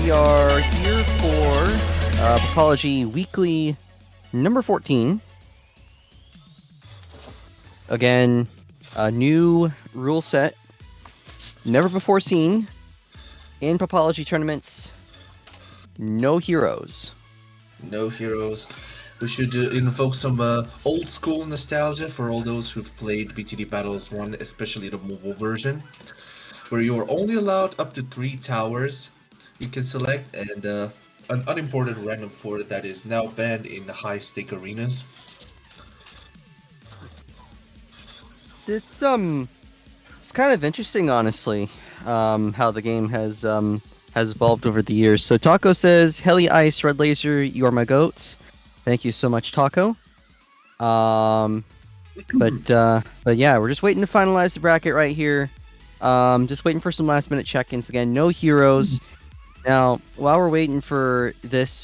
we are here for Popology Weekly number 14. Again, a new rule set, never before seen in Popology tournaments. No heroes. No heroes. We should invoke some old school nostalgia for all those who've played BTD Battles 1, especially the mobile version, where you are only allowed up to 3 towers you can select, and an unimportant random fort that is now banned in high stake arenas. It's kind of interesting, honestly, how the game has evolved over the years. So Taco says, "Heli Ice, Red Laser, you are my goats." Thank you so much, Taco. But yeah, we're just waiting to finalize the bracket right here. Just waiting for some last minute check-ins. Again, no heroes. Now, while we're waiting for this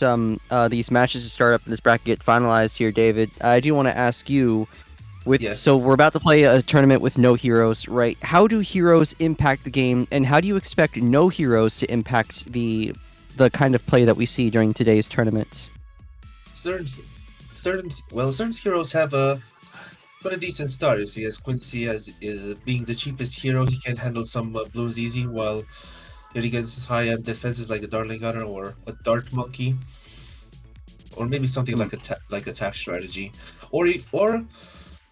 these matches to start up and this bracket get finalized here, David, I do want to ask you, Yes. so we're about to play a tournament with no heroes, right? How do heroes impact the game, and how do you expect no heroes to impact the kind of play that we see during today's tournaments? Certain heroes have got a decent start. You see, as Quincy as being the cheapest hero, he can handle some blues easy, while if he gets high-end defenses like a Darling Gunner or a Dart Monkey, or maybe something Hmm. like attack strategy, or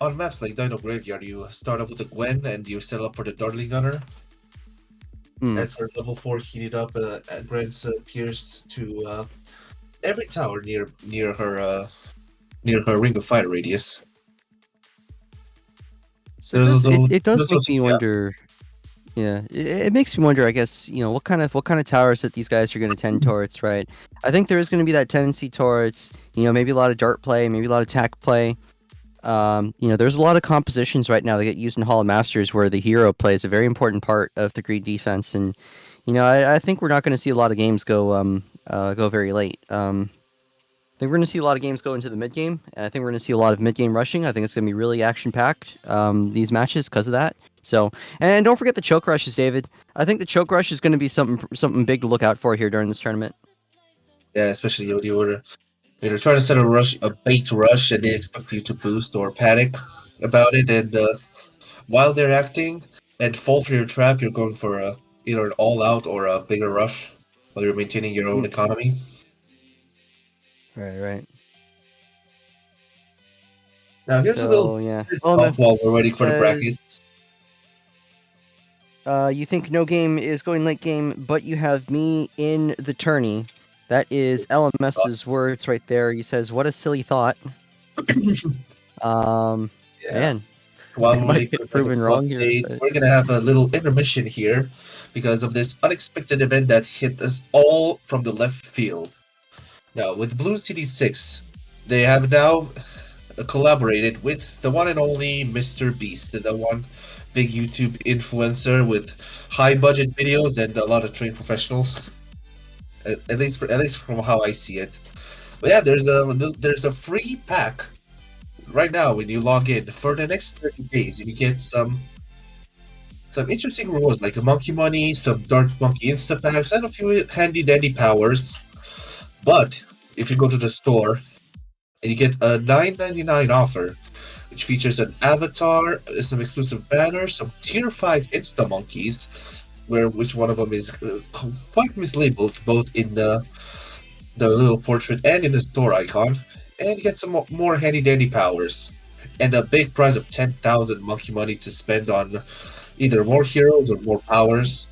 on maps like Dino Graveyard, you start up with a Gwen and you set up for the Darling Gunner. Hmm. As her level 4 heated up, grants Pierce to every tower near her ring of fire radius. So There's also it does there's make also me yeah. wonder. Yeah, it makes me wonder. I guess what kind of towers that these guys are going to tend towards, right? I think there is going to be that tendency towards maybe a lot of dart play, maybe a lot of tack play. There's a lot of compositions right now that get used in Hall of Masters where the hero plays a very important part of the green defense, and I think we're not going to see a lot of games go very late. I think we're going to see a lot of games go into the mid game, and I think we're going to see a lot of mid game rushing. I think it's going to be really action packed these matches because of that. So, and don't forget the choke rushes, David. I think the choke rush is going to be something big to look out for here during this tournament. Yeah, especially when you're trying to set a bait rush, and they expect you to boost or panic about it, and while they're acting and fall for your trap, you're going for either an all out or a bigger rush while you're maintaining your own Mm, economy. right, right. Now here's a little So yeah, talk LMS while we're waiting for the bracket. says you think no game is going late game, but you have me in the tourney. That is LMS's words right there. He says, "What a silly thought." Um, Yeah. Man, While it we're might waiting for get the brackets proven to wrong here, update, but we're gonna have a little intermission here because of this unexpected event that hit us all from the left field. Now, with Blue City 6, they have now collaborated with the one and only Mr. Beast, the one big YouTube influencer with high budget videos and a lot of trained professionals. At least from how I see it. But yeah, there's a free pack right now when you log in for the next 30 days. You get some interesting rewards like a monkey money, some dark monkey insta packs, and a few handy dandy powers. But if you go to the store and you get a $9.99 offer, which features an avatar, some exclusive banners, some tier 5 insta monkeys, where which one of them is quite mislabeled both in the little portrait and in the store icon, and you get some more handy dandy powers, and a big prize of 10,000 monkey money to spend on either more heroes or more powers.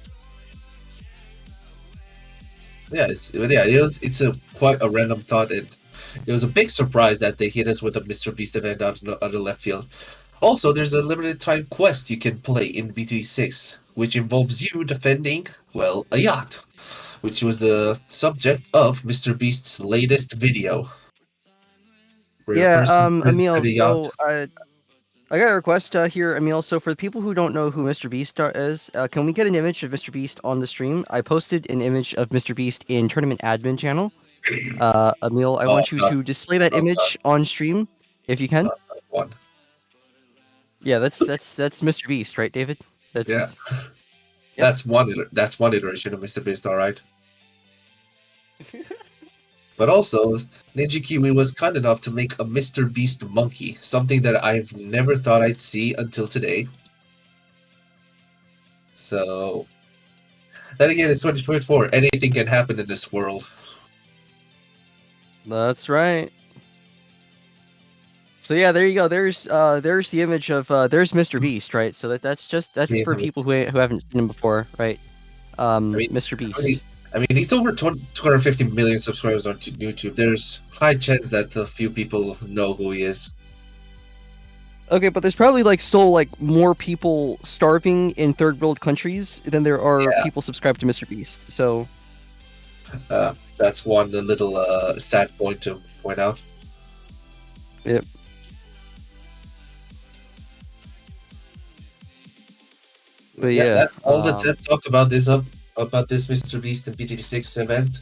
It's a quite a random thought, and it was a big surprise that they hit us with a Mr. Beast event out of left field. Also, there's a limited time quest you can play in BT6, which involves you defending, well, a yacht, which was the subject of Mr. Beast's latest video, where the yeah, person is Emil. the yacht. So I got a request here, Emil. So for the people who don't know who Mr. Beast is, can we get an image of Mr. Beast on the stream? I posted an image of Mr. Beast in tournament admin channel. Emil, I Oh, want you to display that I've got image on stream if you can. one. Yeah, that's Mr. Beast, right, David? Yeah, That's yep. that's one iteration of Mr. Beast. All right. But also, Ninja Kiwi was kind enough to make a Mr. Beast monkey, something that I've never thought I'd see until today. So, then again, it's 2024. Anything can happen in this world. That's right. So yeah, there you go. There's the image of there's Mr. Beast, right? So that's Yeah, for people who haven't seen him before, right? I mean, Mr. I mean, Beast. I mean, he's over 250 million subscribers on YouTube. There's high chance that a few people know who he is. Okay, but there's probably like still like more people starving in third world countries than there are Yeah, people subscribed to Mr. Beast. So that's one little sad point to point out. yep. But Yeah, yeah, that's all the TED talk about this Mr. Beast and PTT6 event.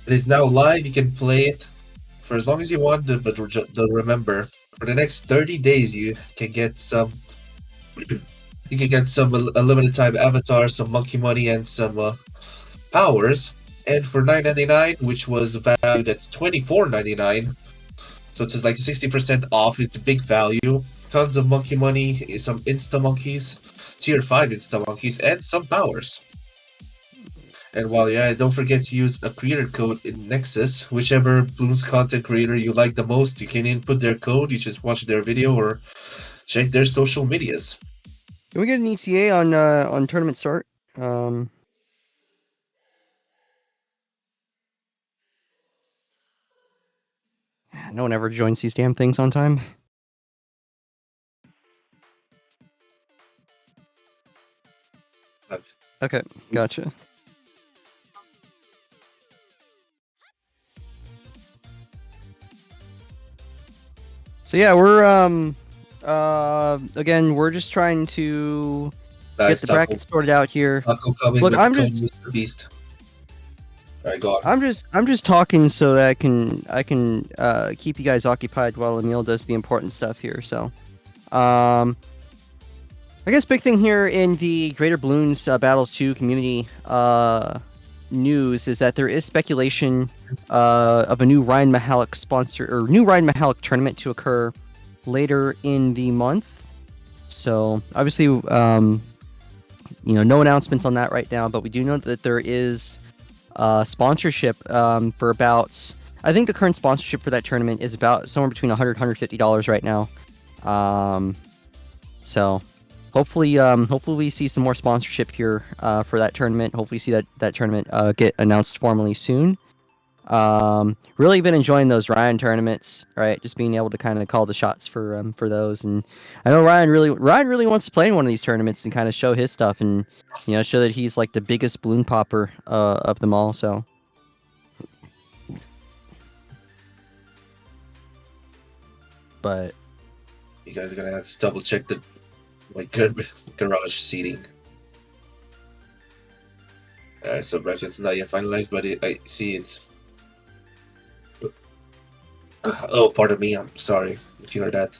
It is now live. You can play it for as long as you want, but remember, for the next 30 days, you can get some. You can get some a limited time avatars, some monkey money, and some powers. And for $9.99, which was valued at $24.99, so it's like 60% off. It's a big value. Tons of monkey money, some insta monkeys, tier 5 insta monkeys, and some powers. And while you're at it, don't forget to use a creator code in Nexus. Whichever Bloons content creator you like the most, you can input their code. You just watch their video or check their social medias. can we get an ETA on tournament start? Um, no one ever joins these damn things on time. Okay, gotcha. So yeah, we're again, we're just trying to get Nice the taco, bracket sorted out here. taco coming Look, with the code Mr. Beast. Alright, go on. I'm just talking so that I can keep you guys occupied while Emil does the important stuff here. So, I guess big thing here in the Greater Balloons Battles 2 community news is that there is speculation of a new Ryan Mahalik tournament to occur later in the month. So obviously, no announcements on that right now, but we do know that there is sponsorship for about. I think the current sponsorship for that tournament is about somewhere between $100 $150 right now. So hopefully we see some more sponsorship here for that tournament. Hopefully see that tournament get announced formally soon. Really been enjoying those Ryan tournaments, right? Just being able to kind of call the shots for those, and I know Ryan really wants to play in one of these tournaments and kind of show his stuff and show that he's like the biggest balloon popper of them all. So, but You guys are gonna have to double check the garage seating. Alright, so brackets not yet finalized, but I see it's. Oh, pardon me. I'm sorry if you heard that.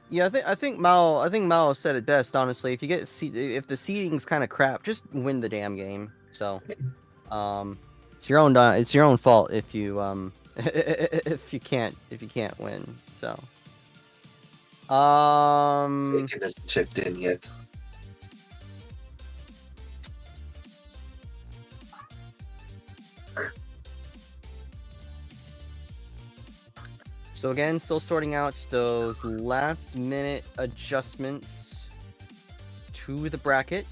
yeah, I think Mao said it best. Honestly, if the seating's kind of crap, just win the damn game. So, it's your own fault if you if you can't win. So, Bacon hasn't checked in yet. so again, still sorting out those last minute adjustments to the bracket.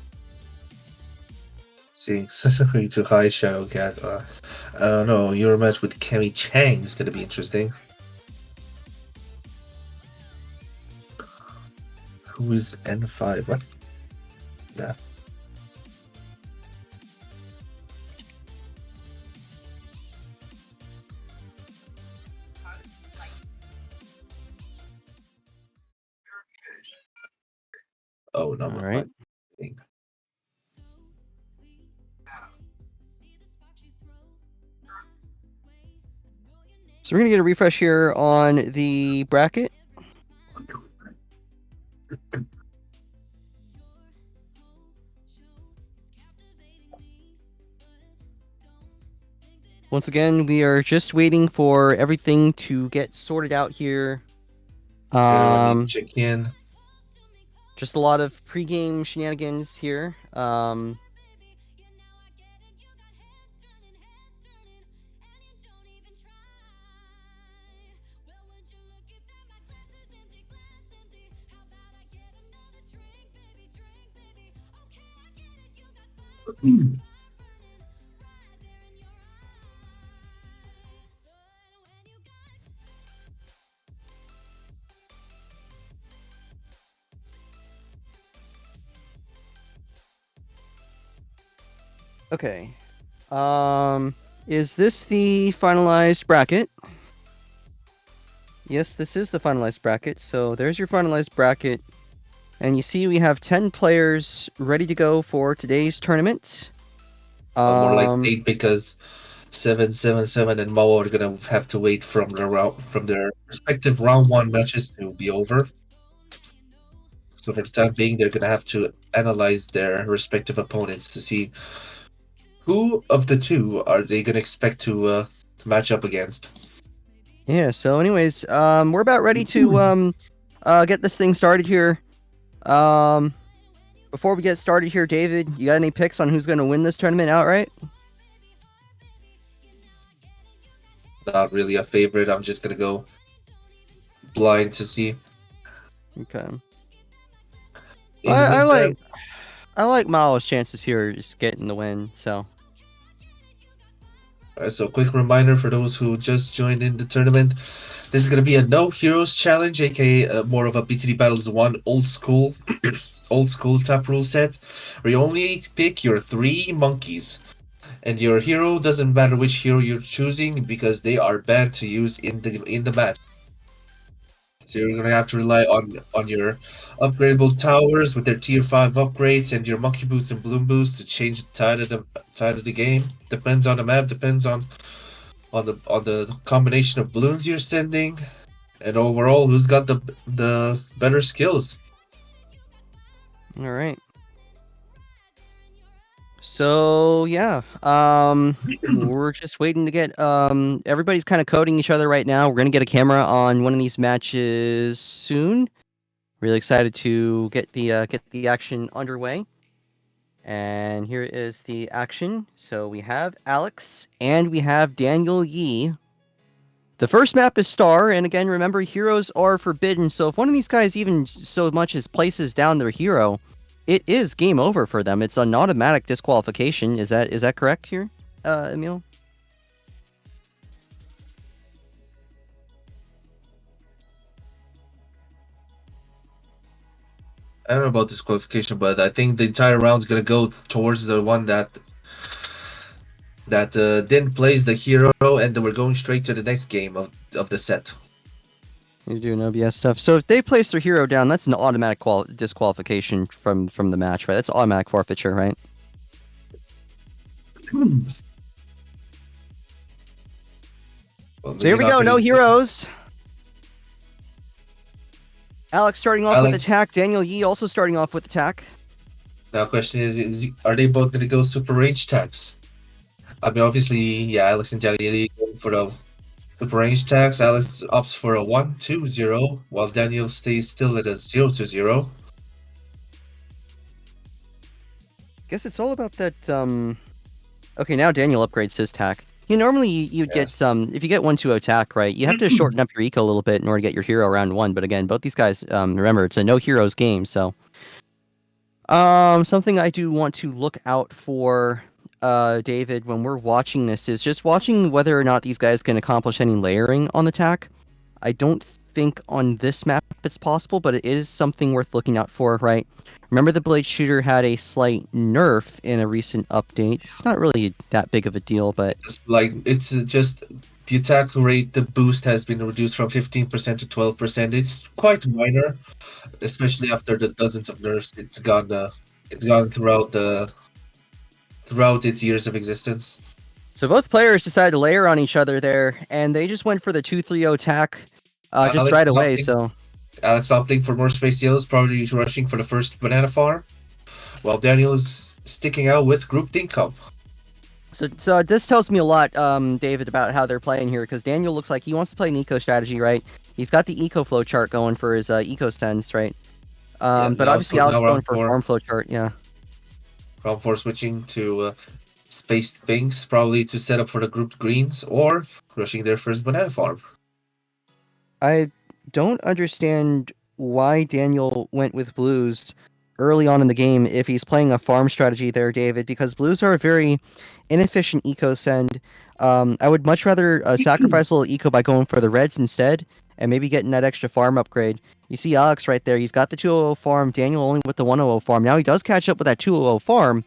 Seeing way too high, Shadowcat. I don't know. Your match with Kemi Chang is gonna be interesting. Who is N5? What? Nah. Oh, no. All right. So we're gonna get a refresh here on the bracket. Once again, we are just waiting for everything to get sorted out here. Here, let me check in. Just a lot of pregame shenanigans here. Okay. Is this the finalized bracket? Yes, this is the finalized bracket. So there's your finalized bracket. And you see we have 10 players ready to go for today's tournament. More like 8 because 7, 7, 7, and Moa are gonna have to wait from their respective round 1 matches to be over. So for the time being, they're gonna have to analyze their respective opponents to see who of the two are they gonna expect to match up against. Yeah, so anyways, we're about ready to get this thing started here. Before we get started here, David, you got any picks on who's going to win this tournament outright? Not really a favorite. I'm just gonna go blind to see. Okay. In the meantime, I like Mao's chances here just getting the win, so. so quick reminder for those who just joined in the tournament. This is going to be a no heroes challenge, aka more of a BTD Battles 1 old school tap rule set, where you only pick your 3 monkeys. And your hero doesn't matter which hero you're choosing because they are banned to use in the match. So you're gonna have to rely on your upgradable towers with their tier 5 upgrades and your monkey boost and bloom boost to change the tide of the game. Depends on the map, depends on the combination of balloons you're sending, and overall who's got the better skills. All right. So yeah, we're just waiting to get everybody's kind of coding each other right now. We're gonna get a camera on one of these matches soon. Really excited to get the action underway. And here is the action. So we have Alex and we have Daniel Yee. The first map is Star, and again, remember, heroes are forbidden. So if one of these guys even so much as places down their hero, it is game over for them. It's an automatic disqualification. Is that correct here, Emil? I don't know about disqualification, but I think the entire round's gonna go towards the one that didn't place the hero, and we're going straight to the next game of the set. You're doing OBS stuff. So if they place their hero down, that's an automatic disqualification from the match, right? That's automatic forfeiture, right? Well, So here we go. No heroes. Alex starting off with attack. Daniel Yee also starting off with attack. Now, question is are they both going to go super range attacks? I mean, obviously, yeah, Alex and Daniel Yee going for the super range attacks. Alex opts for a 1-2-0, while Daniel stays still at a 0-0. Guess it's all about that. Okay, now Daniel upgrades his attack. Normally you'd get if you get 1-2 attack, right? You have to shorten up your eco a little bit in order to get your hero round 1. But again, both these guys, remember, it's a no heroes game, so something I do want to look out for, David, when we're watching this is just watching whether or not these guys can accomplish any layering on the attack. I don't think on this map it's possible, but it is something worth looking out for, right? Remember the Blade Shooter had a slight nerf in a recent update. It's not really that big of a deal, but it's just the attack rate, the boost has been reduced from 15% to 12%. It's quite minor, especially after the dozens of nerfs it's gone throughout its years of existence. So both players decided to layer on each other there, and they just went for the 2-3-0 attack just right away. So Alex opting for more space yellows, probably rushing for the first banana farm, while Daniel is sticking out with grouped income. So this tells me a lot, David, about how they're playing here, because Daniel looks like he wants to play an eco strategy, right? He's got the eco flow chart going for his eco sense, right? Yeah, But obviously Alex now going for a farm flow chart, yeah. round four switching to spaced pinks, probably to set up for the grouped greens, or rushing their first banana farm. I don't understand why Daniel went with blues early on in the game if he's playing a farm strategy there, David, because blues are a very inefficient eco send. I would much rather sacrifice a little eco by going for the reds instead and maybe getting that extra farm upgrade. You see Alex right there. He's got the 200 farm. Daniel only with the 100 farm. Now he does catch up with that 200 farm,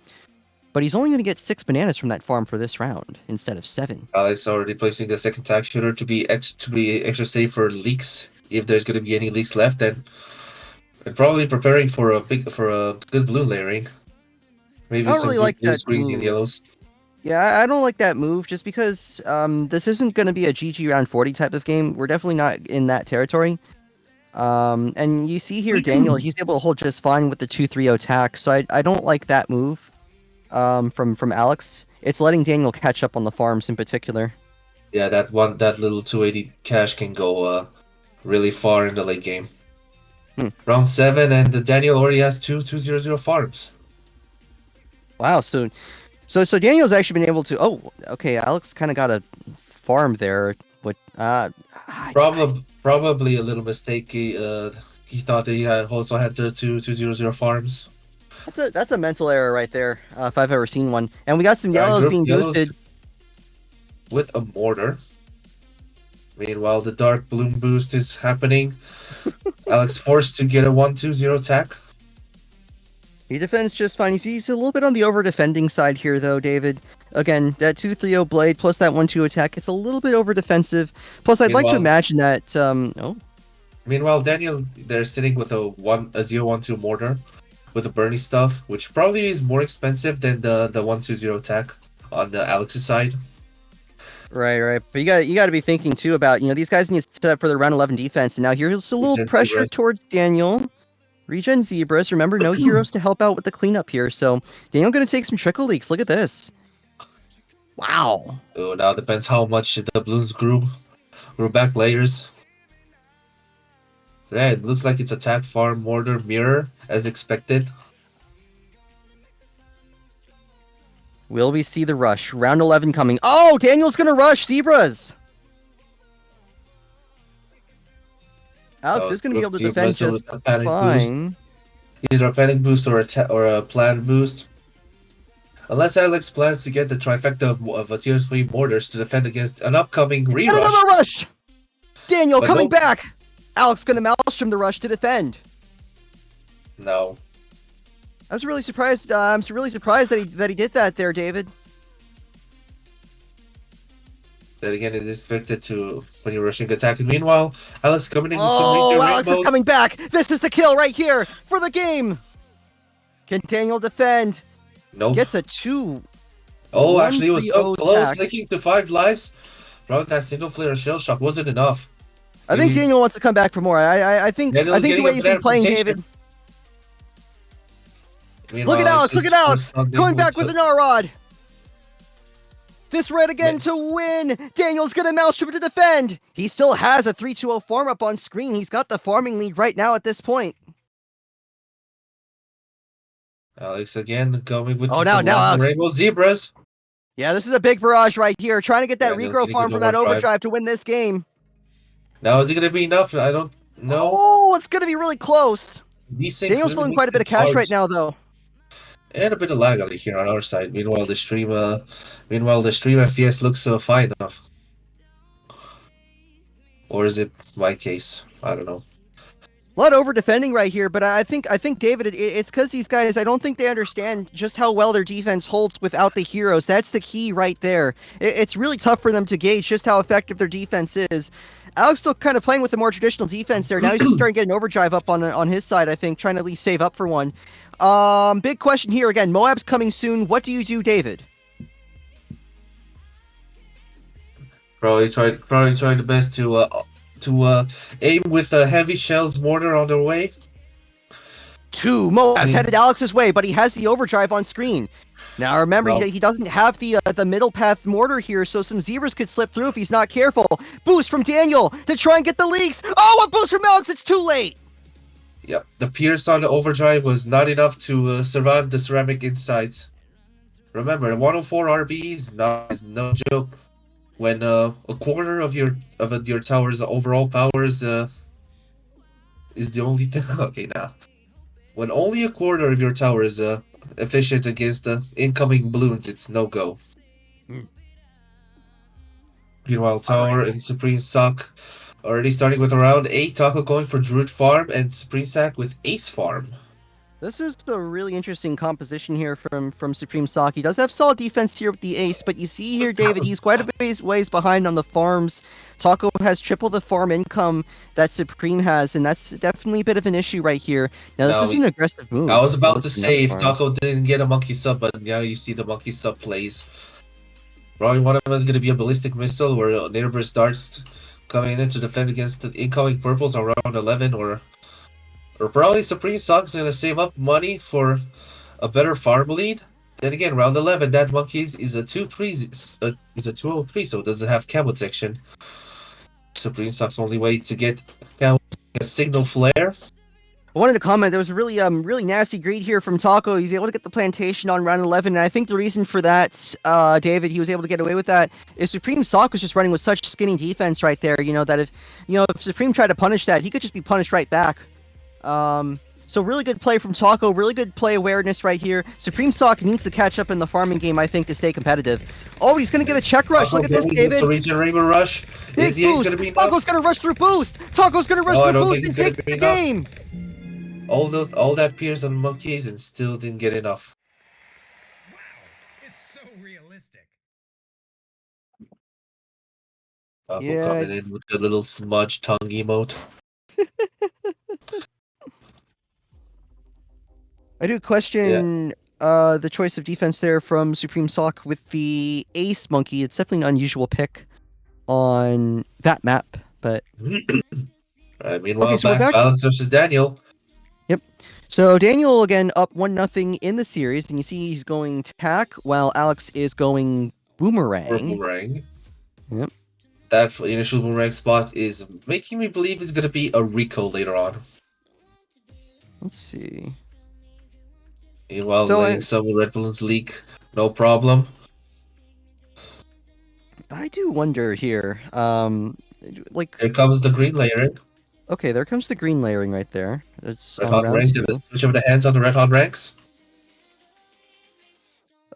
but he's only going to get 6 bananas from that farm for this round instead of 7. Alex already placing a second tag shooter to be extra safe for leaks if there's going to be any leaks left, and probably preparing for a good blue layering. I Maybe don't some really good like blues, that greens, and move. yellows. Yeah, I don't like that move just because this isn't going to be a GG round 40 type of game. We're definitely not in that territory. And you see here, Daniel, he's able to hold just fine with the 2-3 attack. So I don't like that move from Alex. It's letting Daniel catch up on the farms in particular. Yeah, that little 280 cash can go really far in the late game. Hmm. Round 7, and Daniel already has 200 farms. Wow. So Daniel's actually been able to. Oh, okay. Alex kind of got a farm there. What? Probably a little mistake. He thought that he also had the 200 farms. That's a mental error right there, if I've ever seen one. And we got some Alright, yellows group being yellows boosted. with a mortar. Meanwhile, the dark bloom boost is happening. Alex forced to get a 1-2-0 attack. He defends just fine. He's a little bit on the over defending side here, though, David. Again, that 2-3-0 blade plus that 1-2 attack, it's a little bit over defensive. Plus, I'd like to Meanwhile, imagine that. Oh, meanwhile, Daniel, they're sitting with a 0-1-2 mortar with the Bernie stuff, which probably is more expensive than the 1-2-0 attack on the Alex's side. right. But you got to be thinking too about these guys need to set up for the round 11 defense. And now here's a little Regen pressure Zebras. towards Daniel. Regen Zebras. Remember, no heroes to help out with the cleanup here. So Daniel going to take some trickle leaks. Look at this. Wow. Oh, now depends how much the balloons grew back layers. So yeah, it looks like it's attack, farm, mortar, mirror, as expected. Will we see the rush? Round 11 coming. Oh, Daniel's going to rush Zebras. Alex is going to be able to defend Zebras just with a panic boost. fine. Either a panic boost or a planned boost. Unless Alex plans to get the trifecta of a tier 3 mortars to defend against an upcoming And re-rush. another rush! Daniel But coming don't- back! Alex going to maelstrom the rush to defend. No. I was really surprised. I'm really surprised that he did that there, David. Then again, it is expected to when you're rushing attack. Meanwhile, Alex coming in with some Oh, retail Alex is rainbows. coming back. This is the kill right here for the game. Can Daniel defend? Nope. Gets a 2. Oh, actually, it was so 1-3-0 close, attack. linking to 5 lives. Probably that single flare shell shock wasn't enough. I think Maybe Daniel wants to come back for more. I think Daniel's the getting way a he's been banana playing, rotation. David. Meanwhile, Look at Alex! it's Look at just Alex! responding Going with back with an R-Rod! This red again to win! Daniel's gonna maelstrom to defend! He still has a 3-2-0 farm up on screen. He's got the farming lead right now at this point. Alex again going with Oh, some now lots of Alex. rainbow zebras. Yeah, this is a big barrage right here. Trying to get that Daniel's regrow getting farm an from that overdrive. overdrive to win this game. Now, is it going to be enough? I don't know. Oh, it's gonna be really close. Desync Daniel's really feeling quite a bit of makes it cash hard. right now, though. And a bit of lag out here on our side. Meanwhile, the stream FPS looks fine enough. Or is it my case? I don't know. A lot of over defending right here, but I think David, it's because these guys, I don't think they understand just how well their defense holds without the heroes. That's the key right there. It's really tough for them to gauge just how effective their defense is. Alex still kind of playing with the more traditional defense there. Now he's starting to get an overdrive up on his side, I think, trying to at least save up for one. Big question here again. Moab's coming soon. What do you do, David? Probably try the best to aim with a heavy shells mortar on their way. Moab's headed Alex's way, but he has the overdrive on screen. Now remember, Well, he doesn't have the middle path mortar here, so some zebras could slip through if he's not careful. Boost from Daniel to try and get the leaks. Oh, a boost from Alex. It's too late. yep, the Pierce on the overdrive was not enough to survive the ceramic insides. Remember, 104 RB is no joke. When a quarter of your tower's overall powers is the only thing. Okay, now when only a quarter of your tower is efficient against the incoming balloons, it's no go. Meanwhile, All right. Tower and Supreme Sock already starting with around 8. Taco going for Druid Farm and Supreme Sack with Ace Farm. This is a really interesting composition here from Supreme Sock. He does have solid defense here with the ace, but you see here, David, he's quite a ways behind on the farms. Taco has triple the farm income that Supreme has, and that's definitely a bit of an issue right here. Now, this Now, is an aggressive move. I was about Going to for another say if farm. Taco didn't get a monkey sub, but now you see the monkey sub plays. Probably one of them is going to be a ballistic missile where neighbor starts coming in to defend against the incoming purples around 11, or probably Supreme Sock's going to save up money for a better farm lead. Then again, round 11, that monkeys is a 2-3, is a 203, so it doesn't have camo protection. Supreme Sock's only way to get camo a signal flare. I wanted to comment. There was a really nasty greed here from Taco. He's able to get the plantation on round 11, and I think the reason for that, David, he was able to get away with that, is Supreme Sock was just running with such skinny defense right there. You know that if Supreme tried to punish that, he could just be punished right back. So really good play from Taco. Really good play awareness right here. Supreme Sock needs to catch up in the farming game, I think, to stay competitive. Oh, he's gonna get a check rush. Taco Look at this, getting the David. regenerator rush. Is Big the ace boost. going to be enough? Taco's gonna rush through boost. Taco's gonna rush No, I through don't boost think and it's gonna take be the enough. game. All that Pierce on monkeys and still didn't get enough. Wow, it's so realistic. Taco Yeah, coming in with the little smudge tongue emote. I do Yeah. question the choice of defense there from Supreme Sock with the Ace Monkey. It's definitely an unusual pick on that map, but Meanwhile, okay, so we're back back. Alex versus Daniel. Yep. So Daniel again up 1-0 in the series, and you see he's going tack while Alex is going boomerang. Boomerang. Yep. That initial boomerang spot is making me believe it's gonna be a Rico later on. Let's see. Meanwhile, So letting some red balloons leak, no problem. I do wonder here. Like, Here comes the green layering. okay, there comes the green layering right there. It's Red on hot round ranks 2. and the switch of the hands on the red hot ranks.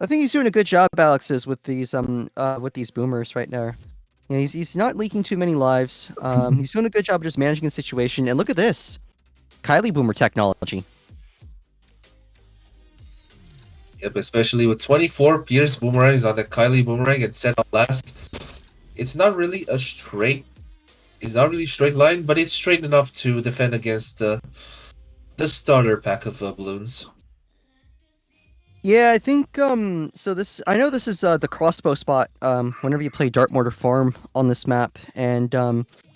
I think he's doing a good job, Alex, is with these boomers right now. Yeah, he's not leaking too many lives. He's doing a good job of just managing the situation. And look at this, Kylie boomer technology. Yep, especially with 24 Pierce boomerangs on the Kylie boomerang and set on last. It's not really a straight. It's not really a straight line, but it's straight enough to defend against the starter pack of balloons. Yeah, I think so this I know this is the crossbow spot whenever you play Dart Mortar Farm on this map, and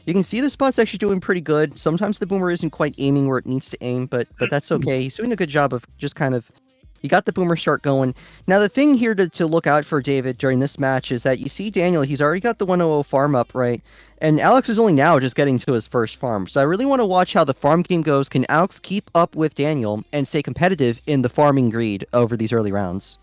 you can see the spot's actually doing pretty good. Sometimes the boomer isn't quite aiming where it needs to aim, but that's okay. He's doing a good job of just kind of he got the boomer start going. Now the thing here to look out for David during this match is that you see Daniel, he's already got the 100 farm up, right? And Alex is only now just getting to his first farm. So I really want to watch how the farm game goes. Can Alex keep up with Daniel and stay competitive in the farming greed over these early rounds?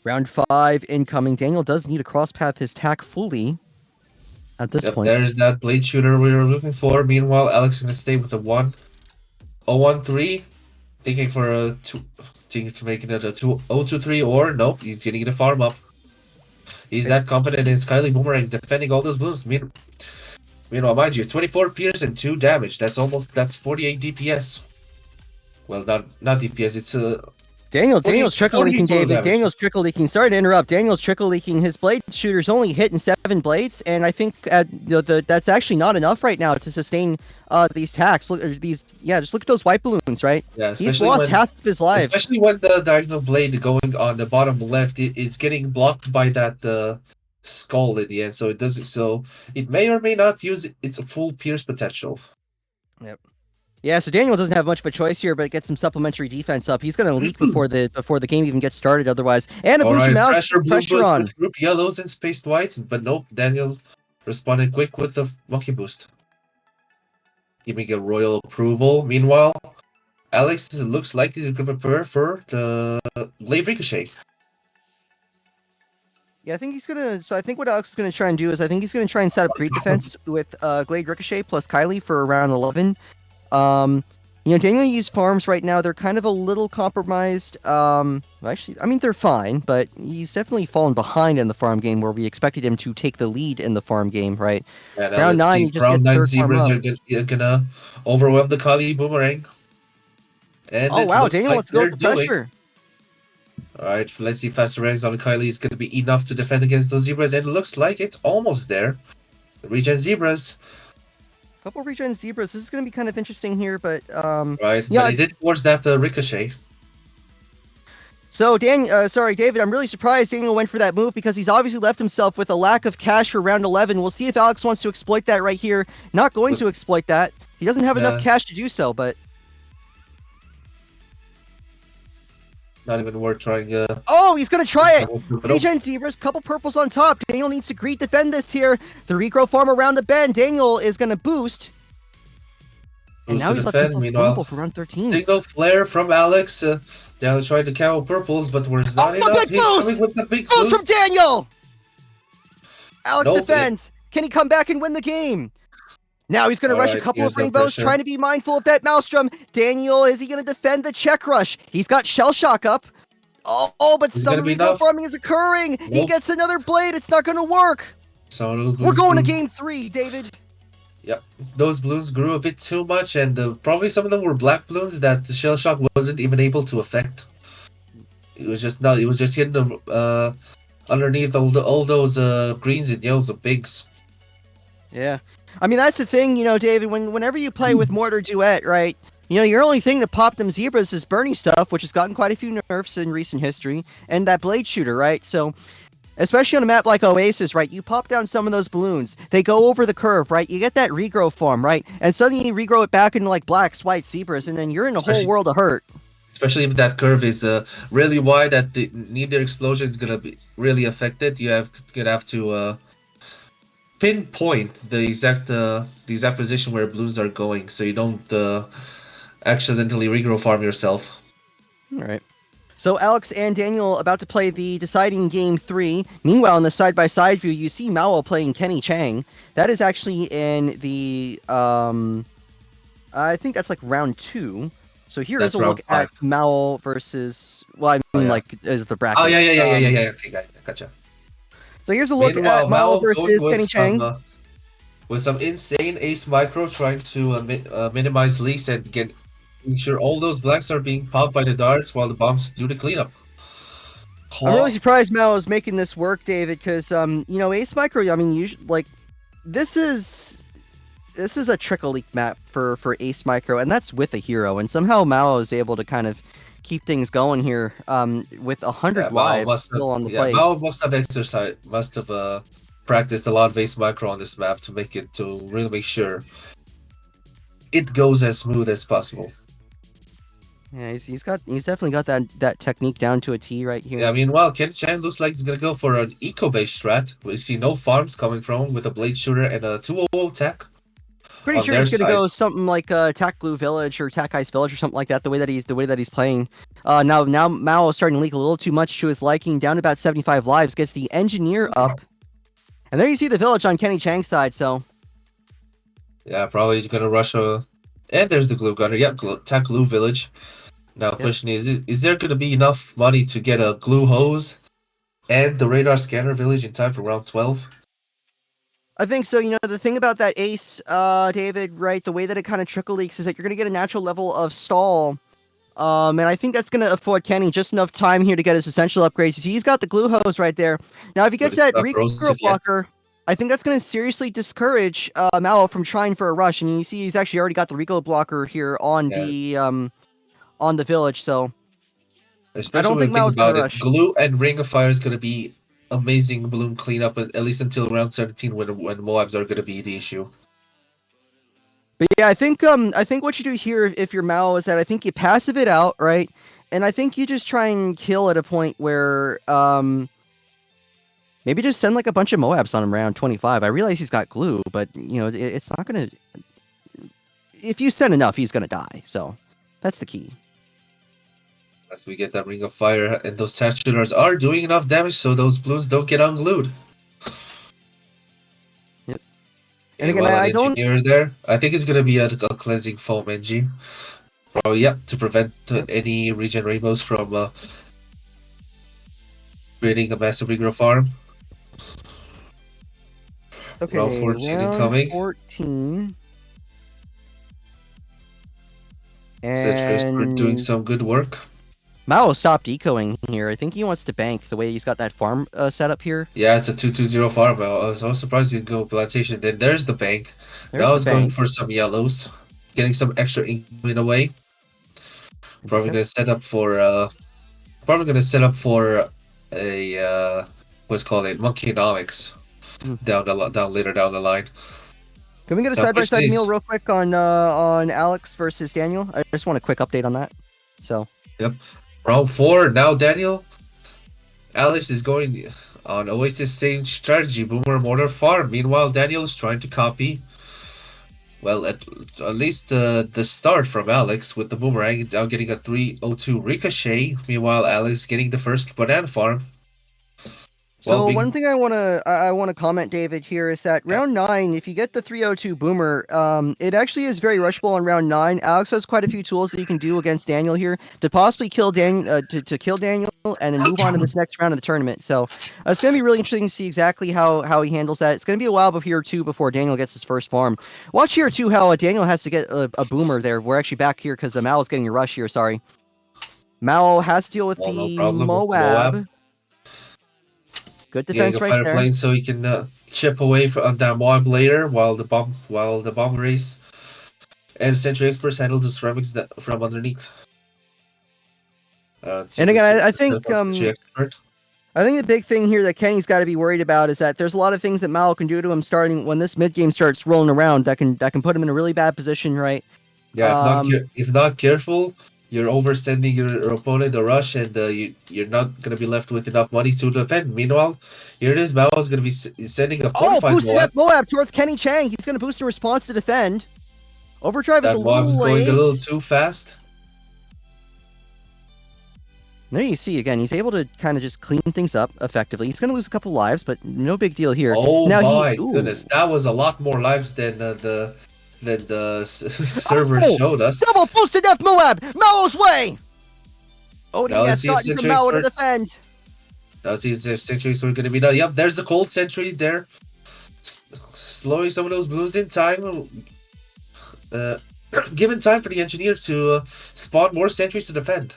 Round 5 incoming. Daniel does need to cross path his tack fully at this Yep, point. there's that blade shooter we were looking for. Meanwhile, Alex is gonna stay with a 1-0-1-3, thinking for a 2, thinking to making it a 2-0-2-3, or nope, he's gonna get a farm up. He's that confident in his Kylie boomerang defending all those balloons. Meanwhile, mind you, 24 Pierce and 2 damage. That's 48 DPS. Well, not DPS. It's Daniel's trickle leaking, 40 David. damage. Daniel's trickle leaking. Sorry to interrupt. Daniel's trickle leaking. His blade shooter's only hitting 7 blades, and I think that's actually not enough right now to sustain these tacks. Just look at those white balloons, right? Yeah, He's lost half of his lives. Especially when the diagonal blade going on the bottom left is getting blocked by that skull in the end. So it doesn't. So it may or may not use its full Pierce potential. Yep. Yeah, so Daniel doesn't have much of a choice here, but gets some supplementary defense up. He's going to leak before the game even gets started. Otherwise, and a All boost from right, Alex. pressure, blue Pressure boost on. with group yellows and spaced whites, but nope, Daniel responded quick with the monkey boost, giving a royal approval. Meanwhile, Alex looks like he's going to prepare for the Glaive Ricochet. Yeah, I think he's gonna. So I think what Alex is gonna try and do is I think he's gonna try and set up great defense with Glade Ricochet plus Kylie for around 11. Um, Daniel used farms right now. They're kind of a little compromised. Actually, I mean they're fine, but he's definitely fallen behind in the farm game where we expected him to take the lead in the farm game. Right, And round let's 9, see, he just round gets 9 third farm Zebras up. are gonna overwhelm the Kali Boomerang. And Oh it wow, looks Daniel like wants to go they're with the doing. pressure. Alright, let's see, faster ranks on Kylie is gonna be enough to defend against those Zebras, and it looks like it's almost there. The Regen Zebras. Couple regen zebras. This is gonna be kind of interesting here, but Right, yeah. but he did towards that Ricochet. So, David, I'm really surprised Daniel went for that move because he's obviously left himself with a lack of cash for round 11. We'll see if Alex wants to exploit that right here. Not going to exploit that. He doesn't have enough Yeah. cash to do so, but... Not even worth trying. Oh, he's going to try it! But Regen Zebras, couple purples on top. Daniel needs to greet defend this here. The regrow farm around the bend. Daniel is going to boost. And now he's left himself vulnerable for round 13. Signal flare from Alex. Daniel tried to counter purples, but was not enough. He's coming with the big boost boost. from Daniel! Alex defends. Can he come back and win the game? Now he's going to rush a couple of rainbows, trying to be mindful of that Maelstrom. Daniel, is he going to defend the check rush? He's got Shell Shock up. Oh, but some regrow farming is occurring. Nope. He gets another blade. It's not going to work. We're going to game 3, David. Yep, those balloons grew a bit too much, and probably some of them were black balloons that the Shell Shock wasn't even able to affect. It was just not. It was just hidden underneath all those greens and yellows and bigs. Yeah, I mean that's the thing, David. Whenever you play with Mortar Duet, right? Your only thing to pop them zebras is Burning Stuff, which has gotten quite a few nerfs in recent history, and that Blade Shooter, right? So. Especially on a map like Oasis, right? You pop down some of those balloons. They go over the curve, right? You get that regrow farm, right? And suddenly you regrow it back into like blacks, whites, zebras, and then you're in a whole world of hurt. Especially if that curve is really wide, that neither explosion is gonna be really affected. You're gonna have to pinpoint the exact position where balloons are going, so you don't accidentally regrow farm yourself. All right. So Alex and Daniel about to play the deciding game 3. Meanwhile, in the side-by-side view, you see Mao playing Kenny Chang. That is actually in the, I think that's like round 2. So here is a look at Mao versus, well, I mean like the bracket. Oh, yeah. Okay, gotcha. So here's a look at Mao versus Kenny Chang. With some insane ace micro trying to minimize leaks and make sure all those blacks are being popped by the darts while the bombs do the cleanup. I'm really surprised Mao is making this work, David, because Ace Micro. I mean, usually like this is a trickle leak map for Ace Micro, and that's with a hero. And somehow Mao is able to kind of keep things going here with 100 lives still on the plate. Mao must have practiced a lot of Ace Micro on this map to really make sure it goes as smooth as possible. Yeah, he's definitely got that technique down to a T right here. Yeah, I mean, Kenny Chang looks like he's gonna go for an eco-based strat. We see no farms coming from him with a Blade Shooter and a 200 tech. Pretty sure he's gonna go something like Tac Blue Village or Tac Ice Village or something like that. The way that he's playing. Now Mao is starting to leak a little too much to his liking. Down to about 75 lives. Gets the Engineer up, and there you see the village on Kenny Chang's side. So. Yeah, probably gonna rush and there's the Glue Gunner. Yeah, Tac Glue Village. Now, the question is there going to be enough money to get a glue hose and the radar scanner village in time for round 12? I think so. The thing about that ace, David, right, the way that it kind of trickle leaks is that you're going to get a natural level of stall. And I think that's going to afford Kenny just enough time here to get his essential upgrades. See, he's got the glue hose right there. Now, if he gets that regrow blocker, I think that's going to seriously discourage Mao from trying for a rush. And you see he's actually already got the regrow blocker here on the village, so especially I don't think Mao's gonna rush. Glue and Ring of Fire is gonna be amazing balloon cleanup at least until round 17 when Moabs are gonna be the issue. But yeah, I think what you do here if you're Mao is that I think you passive it out, right? And I think you just try and kill at a point where maybe just send like a bunch of Moabs on him around 25. I realize he's got glue, but you know, it's not gonna. If you send enough, he's gonna die. So that's the key. As we get that Ring of Fire, and those Satchulars are doing enough damage so those balloons don't get unglued. Yep. And Okay, again, well, an I don't. engineer there. I think it's gonna be a cleansing foam engie. Oh, yeah, to prevent Yep. any regen rainbows from creating a massive regrowth farm. Okay, Round 14 round incoming. 14. Citrus for doing And some good work. Mao stopped ecoing here. I think he wants to bank the way he's got that farm set up here. Yeah, it's a 2-2-0 farm. I was surprised he didn't go plantation. Then there's the bank. There's Now the it's going bank. for some yellows. Getting some extra ink in a way. Probably Okay. gonna set up for a what's called it Monkeyonomics Mhm. down later down the line. Can we get a Now, side by push side meal these. real quick on Alex versus Daniel? I just want a quick update on that. So Yep. Round 4. Now Daniel. Alex is going on Oasis same strategy, Boomer Mortar Farm. Meanwhile, Daniel is trying to copy, well, at least the start from Alex with the Boomerang, now getting a 302 Ricochet. Meanwhile, Alex getting the first Banana Farm. Well, So one being. thing I want to comment, David, here is that Yeah. round 9, if you get the 302 Boomer, it actually is very rushable on round 9. Alex has quite a few tools that he can do against Daniel here to possibly kill Daniel, to kill Daniel, and then move on to this next round of the tournament. So it's going to be really interesting to see exactly how he handles that. It's going to be a while before Daniel gets his first farm. Watch here too how Daniel has to get a Boomer there. We're actually back here because Mao is getting a rush here. Sorry, Mao has to deal with Well, no the problem with Moab. Moab. Good Getting defense a right fire there. plane so he can chip away from that Moab later while the bomb race and Century Experts handle the ceramics from underneath. See And the again, setup on Century Expert. I think the big thing here that Kenny's got to be worried about is that there's a lot of things that Mao can do to him starting when this mid game starts rolling around that can put him in a really bad position, right? Yeah, if not careful, you're oversending your opponent a rush, and you're not gonna be left with enough money to defend. Meanwhile, here it is. Mao is gonna be sending a Oh, fortified boosted Moab. up Moab towards Kenny Chang. He's going to boost in response to defend. Overdrive is a That Moab little is going a late. little too fast. There you see again, he's able to kind of just clean things up effectively. He's going to lose a couple lives, but no big deal here. Oh Now my ooh. goodness, that was a lot more lives than the server Oh, showed us. double boosted F Moab. Mao's way. Now let's ODS see if starting from Century Mao to Expert. defend. Now let's see if Century Expert going to be done. Yep, there's the cold Century there, slowing some of those balloons in time. Given time for the engineer to spawn more sentries to defend.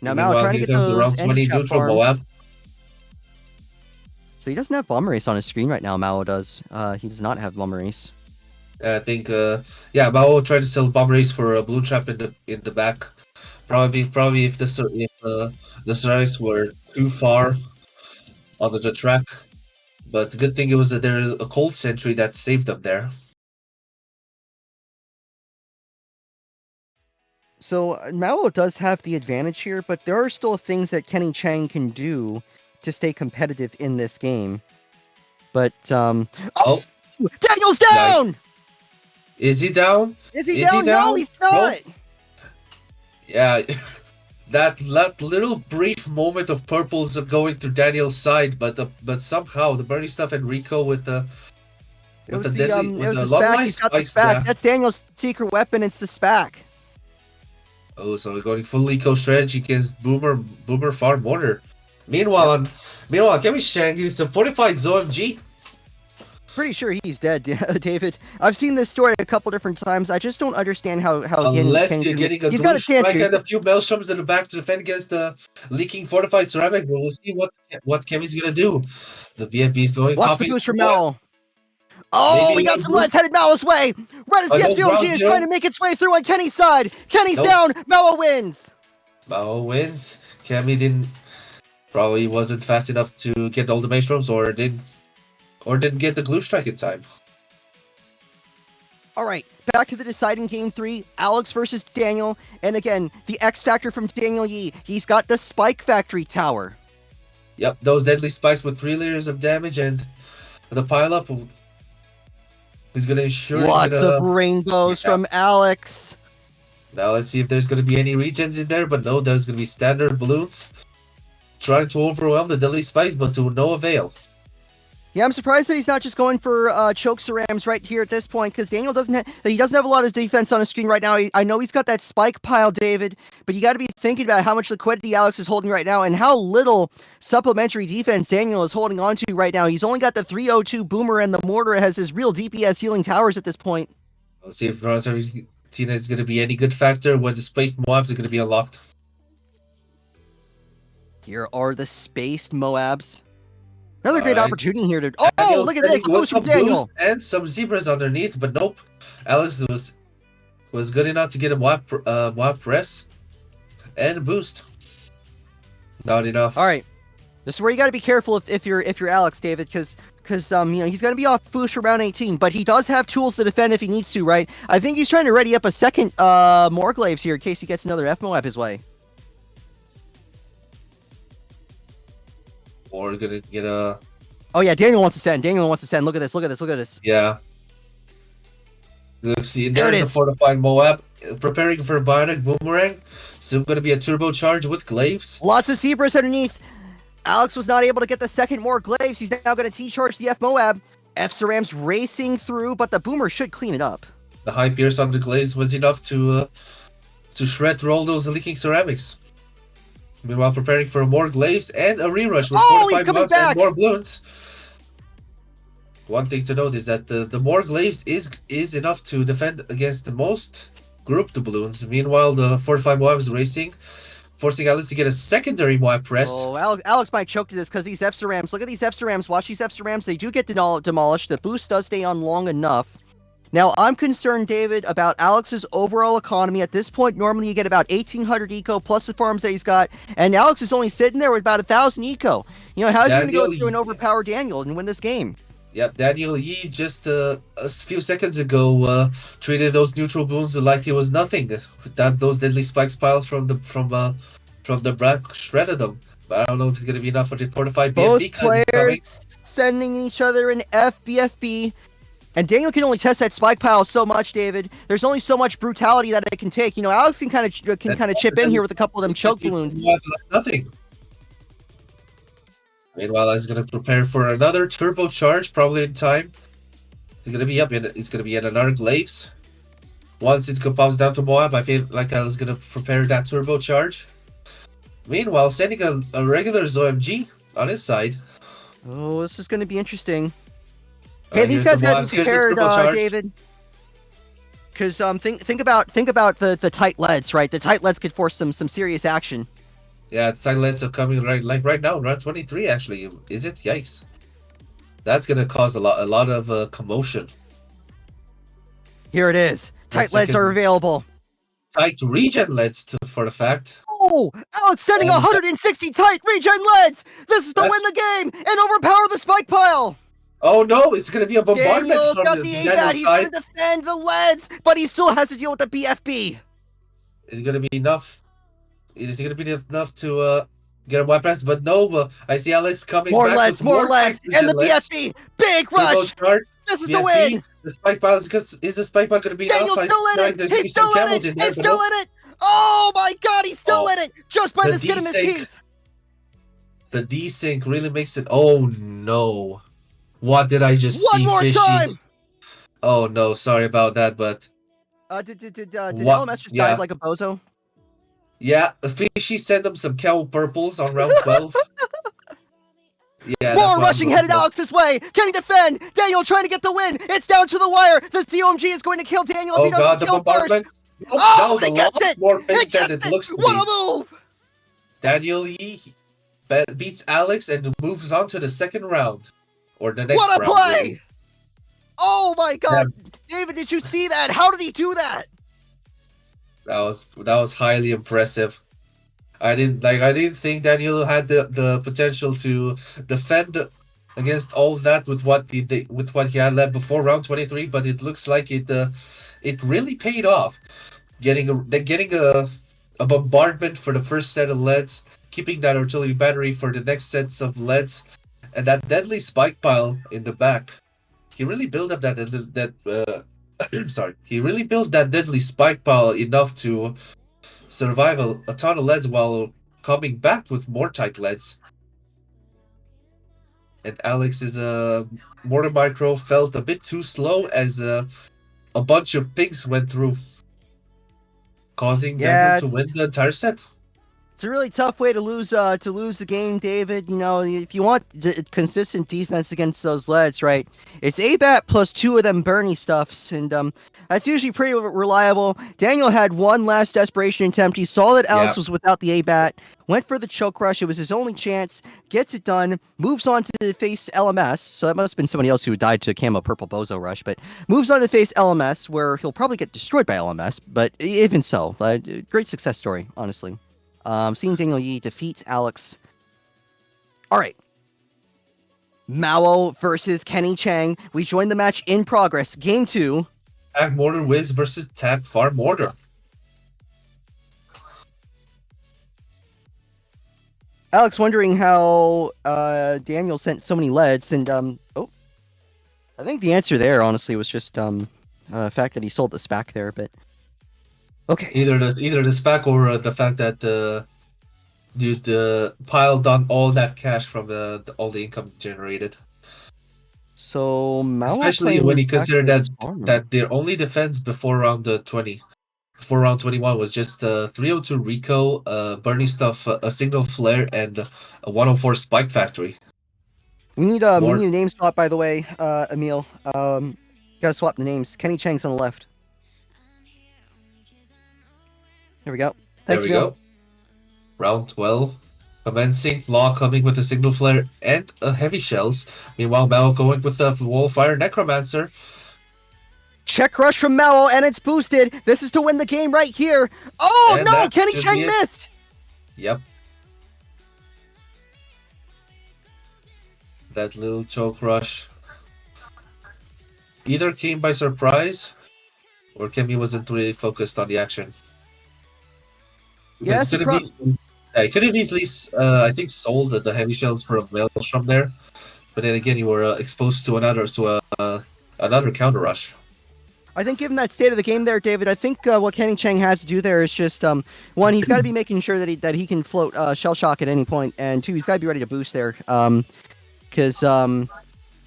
Now Mao Meanwhile, trying to here get comes the those round engine 20 trap neutral farms. Moab. So he doesn't have Bomber Race on his screen right now, Mao does. He does not have Bomber Race. I think, yeah, Mao will try to sell bomb race for a blue trap in the back. Probably if the strikes were too far on the track. But the good thing it was that there's a cold sentry that saved them there. So Mao does have the advantage here, but there are still things that Kenny Chang can do to stay competitive in this game. But Oh, Daniel's nice. down! Is he down? Is he down? No, he's not. Nope. Yeah, that little brief moment of purples going through Daniel's side, but somehow the burning stuff and Rico with the It was the deadly it was the long SPAC. life He's got the spikes SPAC. there. That's Daniel's secret weapon. It's the SPAC. Oh, so we're going full eco strategy against Boomer Farm Mortar. Meanwhile, Kevin Shang used a fortified ZOMG. Pretty sure he's dead, David. I've seen this story a couple different times. I just don't understand how Unless Kenny you're getting a he's got glue a chance strike here. and a few maelstroms in the back to defend against the leaking fortified ceramic. We'll see what Kevin's gonna do. The BFB is going. Watch the Topping boost from Moab. Mao. Oh, Maybe we got another some boost. leads headed Mao's way. Red as the No, FCOG ground is zero. trying to make its way through on Kenny's side. Kenny's Nope. down. Mao wins. Mao wins. Kemi probably wasn't fast enough to get all the maelstroms, or didn't get the glue strike in time. All right, back to the deciding game 3, Alex versus Daniel. And again, the X factor from Daniel Yi. He's got the Spike Factory Tower. Yep, those deadly spikes with 3 layers of damage, and the pileup is going to ensure Lots of rainbows from Alex. Now let's see if there's going to be any regens in there, but no, there's going to be standard balloons trying to overwhelm the deadly spikes, but to no avail. Yeah, I'm surprised that he's not just going for choke cerams right here at this point, because Daniel doesn't have a lot of defense on his screen right now. I know he's got that spike pile, David, but you got to be thinking about how much liquidity Alex is holding right now and how little supplementary defense Daniel is holding on to right now. He's only got the 302 Boomer, and the Mortar has his real DPS healing towers at this point. Let's see if Tina is going to be any good factor when the spaced Moabs are going to be unlocked. Here are the spaced Moabs. Another great opportunity here to... Daniel's look at this! Boost from Daniel! And some zebras underneath, but nope. Alex was good enough to get a Moab press and a boost. Not enough. All right. This is where you got to be careful if you're Alex, David, because he's going to be off boost for round 18, but he does have tools to defend if he needs to, right? I think he's trying to ready up a second Morglaives here in case he gets another F-Moab his way. Or gonna get a... Oh yeah, Daniel wants to send. Look at this. Yeah. Look, see, there's a fortified Moab preparing for a bionic boomerang. So gonna be a turbocharge with glaives. Lots of zebras underneath. Alex was not able to get the second Morglaives. He's now going to T-charge the F-Moab. F-Ceram's racing through, but the Boomer should clean it up. The high pierce on the glaives was enough to shred through all those leaking ceramics. Meanwhile, preparing for more glaives and a rerush with 45 bucks and more balloons. One thing to note is that the more glaives is enough to defend against the most grouped balloons. Meanwhile, the 45 Moab is racing, forcing Alex to get a secondary Moab press. Oh, Alex might choke to this because these F-Cerams. Look at these F-Cerams. Watch these F-Cerams. They do get demolished. The boost does stay on long enough. Now, I'm concerned, David, about Alex's overall economy. At this point, normally you get about 1,800 eco plus the farms that he's got, and Alex is only sitting there with about 1,000 eco. You know, how's he going to go through and overpower Daniel and win this game? Yep, Daniel Yi just a few seconds ago treated those neutral balloons like it was nothing. Those deadly spikes piled from the back shredded them. But I don't know if it's going to be enough for the fortified BFB. Both players sending each other an FBFB. And Daniel can only test that spike pile so much, David. There's only so much brutality that it can take. You know, Alex can kind of chip in here with a couple of them choke balloons. Nothing. Meanwhile, he's going to prepare for another turbocharge, probably in time. He's going to be up in. It's going to be in another glaives. Once it pops down to Moab, I feel like I was going to prepare that turbocharge. Meanwhile, sending a regular ZOMG on his side. Oh, this is going to be interesting. Hey, these guys got to be prepared, David. Because think about the tight leads, right? The tight leads could force some serious action. Yeah, the tight leads are coming right now, round 23 actually. Is it? Yikes! That's gonna cause a lot of commotion. Here it is. Tight leads are available. Tight regen leads for the fact. Oh, Alex sending 160 tight regen leads. This is to win the game and overpower the spike pile. Oh no, it's going to be a bombardment Daniel's from got the the Daniel ABAT. He's going to defend the leads, but he still has to deal with the BFB. It's going to be enough. It's going to be enough to get a wide press, but no, I see Alex coming more back leads, with more leads, and the BFB. Big rush. This is BFB, the win. The spike pile is the spike pile going to be Daniel's still in it. He's still in it. He's still in it. Oh my God, he's still in it. Just by the skin of his teeth. The desync really makes it. Oh no. What did I just see? One more time! Oh no, sorry about that, but... did LMS just dive like a bozo? Yeah, Fishy sent them some cow purples on round 12. Yeah, more rushing headed Alex's way! Can he defend? Daniel trying to get the win! It's down to the wire! The COMG is going to kill Daniel if he doesn't kill first! Oh, he gets it! More pace than it looks to what a move! Daniel Yi beats Alex and moves on to the second round. Or the next what a round, play! really. Oh my God, David! Did you see that? How did he do that? That was highly impressive. I didn't think Daniel had the potential to defend against all that with what he had left before round 23. But it looks like it really paid off. Getting a bombardment for the first set of leads, keeping that artillery battery for the next sets of leads, and that deadly spike pile in the back. He really built up sorry. He really built that deadly spike pile enough to survive a ton of leads while coming back with more tight leads. And Alex's mortar micro felt a bit too slow as a bunch of pings went through, causing Daniel Yeah, to win the entire set. it's a really tough way to lose the game, David. You know, if you want consistent defense against those leads, right? It's ABAT plus 2 of them Bernie stuffs, and that's usually pretty reliable. Daniel had one last desperation attempt. He saw that Alex Yeah. was without the ABAT, went for the choke rush. It was his only chance. Gets it done. Moves on to face LMS. So that must have been somebody else who died to Camo Purple Bozo Rush, but moves on to face LMS, where he'll probably get destroyed by LMS. But even so, great success story, honestly. Seeing Daniel Yi defeats Alex. All right. Mao versus Kenny Chang. We join the match in progress. Game 2. Tag Mortar Wiz versus Tag Farm Mortar. Alex wondering how Daniel sent so many leads, and I think the answer there, honestly, was just the fact that he sold the SPAC there. But okay, Either the SPAC or the fact that dude piled on all that cash from all the income generated. so Mao Especially playing when you consider backwards farm. that their only defense before round 20, before round 21 was just 302 Rico, Bernie stuff, a single flare, and a 104 Spike Factory. We need a More name swap, by the way, Emil. Gotta swap the names. Kenny Chang's on the left. There we go. there Thanks, we Emil. go. Round 12. Commencing, Law coming with a signal flare and a heavy shells. Meanwhile, Mao going with a Wallfire Necromancer. Check rush from Mao, and it's boosted. This is to win the game right here. Oh And no, that Kenny should Chang be it. missed. Yep. That little choke rush either came by surprise or Kemi wasn't really focused on the action. Yeah, Because he could have easily, I think, sold the heavy shells for a Maelstrom there. But then again, you were exposed to another counter rush. I think given that state of the game there, David, I think what Kenny Chang has to do there is just one, he's got to be making sure that he can float shell shock at any point, and two, he's got to be ready to boost there. Because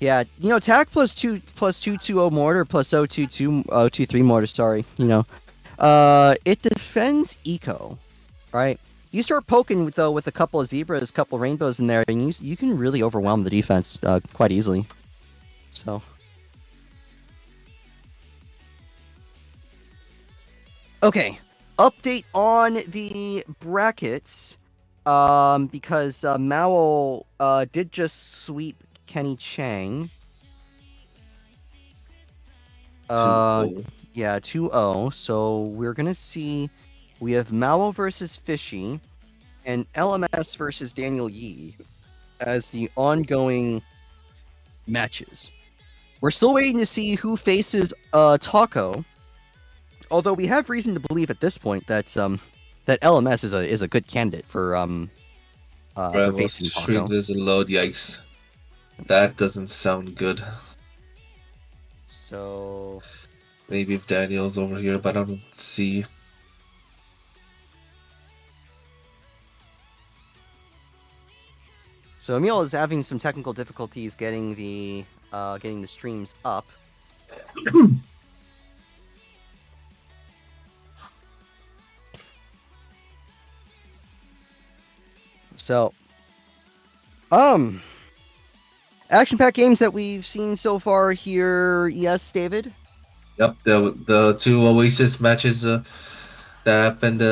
yeah, you know, attack plus 220 mortar plus 023 mortar. Sorry, you know, it defends eco, right? You start poking with a couple of zebras, a couple of rainbows in there, and you can really overwhelm the defense quite easily. So. Okay, update on the brackets, because Mao did just sweep Kenny Chang. 2-0. Yeah, 2-0. So we're gonna see we have Mao versus Fishy and LMS versus Daniel Yi as the ongoing matches. We're still waiting to see who faces Taco. Although we have reason to believe at this point that that LMS is a good candidate for facing Stream Taco. doesn't load, yikes. That doesn't sound good. So Maybe if Daniel's over here, but I don't see. Emil is having some technical difficulties getting the streams up. So, action-packed games that we've seen so far here. Yes, David. Yep, the two Oasis matches that happened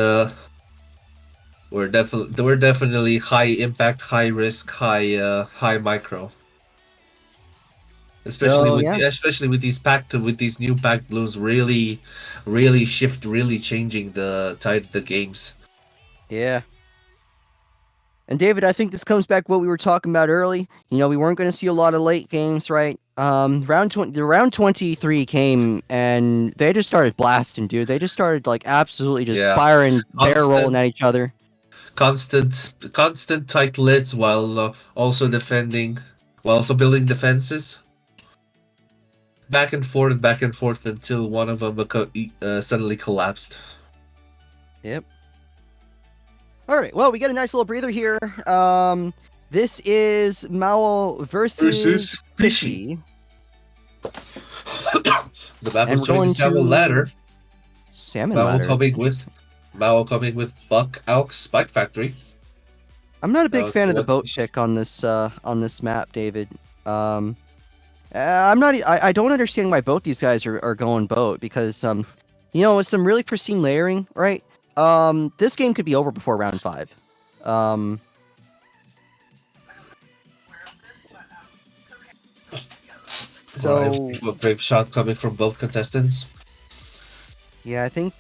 were definitely high impact, high risk, high micro. Especially with these new packed blues really changing the tide of the games. Yeah. And David, I think this comes back to what we were talking about early. You know, we weren't going to see a lot of late games, right? Round 23 came and they just started blasting, dude. They just started like absolutely just Yeah, firing, barrel rolling constant, at each other. constant tight lids while also defending, while also building defenses. Back and forth until one of them suddenly collapsed. Yep. All right. Well, we got a nice little breather here. This is Mao versus Fishy. Fishy, The map and of we're choice going is Salmon to Ladder. Salmon Mao Ladder. coming with Interesting. Buck Elk Spike Factory. I'm not a big Now, fan of the what boat pick on this map, David. I'm not. I don't understand why both these guys are going boat because you know, with some really pristine layering, right? This game could be over before round 5. Um, so a brave shot coming from both contestants. yeah, I think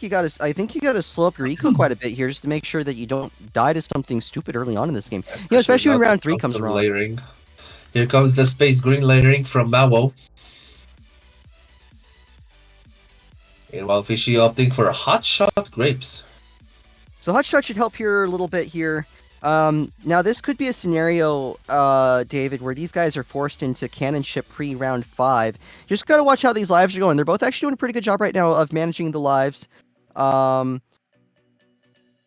you gotta slow up your eco quite a bit here just to make sure that you don't die to something stupid early on in this game. You know, especially Now when there round 3 comes comes some around. layering. Here comes the space green layering from Mao. And while Fishy opting for a hot shot grapes. So Hotshot should help here a little bit here. Now this could be a scenario, David, where these guys are forced into cannon ship pre-round 5. Just gotta watch how these lives are going. They're both actually doing a pretty good job right now of managing the lives. Um,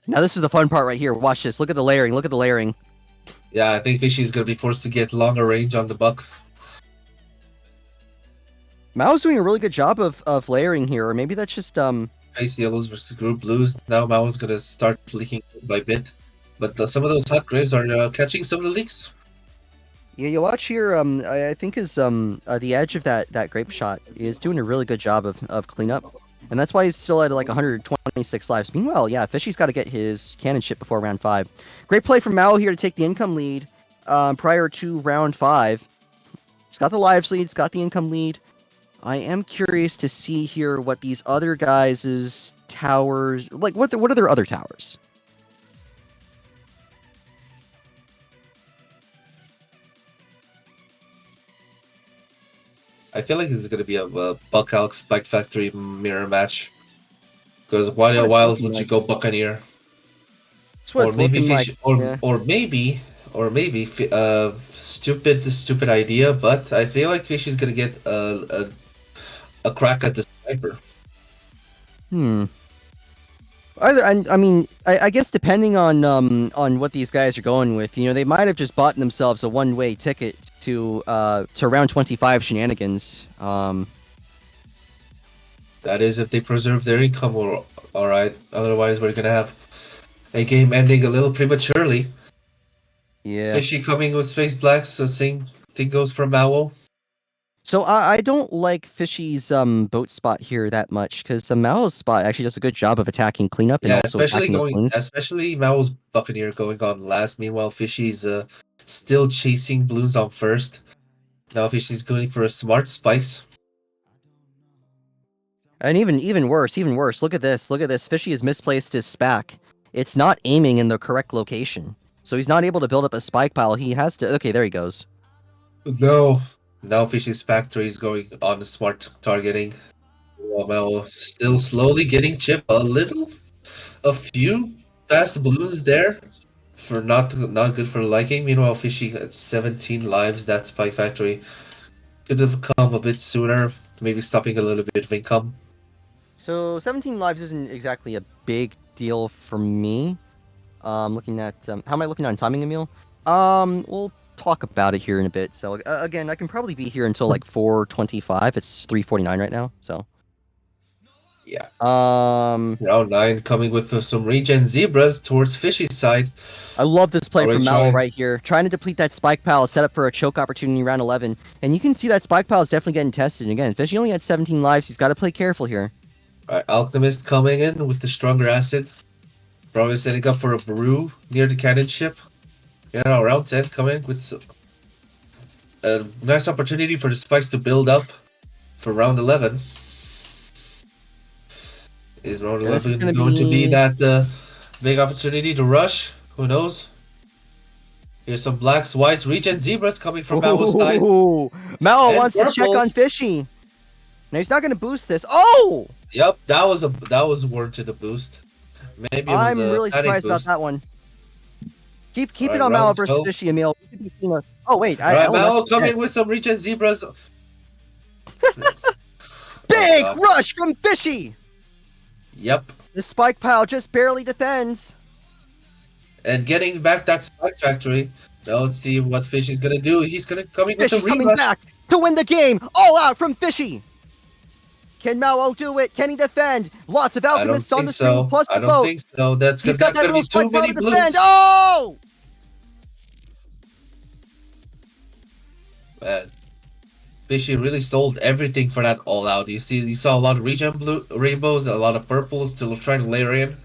Now this is the fun part right here. Watch this. Look at the layering. Look at the layering. Yeah, I think Fishy is going to be forced to get longer range on the buck. Mao's doing a really good job of layering here, or maybe that's just Face yellows versus group blues. Now Mao is going to start leaking bit by bit. But some of those hot grapes are catching some of the leaks. Yeah, you watch here. I think is the edge of that grape shot is doing a really good job of cleanup, and that's why he's still at like 126 lives. Meanwhile, yeah, Fishy's got to get his cannon ship before round 5. Great play from Mao here to take the income lead, prior to round 5. He's got the lives lead. He's got the income lead. I am curious to see here what these other guys' towers like. What are their other towers? I feel like this is going to be a Buck Elk Spike Factory mirror match. Because why What it's else looking would you like. go Buccaneer? That's what it's looking like. Yeah. Or maybe stupid idea, but I feel like Fishy's gonna get a crack at the sniper. Hmm. I mean, I guess depending on what these guys are going with, you know, they might have just bought themselves a one-way ticket to round 25 shenanigans. That is, if they preserve their income, or all right. Otherwise, we're gonna have a game ending a little prematurely. Yeah. Fishy coming with Space Blacks, so same thing goes for Mao. So I don't like Fishy's boat spot here that much because Mao's spot actually does a good job of attacking cleanup and Yeah, also attacking those balloons. especially Mao's Buccaneer going on last. Meanwhile, Fishy's still chasing balloons on first. Now Fishy's going for a smart spikes. And even worse. Look at this. Look at this. Fishy has misplaced his SPAC. It's not aiming in the correct location. So he's not able to build up a spike pile. He has to. Okay, there he goes. No. Now Fishy's factory is going on smart targeting. Well, still slowly getting chip a few fast balloons there for not good for liking. Meanwhile, Fishy at 17 lives. That spike factory could have come a bit sooner, maybe stopping a little bit of income. So 17 lives isn't exactly a big deal for me. Looking at how am I looking on timing, Emil? We'll talk about it here in a bit. So again, I can probably be here until like 4:25. It's 3:49 right now. So Yeah. round 9 coming with some regen zebras towards Fishy's side. I love this play from Mao trying. right here, trying to deplete that spike pile, set up for a choke opportunity round 11, and you can see that spike pile is definitely getting tested. And again, Fishy only had 17 lives. He's got to play careful here. Alchemist coming in with the stronger acid. Probably setting up for a brew near the cannon ship. Round 10 coming with a nice opportunity for the spikes to build up for round 11. Is round 11 going to be that big opportunity to rush? Who knows? Here's some blacks, whites, regen zebras coming from Mao's side. Ooh, Mao And wants to check on purples. Fishy. Now he's not going to boost this. Oh! Yep, that was warranted a boost. Maybe it was I'm a really panic surprised about boost. that one. Keep it Alright, on Mao round versus 12. Fishy, Emil. Oh, wait. Alright, LMS Mao is coming dead. with some regen zebras. Big God. rush from Fishy! Yep. The spike pile just barely defends. And getting back that spike factory. Now let's see what Fishy's gonna do. He's gonna coming with Fishy the coming rerush. back to win the game. All out from Fishy. Can Mao do it? Can he defend? Lots of I don't alchemists on think the screen, so. plus I the don't boat. think so. That's He's because got that's that gonna be little spike too pile many to blues. defend. Oh! Man. Fishy really sold everything for that all out. You saw a lot of regen blue rainbows, a lot of purples to try to layer in.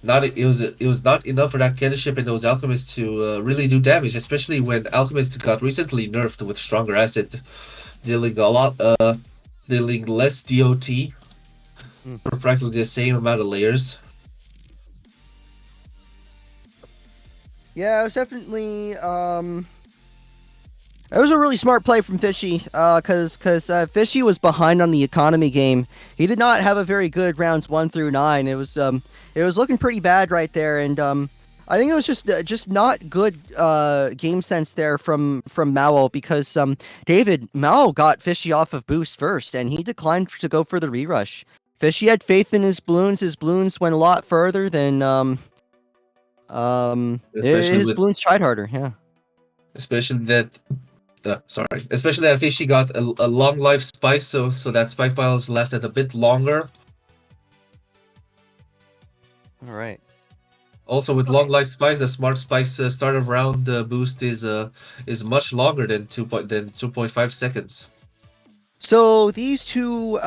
It was not enough for that kinship and those alchemists to really do damage, especially when alchemists got recently nerfed with stronger acid, dealing dealing less DOT for practically the same amount of layers. Yeah, it was definitely it was a really smart play from Fishy, because Fishy was behind on the economy game. He did not have a very good rounds 1 through 9. It was looking pretty bad right there, and I think it was just not good game sense there from Mao, because David Mao got Fishy off of boost first, and he declined to go for the rerush. Fishy had faith in his balloons. His balloons went a lot further than Especially his with balloons tried harder. Yeah. especially that especially that Fishy got a long life spike, so that spike piles lasted a bit longer. All right. Also, with long life spikes, the smart spikes start of round boost is much longer than 2.5 seconds. So these two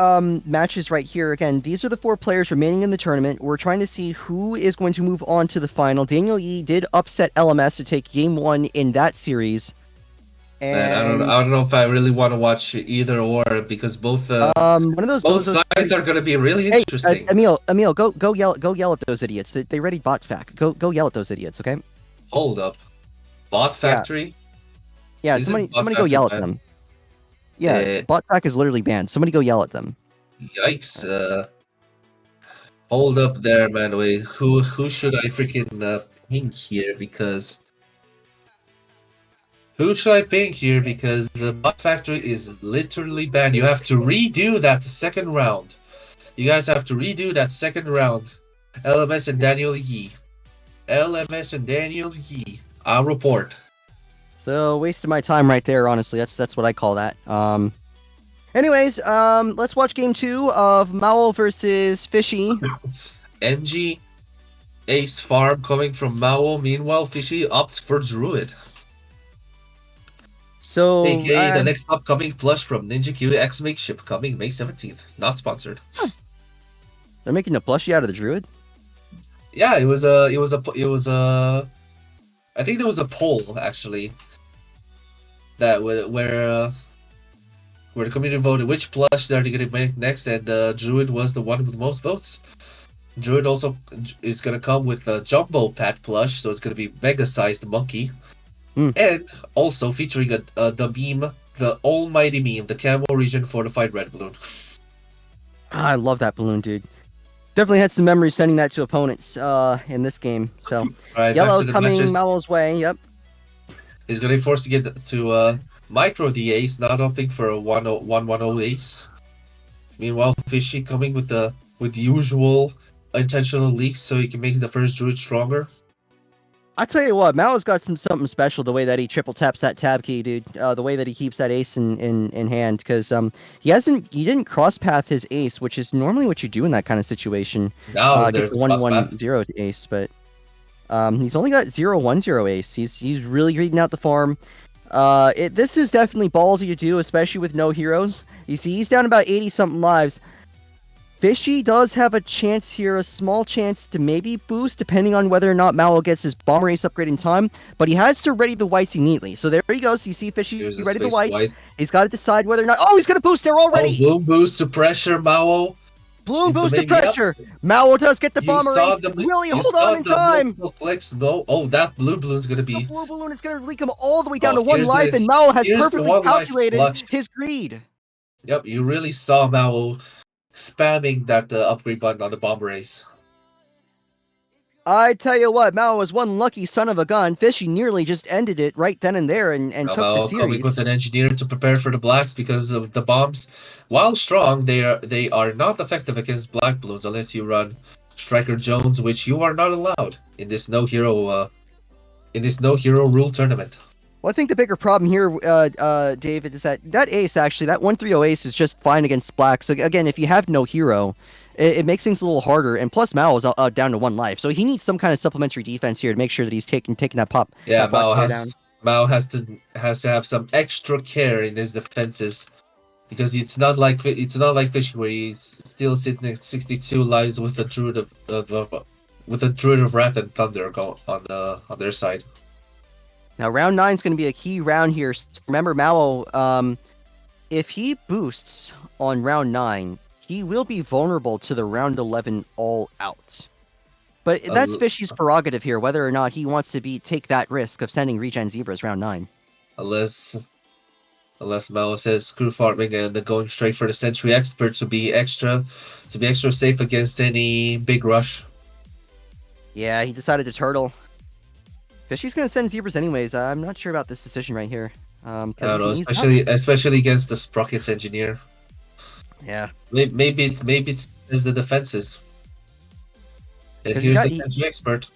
matches right here, again, these are the 4 players remaining in the tournament. We're trying to see who is going to move on to the final. Daniel Yee did upset LMS to take game 1 in that series. Man, And I don't know if I really want to watch either or, because both one of those both sides are going to be really Hey, interesting. Emil, go yell at those idiots. They ready bot fact. Go yell at those idiots, okay? Hold up, Bot Factory. Yeah, Isn't somebody Bot go yell at Factory them. Yeah, bot fact is literally banned. Somebody go yell at them. Yikes! Hold up there, man. Wait, who should I freaking ping here? Because who should I ping here? Because Bot Factory is literally banned. You have to redo that second round. You guys have to redo that second round. LMS and Daniel Yee. LMS and Daniel Yee. I'll report. So wasted my time right there. Honestly, that's what I call that. Anyways, let's watch game 2 of Mao versus Fishy. NG Ace Farm coming from Mao. Meanwhile, Fishy opts for Druid. So AKA the next upcoming plush from Ninja Q X Makeship coming May 17th. Not sponsored. they're making a plushie out of the Druid. Yeah, it was I think there was a poll actually that where the community voted which plush they're going to make next, and Druid was the one with the most votes. Druid also is going to come with a Jumbo Pat plush, so it's going to be mega-sized monkey. And also featuring the meme, the almighty meme, the Camo Region Fortified Red Balloon. I love that balloon, dude. Definitely had some memories sending that to opponents in this game. So Right, Yellow's coming Mallow's way. Yep. He's going to be forced to get to micro the ace, not opting for a 1-1-1-0 ace. Meanwhile, Fishy coming with the usual intentional leaks so he can make the first Druid stronger. I tell you what, Mao's got something special. The way that he triple taps that tab key, dude. The way that he keeps that ace in hand, because he didn't cross path his ace, which is normally what you do in that kind of situation. Now get the 1-1-0 ace, but he's only got 0-1-0 ace. He's really reading out the farm. This is definitely ballsy to do, especially with no heroes. You see, he's down about 80-something lives. Fishy does have a chance here, a small chance to maybe boost, depending on whether or not Mao gets his bomb race upgrade in time, but he has to ready the whites immediately. So there he goes. You see Fishy ready the whites. He's got to decide whether or not... Oh, he's going to boost there already! Oh, boom boost to pressure Mao. Bloom into boosted maybe up. pressure. Mao does get the You bomber saw race. the Will he you hold saw on in the time? multiple clicks. No, oh, that blue balloon's gonna The be. blue balloon is going to leak him all the way down Oh, to 1 here's life, the and Mao has here's the perfectly one life calculated clutch. his greed. Yep, you really saw Mao spamming that upgrade button on the bomber race. I tell you what, Mao was one lucky son of a gun. Fishy nearly just ended it right then and there and Now took the Mao coming series. with an engineer to prepare for the blacks because of the bombs. While strong, they are not effective against black balloons unless you run Striker Jones, which you are not allowed in this no hero rule tournament. Well, I think the bigger problem here, David, is that ace, actually, that 1-3-0 ace is just fine against black. So, again, if you have no hero, it makes things a little harder. And plus, Mao is down to 1 life. So he needs some kind of supplementary defense here to make sure that he's taking that Yeah, that black player down. Mao has to have some extra care in his defenses because it's not like fishing where he's still sitting at 62 lives with the druid of wrath and thunder on their side. Now, round 9 is going to be a key round here. Remember, Mao, if he boosts on round 9, he will be vulnerable to the round 11 all out. But that's Fishy's prerogative here, whether or not he wants to take that risk of sending regen zebras round 9. Unless Mao says screw farming and going straight for the Sentry Expert to be extra safe against any big rush. Yeah, he decided to turtle. Fishy's going to send zebras anyways. I'm not sure about this decision right here. I don't know, especially against the Sprockets engineer. Yeah. Maybe it's the defenses. And here's the Sentry Expert.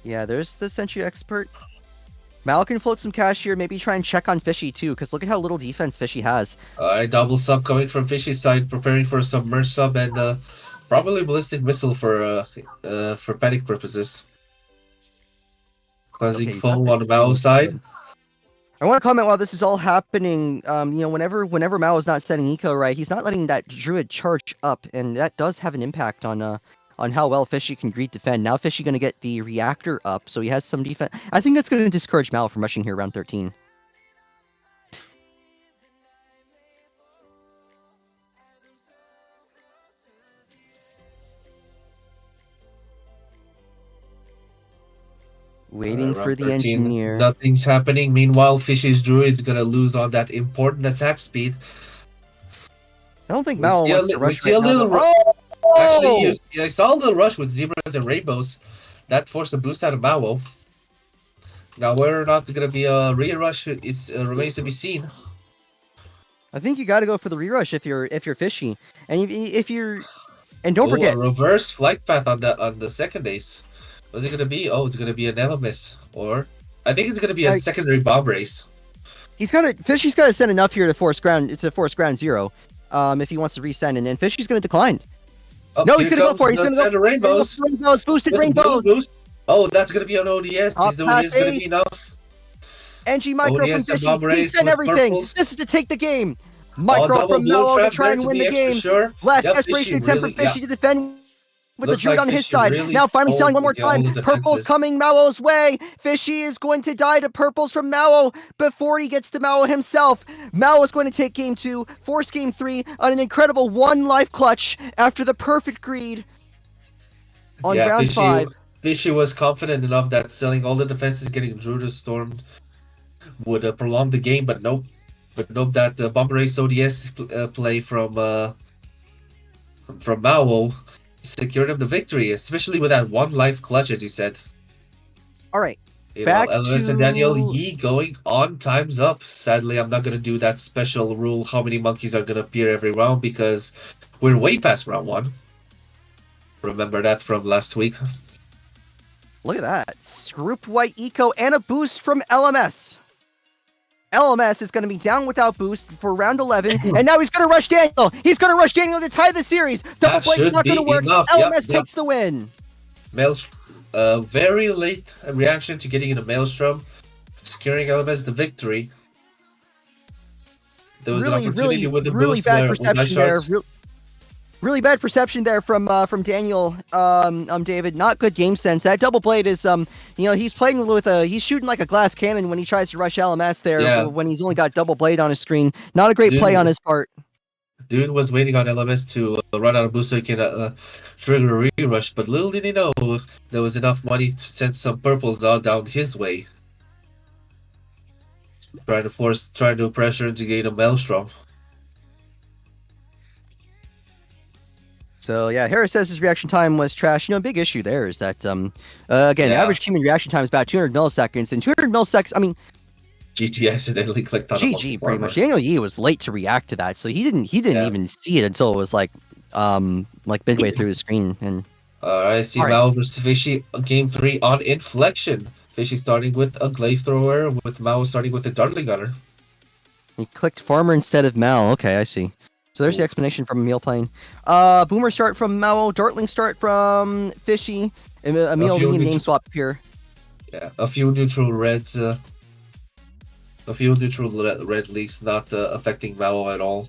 Yeah, there's the Sentry Expert. Mal can float some cash here, maybe try and check on Fishy too, because look at how little defense Fishy has. Double sub coming from Fishy's side, preparing for a submerge sub and probably ballistic missile for panic purposes. Cleansing foam on the Mao side. I want to comment while this is all happening. Whenever Mao is not setting eco right, he's not letting that druid charge up, and that does have an impact on how well Fishy can greed defend. Now Fishy going to get the reactor up, so he has some defense. I think that's going to discourage Mao from rushing here around 13. Waiting for the 13, engineer. Nothing's happening. Meanwhile, Fishy's druid's gonna lose on that important attack speed. I don't think Mao wants to rush. We see a little rush. Actually, I saw a little rush with zebras and rainbows. That forced a boost out of Mao. Now, whether or not it's gonna be a re-rush, it remains to be seen. I think you got to go for the re-rush if you're Fishy, and and don't forget a reverse flight path on the second ace. What's it gonna be? Oh, it's gonna be an Elemis, or I think it's gonna be a secondary bomb race. Fishy's got to send enough here to force ground 0. If he wants to resend, and then Fishy's gonna decline. Oh, no, he's gonna go for it. He's gonna go for rainbows. Boosted rainbows. Boost. Oh, that's gonna be an ODS. He's doing his gonna be enough. NG micro ODS from Fishy. He sent everything. Purples. This is to take the game. Micro from Mao to try and win the game. Sure. Last desperation attempt for Fishy to defend with the druid on his side. Really now finally selling one more time. Purple's coming Mao's way. Fishy is going to die to purples from Mao before he gets to Mao himself. Mao is going to take game 2, force game 3 on an incredible 1 life clutch after the perfect greed on round 5. Fishy was confident enough that selling all the defenses, getting druid stormed would prolong the game, but nope. That the bomber race ODS play from Mao secured him the victory, especially with that 1 life clutch, as you said. All right. Elvis and Daniel Yi going on time's up. Sadly, I'm not going to do that special rule how many monkeys are going to appear every round because we're way past round 1. Remember that from last week. Look at that. Group White Eco and a boost from LMS. LMS is going to be down without boost for round 11, and now he's going to rush Daniel. He's going to rush Daniel to tie the series. Double blade's not going to work. LMS takes the win. Very late reaction to getting in a Maelstrom, securing LMS the victory. There was an opportunity with the really boost bad perception there. Really bad perception there from Daniel, David. Not good game sense. That double blade is, he's playing with he's shooting like a glass cannon when he tries to rush LMS there when he's only got double blade on his screen. Not a great play on his part. Dude was waiting on LMS to run out of boost so he can trigger a re-rush, but little did he know there was enough money to send some purples out down his way. Trying to pressure him to gain a Maelstrom. So yeah, Harris says his reaction time was trash. You know, big issue there is that again, Yeah. average human reaction time is about 200 milliseconds, and 200 milliseconds. I mean, GG accidentally clicked on a monkey GG pretty farmer. much. Daniel Yee was late to react to that, so he didn't Yeah. even see it until it was like midway through the screen. And Alright, see All right. Mao versus Fishy, game 3 on Inflection. Fishy starting with a Glaive Thrower, with Mao starting with the Dartling Gunner. he clicked Farmer instead of Mal. Okay, I see. So there's the Ooh. explanation from Emil playing. Boomer start from Mao, Dartling start from Fishy, Emil few Lee name neutral- swap here. Yeah, a few neutral reds, red leaks not affecting Mao at all.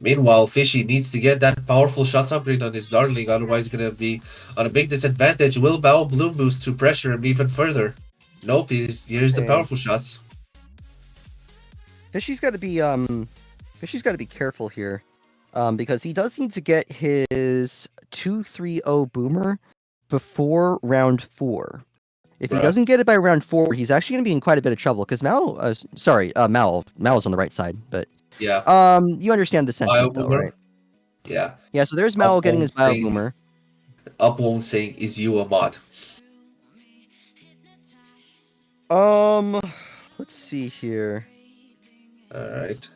Meanwhile, Fishy needs to get that powerful shots upgrade on his Dartling, otherwise he's gonna be on a big disadvantage. Will Mao Bloom Boost to pressure him even further? Nope, here's the Okay. powerful shots. Fishy's got to be careful here, because he does need to get his 2-3-0 Boomer before round 4. If he Right. doesn't get it by round 4, he's actually going to be in quite a bit of trouble because Mal's on the right side, but Yeah. you understand the Bio sentiment though, Boomer. right? Yeah. Yeah, so there's Mal getting his Bio saying- Boomer. Upwone saying, "Is you a mod?" Let's see here. All right.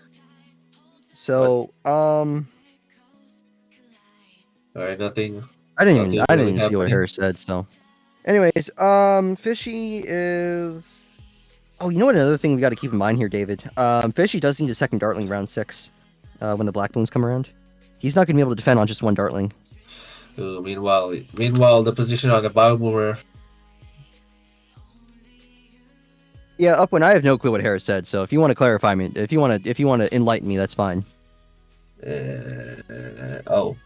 So, All right. Nothing. I didn't Nothing even really see what happening. Harris said. So, anyways, Fishy is. Oh, you know what? Another thing we got to keep in mind here, David. Fishy does need a second Dartling round 6, when the Black Balloons come around. He's not going to be able to defend on just one Dartling. Meanwhile, the position on the Bio Boomer. Yeah, Upwin, I have no clue what Harris said. So if you want to clarify me, if you want to enlighten me, that's fine. Oh.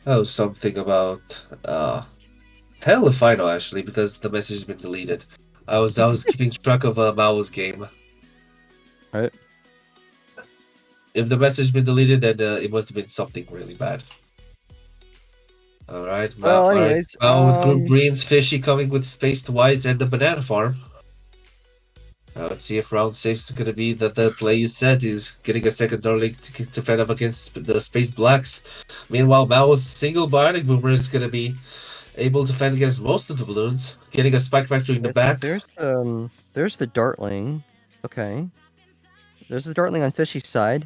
Oh, something about hell if I know actually, because the message has been deleted. I was keeping track of Mao's game. Right. If the message has been deleted, then it must have been something really bad. All right. Well, anyways, Mao with Group Greens, Fishy coming with Spaced Whites and the Banana Farm. Let's see if round 6 is going to be the play you said. Is getting a second Darling to fend off against the Space Blacks. Meanwhile, Mao's single Bionic Boomer is going to be able to fend against most of the balloons, getting a Spike Factory in the back. There's the Dartling. Okay. There's the Dartling on Fishy's side,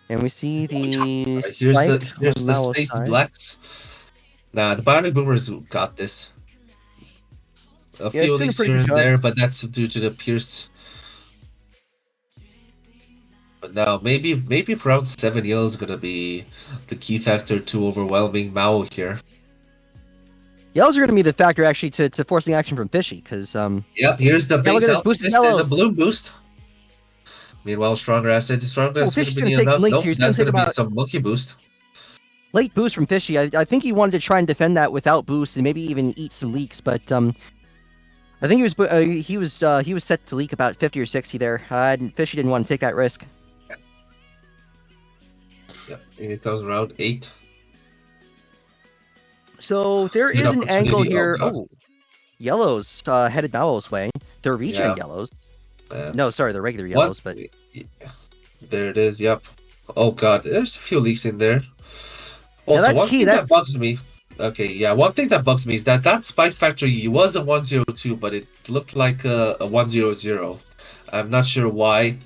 and we see the Spike Here's on the Mao's Space side. Blacks. Nah, the Bionic Boomers got this. A Yeah, few it's of doing a these pretty here good and job. there, but that's due to the Pierce. But now, maybe if round 7 Yellow is gonna be the key factor to overwhelming Mao here. Yellows are going to be the factor actually to forcing action from Fishy, because Yep, here's the look base at this out boosted assist and the yellows. Bloom boost. Meanwhile, stronger asset is stronger. That's going Fishy's to gonna be take some enough. leaks Nope, here. He's gonna that's going take to be about some monkey boost. late boost from Fishy. I think he wanted to try and defend that without boost and maybe even eat some leaks, but I think he was set to leak about 50 or 60 there. Fishy didn't want to take that risk. Yep, and it comes around 8. So there Good is an angle opportunity. here. God. Oh, yellows headed Mallows way. They're regen Yeah. yellows. Uh, No, sorry, they're regular What? yellows, but There it is, yep. Oh god, there's a few leaks in there. Yeah, Also, that's one key, thing that's- that bugs me. Okay, yeah, one thing that bugs me is that Spike Factory was a 102, but it looked like a 100. I'm not sure why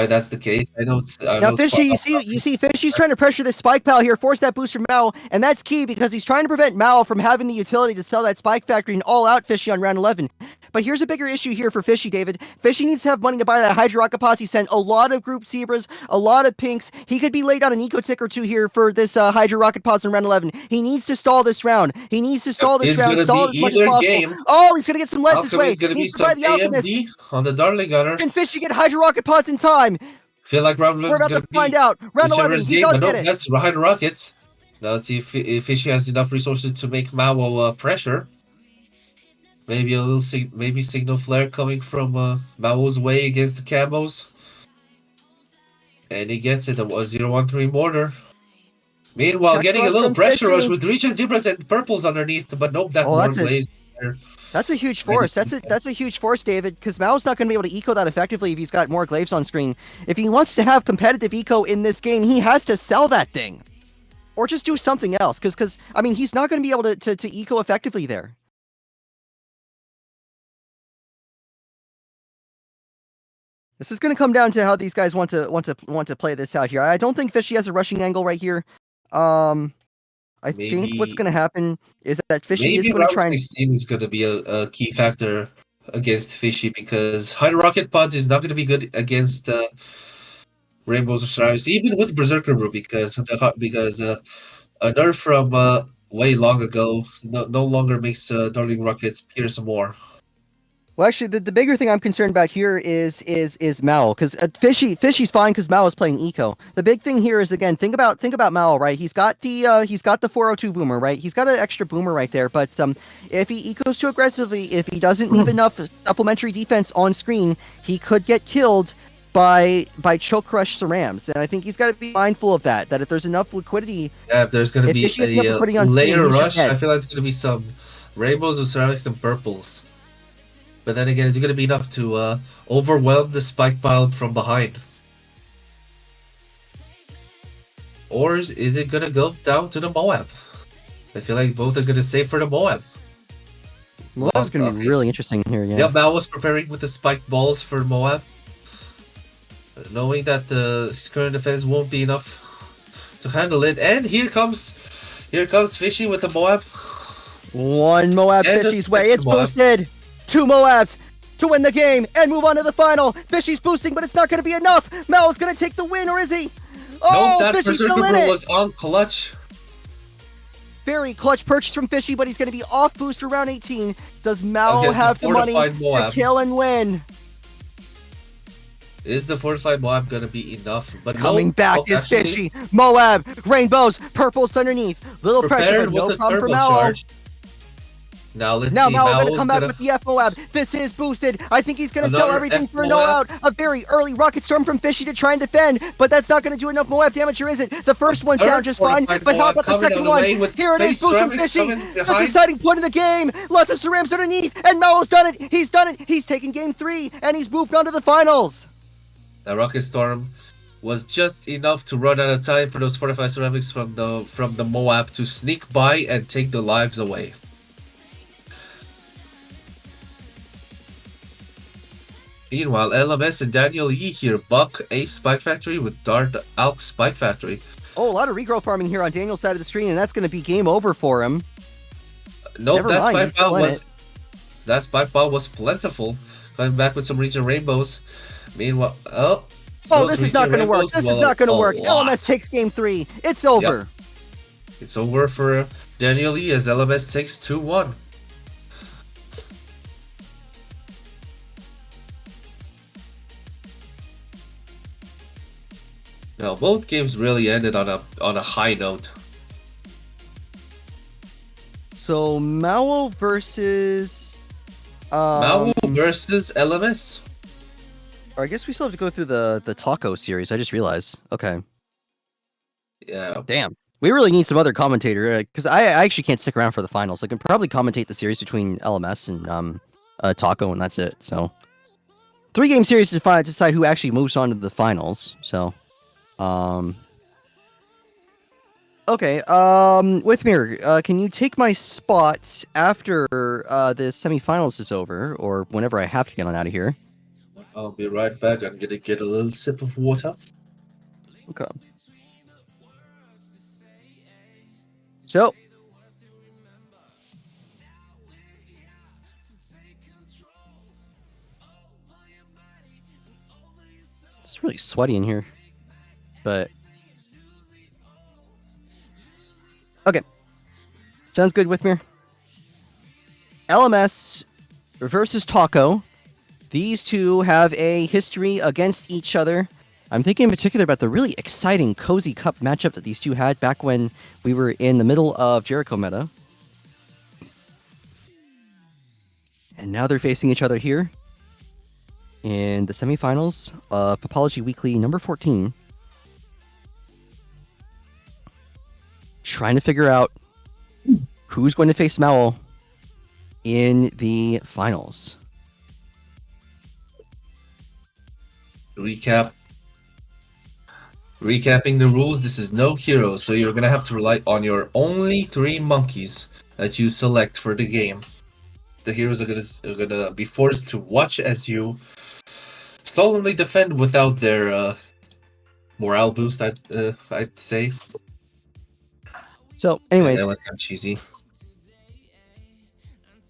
that's the case. I know it's now Fishy, you see Fishy's trying to pressure this Spike Pal here, force that boost from Mao, and that's key because he's trying to prevent Mao from having the utility to sell that Spike Factory and all out Fishy on round 11. But here's a bigger issue here for Fishy, David. Fishy needs to have money to buy that Hydra Rocket Pots. He sent a lot of Group Zebras, a lot of Pinks. He could be laid on an Eco Tick or two here for this Hydra Rocket Pots in round 11. He needs to stall this round. He needs to stall this It's round, gonna stall be it as much as either possible. game. Oh, he's going to get some Lens this way. Alchemy's gonna be Needs to buy some the Alchemist. AMD on the Darling Gunner. Can Fishy get Hydra Rocket Pots in time? Feel like round 11 We're is about gonna to find be out. Round whichever 11, is he game, does but get no, it. that's Hydra Rockets. Now let's see if Fishy has enough resources to make Mao pressure. Maybe a little maybe signal flare coming from Mao's way against the camos. And he gets it, a 0-1-3 mortar. Meanwhile, Check getting a rush little from pressure rush Fishy. with Reach's Zebras and Purples underneath, but nope, that Oh, mortar blaze there. that's a huge Ready force. to That's a huge force, David, because Mao's not going to be able to eco that effectively if he's got more glaives on screen. If he wants to have competitive eco in this game, he has to sell that thing. Or just do something else, because I mean, he's not going to be able to eco effectively there. This is going to come down to how these guys want to play this out here. I don't think Fishy has a rushing angle right here. I think what's going to happen is that Fishy is maybe going to round try and 16 is going to be a key factor against Fishy because Hydro Rocket Pods is not going to be good against Rainbows of Solaris, even with Berserker Brew because a nerf from way long ago no longer makes Darling Rockets pierce more. Well, actually, the bigger thing I'm concerned about here is Mao, because Fishy's fine because Mao is playing eco. The big thing here is again think about Mao, right? He's got the 402 boomer, right? He's got an extra boomer right there, but if he ecos too aggressively, if he doesn't leave enough supplementary defense on screen, he could get killed by choke crush Cerams, and I think he's got to be mindful of that. That if there's enough liquidity, Yeah, if there's going to if be Fishy has enough a liquidity on screen, layer he's just rush, dead. I feel like it's going to be some Rainbows of Ceramics and Purples. But then again, is it going to be enough to overwhelm the spike pile from behind? Or is it going to go down to the Moab? I feel like both are going to save for the Moab. Moab's going to be really interesting here. Yeah. Yep, Mal was preparing with the spiked balls for Moab. Knowing that his current defense won't be enough to handle it. And here comes Fishy with the Moab. One Moab And Fishy's the way. It's Moab. boosted. 2 Moabs to win the game and move on to the final. Fishy's boosting, but it's not going to be enough. Mal's going to take the win, or is he? Oh, Nope, that Fishy's Berserker still in Brew it. was on clutch. Very clutch purchase from Fishy, but he's going to be off boost for round 18. Does Mal Against have the the money fortified to Moab. kill and win? Is the fortified Moab gonna be enough? But Coming nope. back is Actually, Fishy. Moab, rainbows, purples underneath. Little pressure, prepared but with no the problem for turbo Mal. charge. Now let's Now see. Mal Mao's going to come back with the F Moab. This is boosted. I think he's going to sell Another everything F for no Moab. out. A very early Rocket Storm from Fishy to try and defend, but that's not going to do enough Moab damage, or is it? The first one's Third down just fine, fortified but how Moab about the coming second on the one? way with Here it is, space boost from ceramics Fishy. coming The behind. deciding point of the game. Lots of Cerams underneath, and Mao's done it. He's done it. He's taken game 3, and he's moved on to the finals. The Rocket Storm was just enough to run out of time for those fortified ceramics from the Moab to sneak by and take the lives away. Meanwhile, LMS and Daniel Yee here buck Ace Spike Factory with Dart Alk Spike Factory. Oh, a lot of regrow farming here on Daniel's side of the screen, and that's going to be game over for him. Nope, Never that mind, spike he's still pile in was it. that spike pile was plentiful. Coming back with some region rainbows. Meanwhile, Oh, those this is not region going to work. rainbows This is will not going to a work. lot. LMS takes game 3. It's over. It's over for Daniel Lee as LMS takes 2-1. Now both games really ended on a high note. So Mao versus Mao versus LMS. or I guess we still have to go through the taco series. I just realized. Okay. Yeah. Damn. We really need some other commentator because I actually can't stick around for the finals. I can probably commentate the series between LMS and Taco, and that's it. So 3-game series to decide who actually moves on to the finals. So okay. Withmere, can you take my spot after the semifinals is over, or whenever I have to get on out of here? I'll be right back. I'm gonna get a little sip of water. Okay. So, it's really sweaty in here, but okay. Sounds good, Withmere. LMS versus Taco. These two have a history against each other. I'm thinking in particular about the really exciting Cozy Cup matchup that these two had back when we were in the middle of Jericho meta. And now they're facing each other here in the semifinals of Popology Weekly number 14. trying to figure out who's going to face Mao in the finals. Recapping the rules, this is no hero, so you're gonna have to rely on your only 3 monkeys that you select for the game. The heroes are gonna be forced to watch as you solemnly defend without their morale boost. I'd say. So, Yeah, anyways, that was kind of cheesy.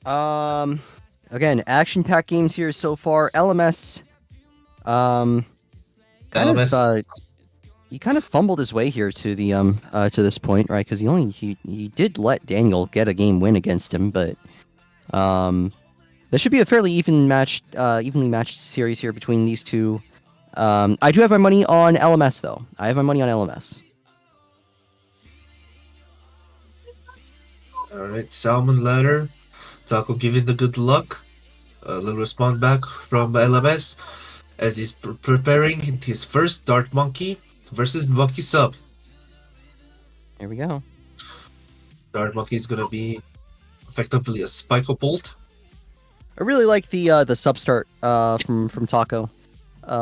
again, action-packed games here so far. LMS, kind LMS. of he kind of fumbled his way here to the to this point, right? Because he did let Daniel get a game win against him, but this should be a fairly evenly matched series here between these two. I do have my money on LMS though. I have my money on LMS. All right, Salmon Ladder. Taco giving the good luck. A little response back from LMS as he's preparing his first Dart Monkey versus Monkey Sub. Here we go. Dart Monkey is gonna be effectively a Spike Bolt. I really like the sub start from Taco.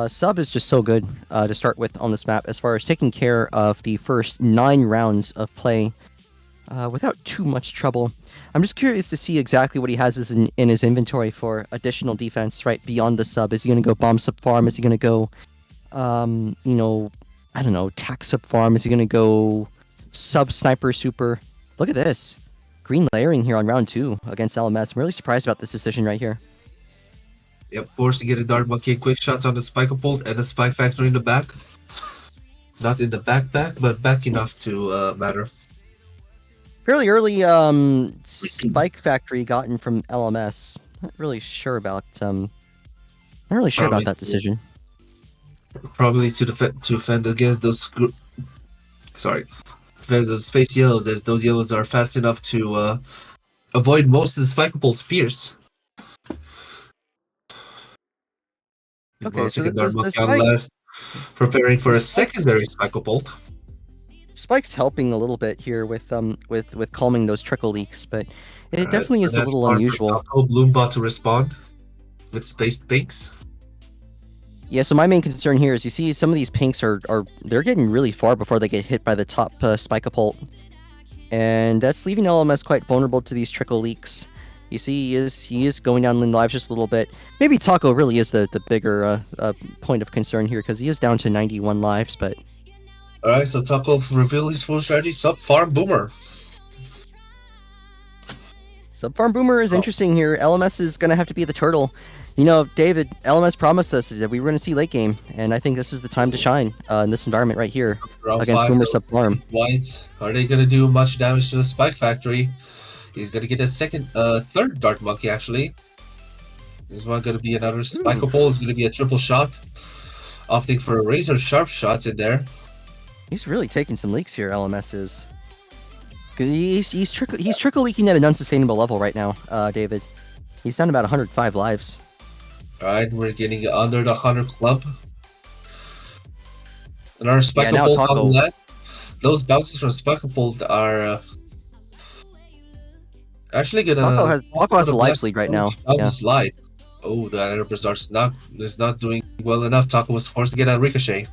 Sub is just so good to start with on this map as far as taking care of the first 9 rounds of play without too much trouble. I'm just curious to see exactly what he has in his inventory for additional defense, right, beyond the sub. Is he going to go bomb sub farm? Is he going to go, I don't know, tack sub farm? Is he going to go sub sniper super? Look at this. Green layering here on round 2 against LMS. I'm really surprised about this decision right here. Yep, forced to get a Dart Monkey. Quick shots on the Spike Bolt and a Spike Factory in the back. Not in the back, but back enough to matter. Fairly early Spike Factory gotten from LMS. Not really sure about that decision. Probably to defend against those defend those space yellows, as those yellows are fast enough to avoid most of the Spike Bolt spears. Okay, so the Spike preparing for a secondary Spike Bolt. Spike's helping a little bit here with calming those trickle leaks, but it definitely is a little unusual. Bloombot to respond with spaced pinks. Yeah, so my main concern here is you see some of these pinks are they're getting really far before they get hit by the top Spike-a-pult. And that's leaving LMS quite vulnerable to these trickle leaks. You see he is going down in lives just a little bit. Maybe Taco really is the bigger point of concern here because he is down to 91 lives, but alright, so Taco revealed his full strategy, Sub-Farm Boomer. Sub-Farm Boomer is interesting here. LMS is going to have to be the turtle. You know, David, LMS promised us that we were going to see late game, and I think this is the time to shine in this environment right here against Boomer Sub-Farm. Whites, are they going to do much damage to the Spike Factory? He's going to get a third Dart Monkey, actually. This is not going to be another Spike Bolt. It's going to be a triple shot. Opting for razor sharp shots in there. He's really taking some leaks here, LMS is. Cause he's trickle leaking at an unsustainable level right now, David. He's down about 105 lives. Alright, we're getting under the 100 club. And our Spike Bolt on that. Those bounces from Spike Bolt are actually gonna. Taco has a lives lead right now. Yeah. Slide. Oh, the Emperor is not doing well enough. Taco was forced to get a ricochet.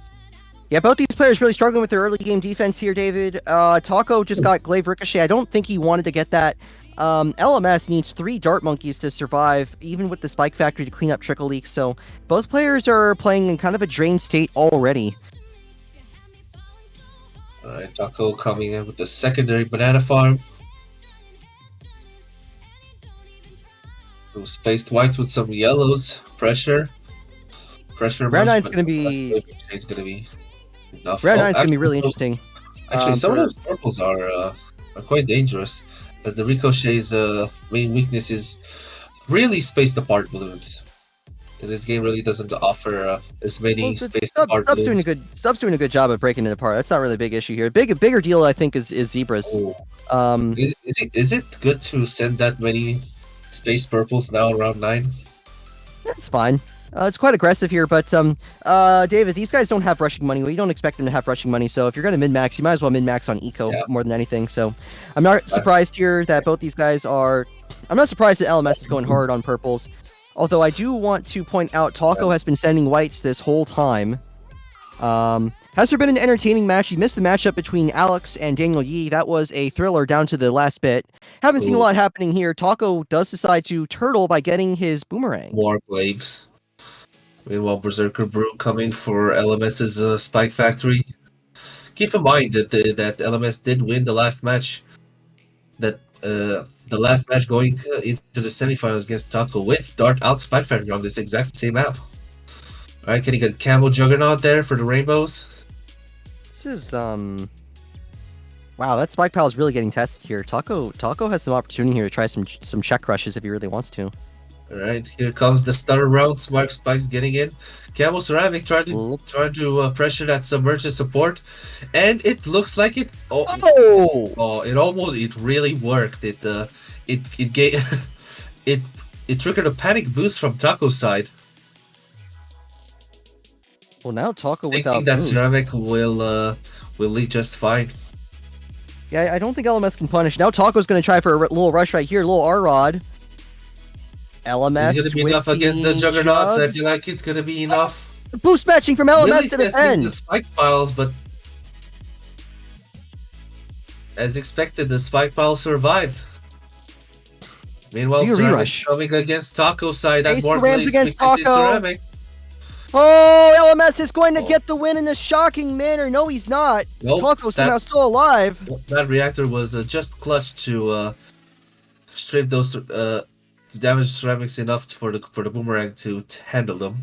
Yeah, both these players really struggling with their early game defense here, David. Taco just got Glaive Ricochet. I don't think he wanted to get that. LMS needs 3 Dart Monkeys to survive, even with the Spike Factory to clean up trickle leaks, so both players are playing in kind of a drained state already. Alright, Taco coming in with the secondary Banana Farm. Those spaced whites with some yellows. Pressure. Round 9's going to be... It's going to be enough. Round 9's going to be really interesting. Actually, some of those purples are quite dangerous, as the Ricochet's main weakness is really spaced apart balloons. And this game really doesn't offer as many spaced apart balloons. Sub's doing a good job of breaking it apart. That's not really a big issue here. Bigger deal, I think, is Zebras. Oh. Is it good to send that many space purples now around 9? It's fine. It's quite aggressive here, but David, these guys don't have rushing money. Well, you don't expect them to have rushing money, so if you're going to min-max, you might as well min-max on eco Yeah. more than anything. So I'm not surprised here that both these guys are... I'm not surprised that LMS is going hard on purples, although I do want to point out Taco has been sending whites this whole time. Has there been an entertaining match? You missed the matchup between Alex and Daniel Yee. That was a thriller down to the last bit. Haven't seen a lot happening here. Taco does decide to turtle by getting his boomerang. More waves. Meanwhile, Berserker Brew coming for LMS's Spike Factory. Keep in mind that that LMS did win the last match. That the last match going into the semifinals against Taco with Dart Alex Spike Factory on this exact same map. Alright, can he get Camel Juggernaut there for the rainbows? This is wow, that spike pile is really getting tested here. Taco has some opportunity here to try some check rushes if he really wants to. Alright, here comes the stutter round. Smart Spike's getting in. Camel Ceramic trying to pressure that submerged support, and it looks like it. It really worked. It gave it triggered a panic boost from Taco's side. Well, now Taco Thinking without that boost. Ceramic will lead just fine. Yeah, I don't think LMS can punish. Now Taco's going to try for a little rush right here, little R-Rod. LMS Is it going to be enough against the Juggernauts? I feel like it's going to be enough. Boost matching from LMS Really to testing defend. the spike piles, but as expected, the spike pile survived. Meanwhile, Ceramic coming against Taco's side. Space Rams against Taco. Ceramic. Oh, LMS is going to get the win in a shocking manner. No, he's not. Nope, Taco somehow still alive. That reactor was just clutch to strip those damage ceramics enough for the boomerang to handle them.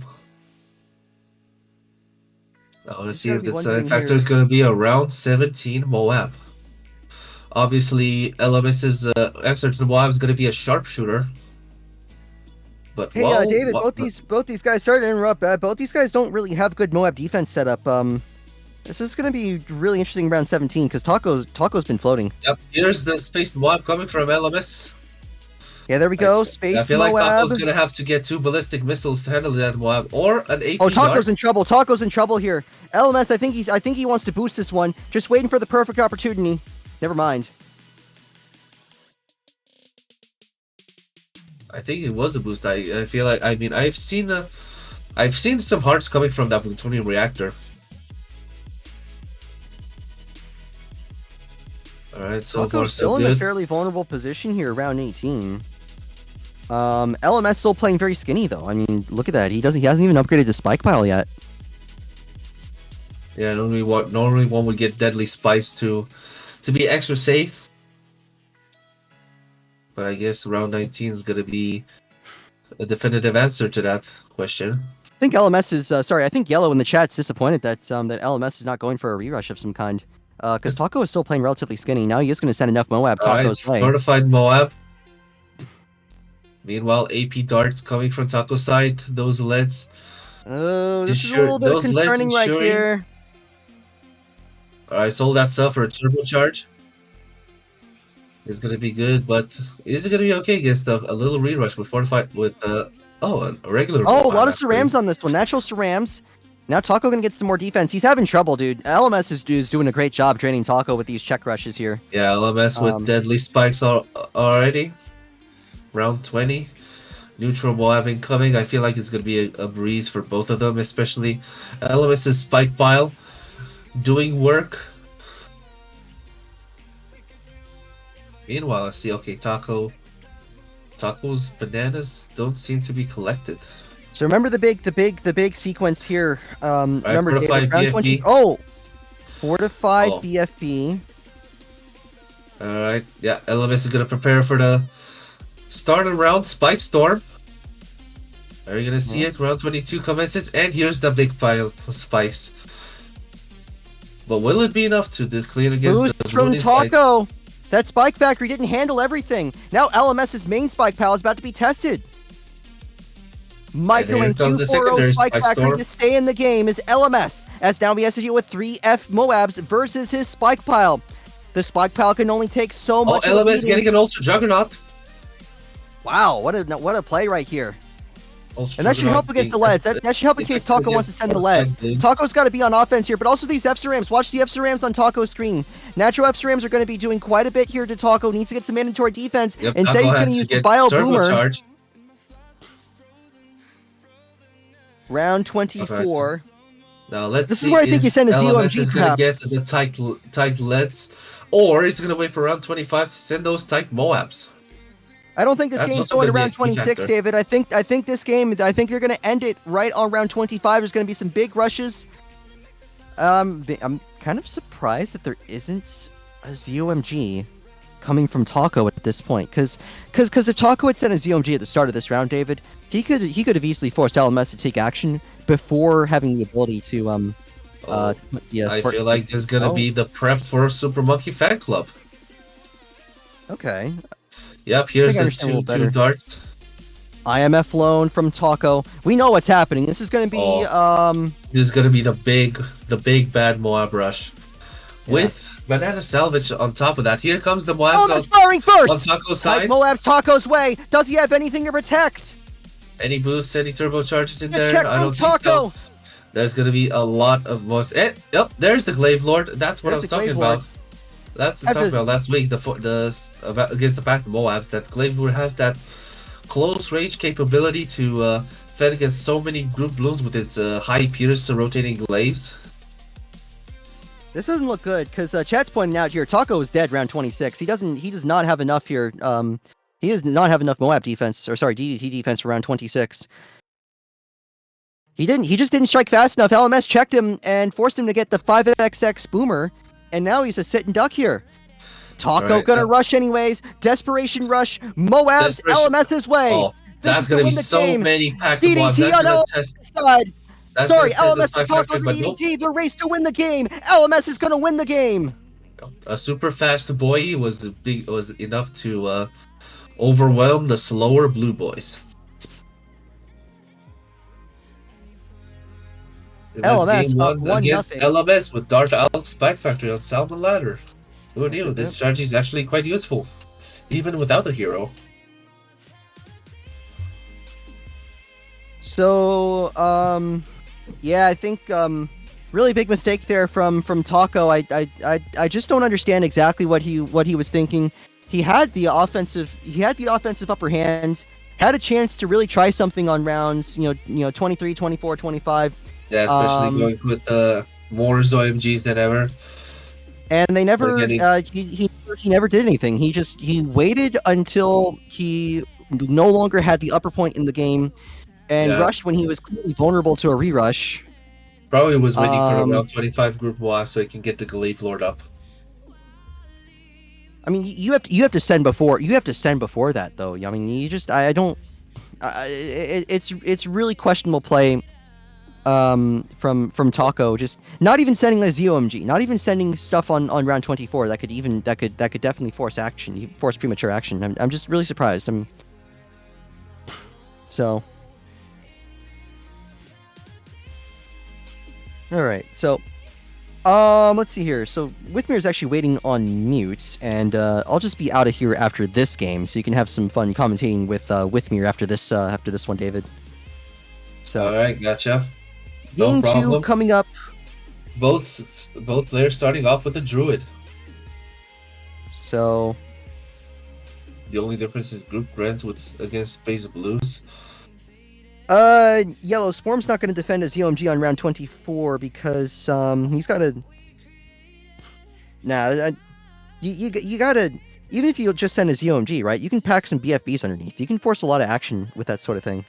I want to see if the side factor is going to be around 17 Moab. Obviously, LMS's answer to the Moab is going to be a sharpshooter. But hey, David, both these guys. Sorry to interrupt. Both these guys don't really have good Moab defense setup. This is going to be really interesting round 17 because Taco's been floating. Yep, here's the Space Moab coming from LMS. Yeah, there we go. Space I feel Moab. like Taco's going to have to get 2 ballistic missiles to handle that Moab or an AP. Oh, Taco's in trouble. Taco's in trouble here. LMS, I think he wants to boost this one. Just waiting for the perfect opportunity. Never mind. I think it was a boost. I feel like I've seen some hearts coming from that plutonium reactor. All right, so far still so in good. a fairly vulnerable position here, round 18. LMS still playing very skinny though. I mean, look at that. He hasn't even upgraded the spike pile yet. Yeah, normally one would get deadly spikes to be extra safe. But I guess round 19 is going to be a definitive answer to that question. I think LMS is sorry. I think Yellow in the chat's disappointed that that LMS is not going for a rerush of some kind. Because Taco is still playing relatively skinny. Now he is going to send enough Moab Taco's way. Fortified Moab. Meanwhile, AP darts coming from Taco's side. Those leads. Oh, this is a little bit concerning right here. Alright, sold that stuff for a turbocharge. It's gonna be good, but is it gonna be okay against a little rerush with fortified with a regular? Oh, a lot of Cerams on this one. Natural Cerams. Now Taco gonna get some more defense. He's having trouble, dude. LMS is doing a great job training Taco with these check rushes here. Yeah, LMS with deadly spikes already. Round 20. Neutral Moab incoming. I feel like it's gonna be a breeze for both of them, especially LMS's spike pile doing work. Meanwhile, I see, okay, Taco's bananas don't seem to be collected. So remember the big sequence here. Remember fortified round BFB. 20. Oh, fortified BFB. All right, yeah, LMS is gonna prepare for the start of round Spike Storm. Are you gonna see it? Round 22 commences, and here's the big pile of spikes. But will it be enough to clean against Boost from Taco? That Spike Factory didn't handle everything. Now LMS's main Spike Pal is about to be tested. Michaeling 240 Spike Factory to stay in the game is LMS, as now he has to deal with 3F Moabs versus his Spike Pile. The Spike Pile can only take so much. Oh, LMS getting an Ultra Juggernaut. Wow, what a play right here. And that should help against the Leads. That should help in case Taco wants to send the Leads. Taco's got to be on offense here, but also these F-Cerams. Watch the F-Cerams on Taco's screen. Natural F-Cerams are going to be doing quite a bit here to Taco. Needs to get some mandatory defense. Yep, and say he's going to use the Bio Boomer. Charge. Round 24. Now let's this see is where I think you send a ZOMG is going to get the tight leads, or he's going to wait for round 25 to send those tight Moabs. I don't think this game's going to round 26, David. I think this game, I think they're going to end it right on round 25. There's going to be some big rushes. I'm kind of surprised that there isn't a ZOMG coming from Taco at this point, because if Taco had sent a ZOMG at the start of this round, David, he could have easily forced LMS to take action before having the ability to I feel like this is going to be the prep for Super Monkey Fan Club. Okay. Yep, here's the two darts. IMF loan from Taco. We know what's happening. This is going to be this is going to be the big bad Moab rush with Banana Salvage on top of that. Here comes the Moabs firing first on Taco's side. Moabs Taco's way. Does he have anything to protect? Any boosts, any turbocharges in there? Check from Taco. So. There's going to be a lot of most. Yep, there's the Glaive Lord. That's what I was talking about. That's what I talked about last week. Against the pack Moabs, that Glaive Lord has that close range capability to fend against so many group blooms with its high pierce rotating glaives. This doesn't look good because chat's pointing out here Taco is dead round 26. He does not have enough here. He does not have enough Moab defense, or sorry, DDT defense for round 26. He just didn't strike fast enough. LMS checked him and forced him to get the 5XX boomer, and now he's a sit and duck here. Taco gonna rush anyways. Desperation rush. Moabs LMS's way. Oh, that's gonna be so many packs of Moabs. DDT on LMS side. Sorry, LMS and Taco the DDT. The race to win the game. LMS is gonna win the game. A super fast boy was enough to overwhelm the slower blue boys. LMS up 1 against LMS with Dark Alex Back Factory on Salmon Ladder. Who knew? This strategy is actually quite useful, even without a hero. So, yeah, I think really big mistake there from Taco. I just don't understand exactly what he was thinking. He had the offensive upper hand, had a chance to really try something on rounds, 23, 24, 25. Yeah, especially going with more ZOMGs than ever. And they never he never did anything. He waited until he no longer had the upper point in the game and rushed when he was clearly vulnerable to a rerush. Probably was waiting for around 25 group war so he can get the Glaive Lord up. I mean, you have to send before that though. I mean, it's really questionable play from Taco, just not even sending a ZOMG, not even sending stuff on round 24 that could definitely force premature action. I'm just really surprised. All right, so let's see here. So Withmere is actually waiting on mute, and I'll just be out of here after this game, so you can have some fun commentating with Withmere after this one, David. So all right, gotcha. Game 2 coming up. Both players starting off with a druid. So the only difference is group grants against Space Blues. Yellow Swarm's not going to defend his ZOMG on round 24 because he's got to. Nah, you gotta, even if you just send a ZOMG, right? You can pack some BFBs underneath. You can force a lot of action with that sort of thing.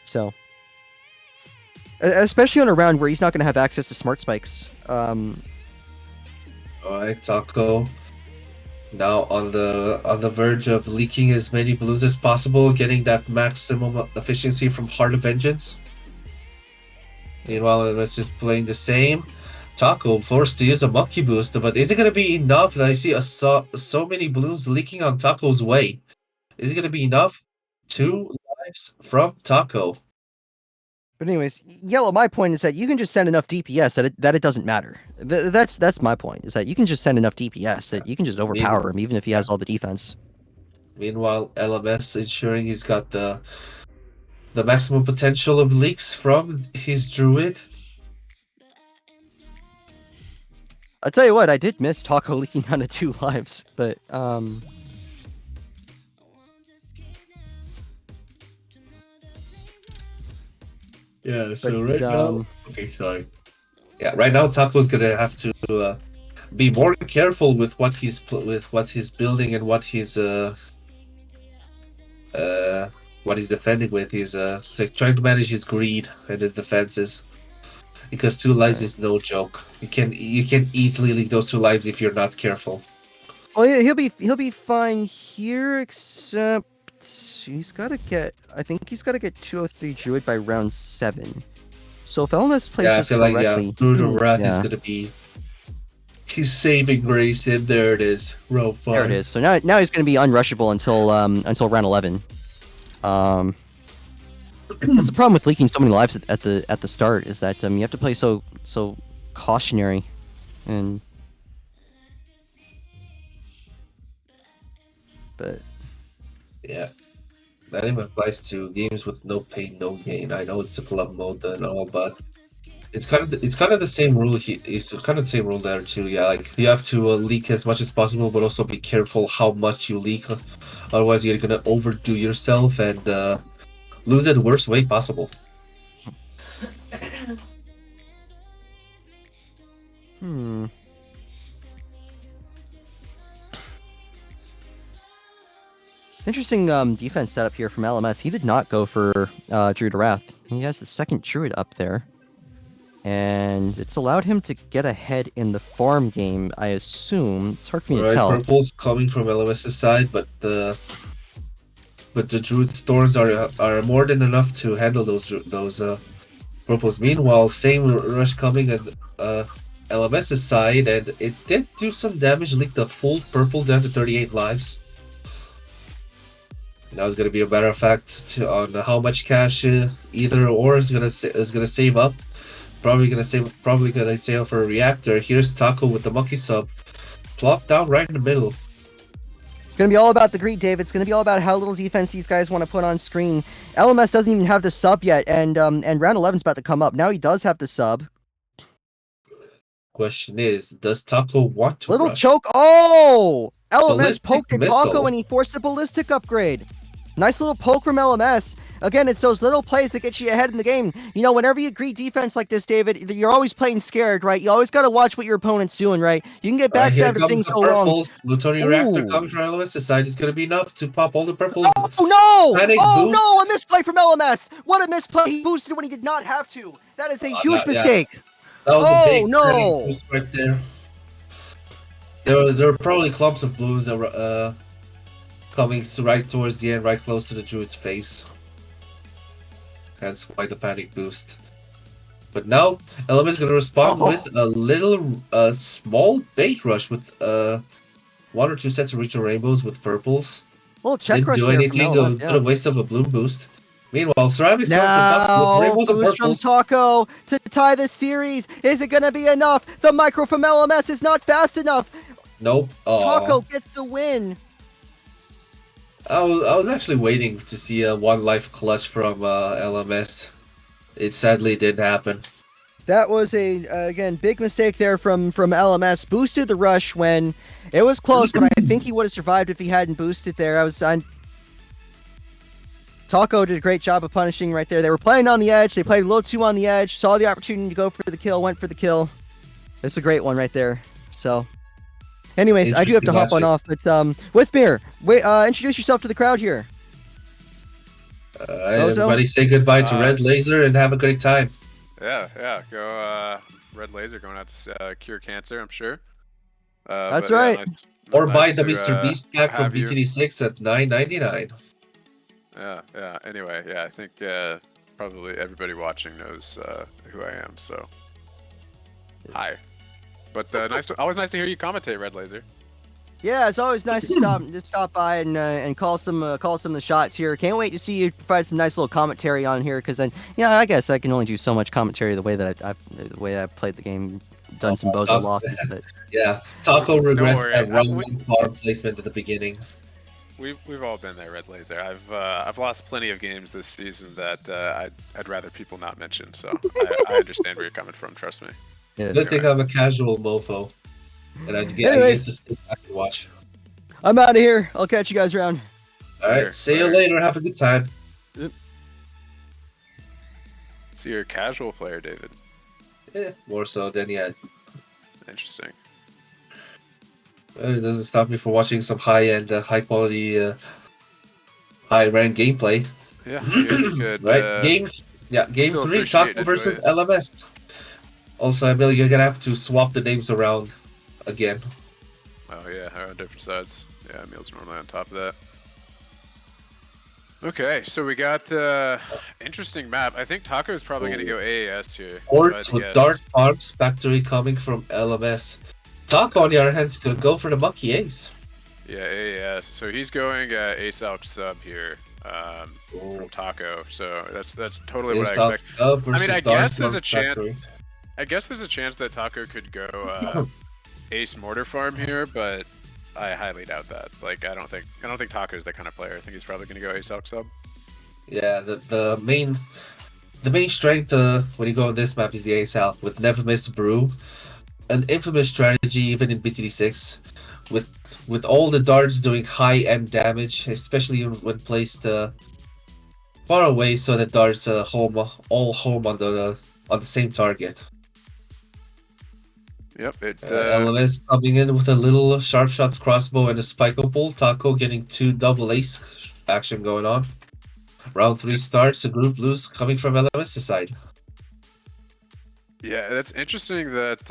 So. Especially on a round where he's not going to have access to smart spikes. Alright, Taco. Now on the verge of leaking as many blues as possible, getting that maximum efficiency from Heart of Vengeance. Meanwhile, let's just playing the same. Taco forced to use a monkey boost, but is it going to be enough that I see so many blues leaking on Taco's way? Is it going to be enough? 2 lives from Taco. But anyways, Yellow, my point is that you can just send enough DPS that it doesn't matter. That's my point, is that you can just send enough DPS that you can just overpower him even if he has all the defense. Meanwhile, LMS ensuring he's got the the maximum potential of leaks from his druid. I'll tell you what, I did miss Taco leaking down to 2 lives, but Yeah, so But, right now, okay, sorry. Yeah, right now Taco's gonna have to be more careful with what he's building and what he's defending with. He's like trying to manage his greed and his defenses because 2 lives Right. is no joke. You can easily leak those 2 lives if you're not careful. well, he'll be fine here, except he's got to get. I think he's got to get 203 Druid by round 7. So if LMS plays Yeah, I this feel like correctly, Druid of Wrath is yeah, gonna be his saving grace, and there it is. Row 5. there it is. So now he's going to be unrushable until round 11. That's the problem with leaking so many lives at the start is that you have to play so cautionary, and but Yeah. That even applies to games with no pain, no gain. I know it's a club mode and all, but it's kind of the same rule. It's kind of the same rule there too. Yeah, like you have to leak as much as possible, but also be careful how much you leak. Otherwise, you're gonna overdo yourself and lose it the worst way possible. Interesting defense setup here from LMS. He did not go for Druid of Wrath. He has the second Druid up there. And it's allowed him to get ahead in the farm game, I assume. It's hard for me to tell. Purple's coming from LMS's side, but the Druid's Thorns are more than enough to handle those purples. Meanwhile, same rush coming at LMS's side, and it did do some damage, leaked the full purple down to 38 lives. Now it's gonna be a matter of fact on how much cash either or is gonna save up. Probably gonna save up for a reactor. Here's Taco with the monkey sub, plop down right in the middle. It's going to be all about the greed, Dave. It's going to be all about how little defense these guys want to put on screen. LMS doesn't even have the sub yet, and round 11's about to come up. Now he does have the sub. Question is, does Taco want to Little rush? choke. Oh! LMS Ballistic poked at missile. Taco and he forced the ballistic upgrade. Nice little poke from LMS. Again, it's those little plays that get you ahead in the game. You know, whenever you greed defense like this, David, you're always playing scared, right? You always got to watch what your opponent's doing, right? You can get backstabbed if things go wrong. Plutonium reactor coming from LMS's side is going to be enough to pop all the purples. Oh no! Panic Oh boost. no! A misplay from LMS. What a misplay! He boosted when he did not have to. That is a huge mistake. That was a big no! panic boost right there. There were probably clumps of blues that coming right towards the end, right close to the Druid's face. That's why the panic boost. But now LMS is going to respond with a little small bait rush with 1 or 2 sets of regional rainbows with purples. Well, check Didn't rush do here anything. from LMS, It was a waste of a bloom boost. Meanwhile, Ceramics going for top now, with rainbows and boost from purples. Taco to tie the series. Is it going to be enough? The micro from LMS is not fast enough. Nope. Taco gets the win. I was actually waiting to see a 1 life clutch from LMS. It sadly didn't happen. That was again big mistake there from LMS. Boosted the rush when it was close, but I think he would have survived if he hadn't boosted there. Taco did a great job of punishing right there. They were playing on the edge. They played a little too on the edge. Saw the opportunity to go for the kill. Went for the kill. It's a great one right there. So, anyways, I do have to hop on off. But with Mir, introduce yourself to the crowd here. Everybody say goodbye to Red Laser and have a great time. Yeah. Go Red Laser going out to cure cancer, I'm sure. That's right. Yeah, or nice buy the to, Mr. Beast pack from have you. BTD6 at $9.99. Yeah. Anyway, yeah, I think probably everybody watching knows who I am, so hi. But always nice to hear you commentate, Red Laser. Yeah, it's always nice to stop by and call some of the shots here. Can't wait to see you provide some nice little commentary on here, because then I guess I can only do so much commentary the way that I've played the game, done some bozo losses, but yeah, Taco regrets worry, that wrong farm placement at the beginning. we've all been there, Red Laser. I've lost plenty of games this season that I'd rather people not mention. So I understand where you're coming from. Trust me. Yeah. Good thing Anyway. I'm a casual mofo, and I get Anyways, to sit back and watch. I'm out of here. I'll catch you guys around. All right, see you later. Have a good time. So you're a casual player, David. More so than yet. Interesting. It doesn't stop me from watching some high-end, high-quality, high-rank gameplay. Yeah, I guess you could. Right? Game still 3, appreciate Taco it, versus right? LMS. Also, I believe you're gonna have to swap the names around again. Oh yeah, they're on different sides. Yeah, Emil's normally on top of that. Okay, so we got the interesting map. I think Taco is probably going to go AAS here. if I had Ports to with guess. Dark Farms Factory coming from LMS. Taco, on the other hand, could go for the Monkey Ace. Yeah, AAS. So he's going ASALC sub here from Taco. So that's totally what I expect. I mean, I guess there's a chance. I guess there's a chance that Taco could go Ace Mortar Farm here, but I highly doubt that. Like, I don't think Taco's that kind of player. I think he's probably going to go ASALC sub. Yeah, the main strength when you go on this map is the ASAL with Never Miss Brew, an infamous strategy even in BTD6, with all the darts doing high end damage, especially when placed far away, so that darts all home on the same target. Yep. LMS coming in with a little sharp shots crossbow and a spike pole. Taco getting 2 double ace action going on. Round 3 starts, a group loose coming from LMS's side. Yeah, that's interesting that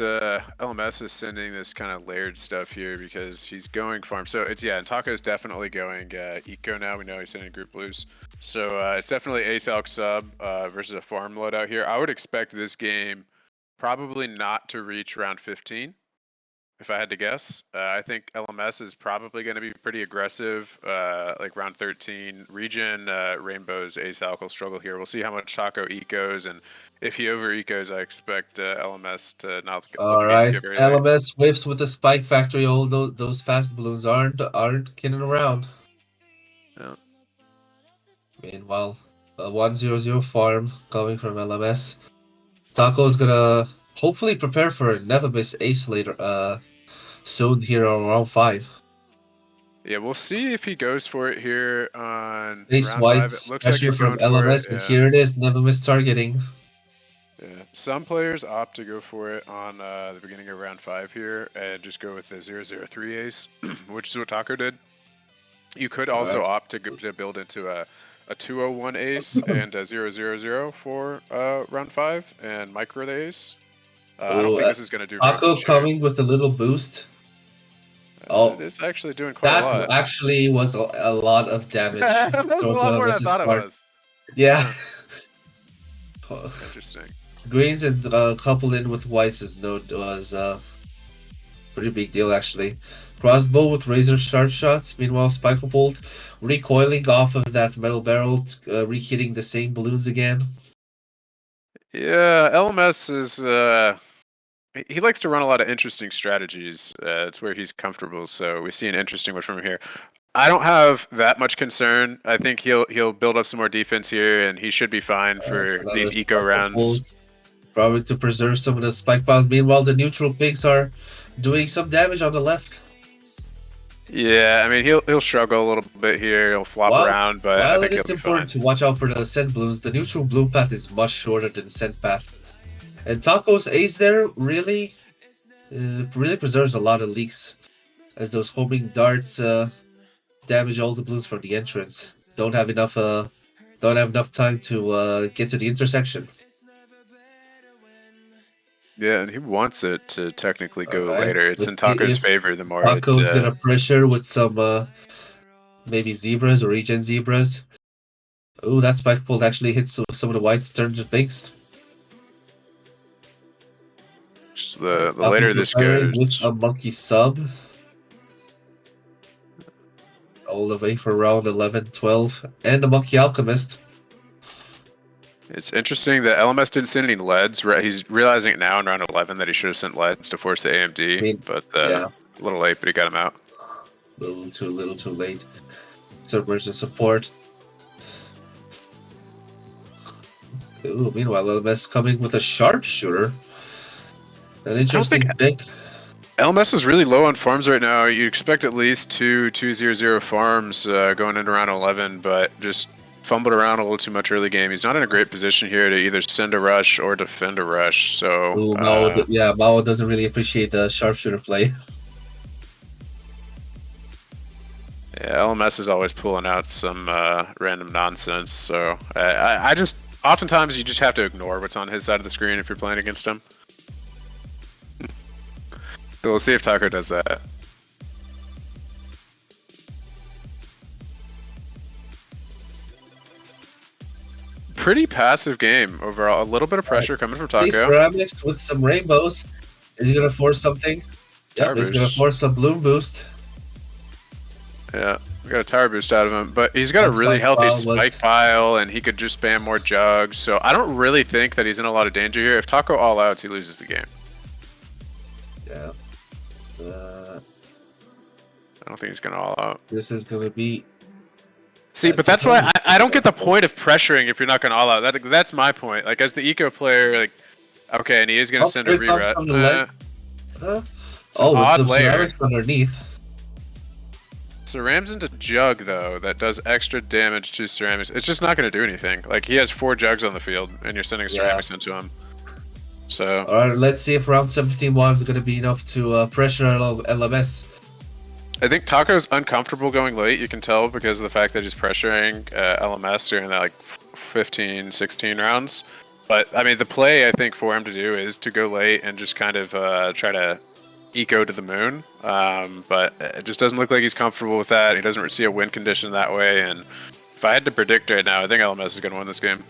LMS is sending this kind of layered stuff here because he's going farm. So it's, and Taco's definitely going eco now. We know he's sending group blues. So it's definitely ASALC sub versus a farm loadout here. I would expect this game probably not to reach round 15. If I had to guess, I think LMS is probably going to be pretty aggressive, like round 13. Region Rainbow's ASALC will struggle here. We'll see how much Taco ecos, and if he over ecos, I expect LMS to not let the game get very late. LMS whiffs with the Spike Factory. All those fast balloons aren't kidding around. Yeah. Meanwhile, a 1-0-0 farm coming from LMS. Taco's gonna hopefully prepare for a Never Miss Ace later. Soon here on round 5. Yeah, we'll see if he goes for it here on Ace round White 5. It looks like he's from going for LMS, it. and Yeah. here it is. Never miss targeting. Yeah, some players opt to go for it on the beginning of round 5 here and just go with the 0-0-3 ace, which is what Taco did. You could also opt to build into a 2-0-1 ace and a 0-0-0 for round 5 and micro the ace. I don't think this is going to do very Taco much coming with a little boost. It is actually doing quite a lot. That actually was a lot of damage. That was a lot more than I thought it was. Yeah. Interesting. Greens and coupled in with whites was pretty big deal actually. Crossbow with razor sharp shots. Meanwhile, Spike Bolt recoiling off of that metal barrel, re-hitting the same balloons again. Yeah, LMS is he likes to run a lot of interesting strategies. It's where he's comfortable, so we see an interesting one from him here. I don't have that much concern. I think he'll build up some more defense here, and he should be fine for these eco rounds. Probably to preserve some of the spike bombs. Meanwhile, the neutral pigs are doing some damage on the left. Yeah, I mean he'll struggle a little bit here. He'll flop around, but I think it's important to watch out for the scent balloons. The neutral bloom path is much shorter than the scent path. And Taco's ace there really preserves a lot of leaks, as those homing darts damage all the blues from the entrance. Don't have enough time to get to the intersection. Yeah, and he wants it to technically go later. It's in Taco's favor. The more Taco's gonna pressure with some maybe zebras or regen zebras. Oh, that spike bolt actually hits some of the whites, turns to pinks. Just the later this goes. With a monkey sub. All the way for round 11, 12. And a monkey alchemist. It's interesting that LMS didn't send any leads. He's realizing it now in round 11 that he should have sent leads to force the AMD. But a little late, but he got him out. A little too late. submersion support. Ooh, meanwhile, LMS coming with a sharpshooter. An interesting pick. LMS is really low on farms right now. You expect at least 2-0-0 farms going into round 11, but just fumbled around a little too much early game. He's not in a great position here to either send a rush or defend a rush. So Ooh, Mao doesn't really appreciate the sharpshooter play. yeah, LMS is always pulling out some random nonsense. So I just oftentimes you just have to ignore what's on his side of the screen if you're playing against him. So we'll see if Taco does that. Pretty passive game overall. A little bit of pressure coming from Taco. Ceramics with some rainbows. Is he gonna force something? Yep, he's gonna force some bloom boost. Yeah, we got a tower boost out of him, but he's got a really healthy spike pile, and he could just spam more jugs. So I don't really think that he's in a lot of danger here. If Taco all outs, he loses the game. Yeah. I don't think he's gonna all out. This is gonna be. See, but that's why I don't get the point of pressuring if you're not gonna all out. That's my point. Like as the eco player, like okay, and he is gonna send a reroute. Oh, with some ceramics underneath. So rams into jug though, that does extra damage to ceramics. It's just not gonna do anything. Like he has 4 jugs on the field, and you're sending ceramics into him. So. All right, let's see if round 17 wives are gonna be enough to pressure LMS. I think Taco's uncomfortable going late. You can tell because of the fact that he's pressuring LMS during that like 15, 16 rounds. But I mean, the play I think for him to do is to go late and just kind of try to eco to the moon. But it just doesn't look like he's comfortable with that. He doesn't see a win condition that way. And if I had to predict right now, I think LMS is going to win this game.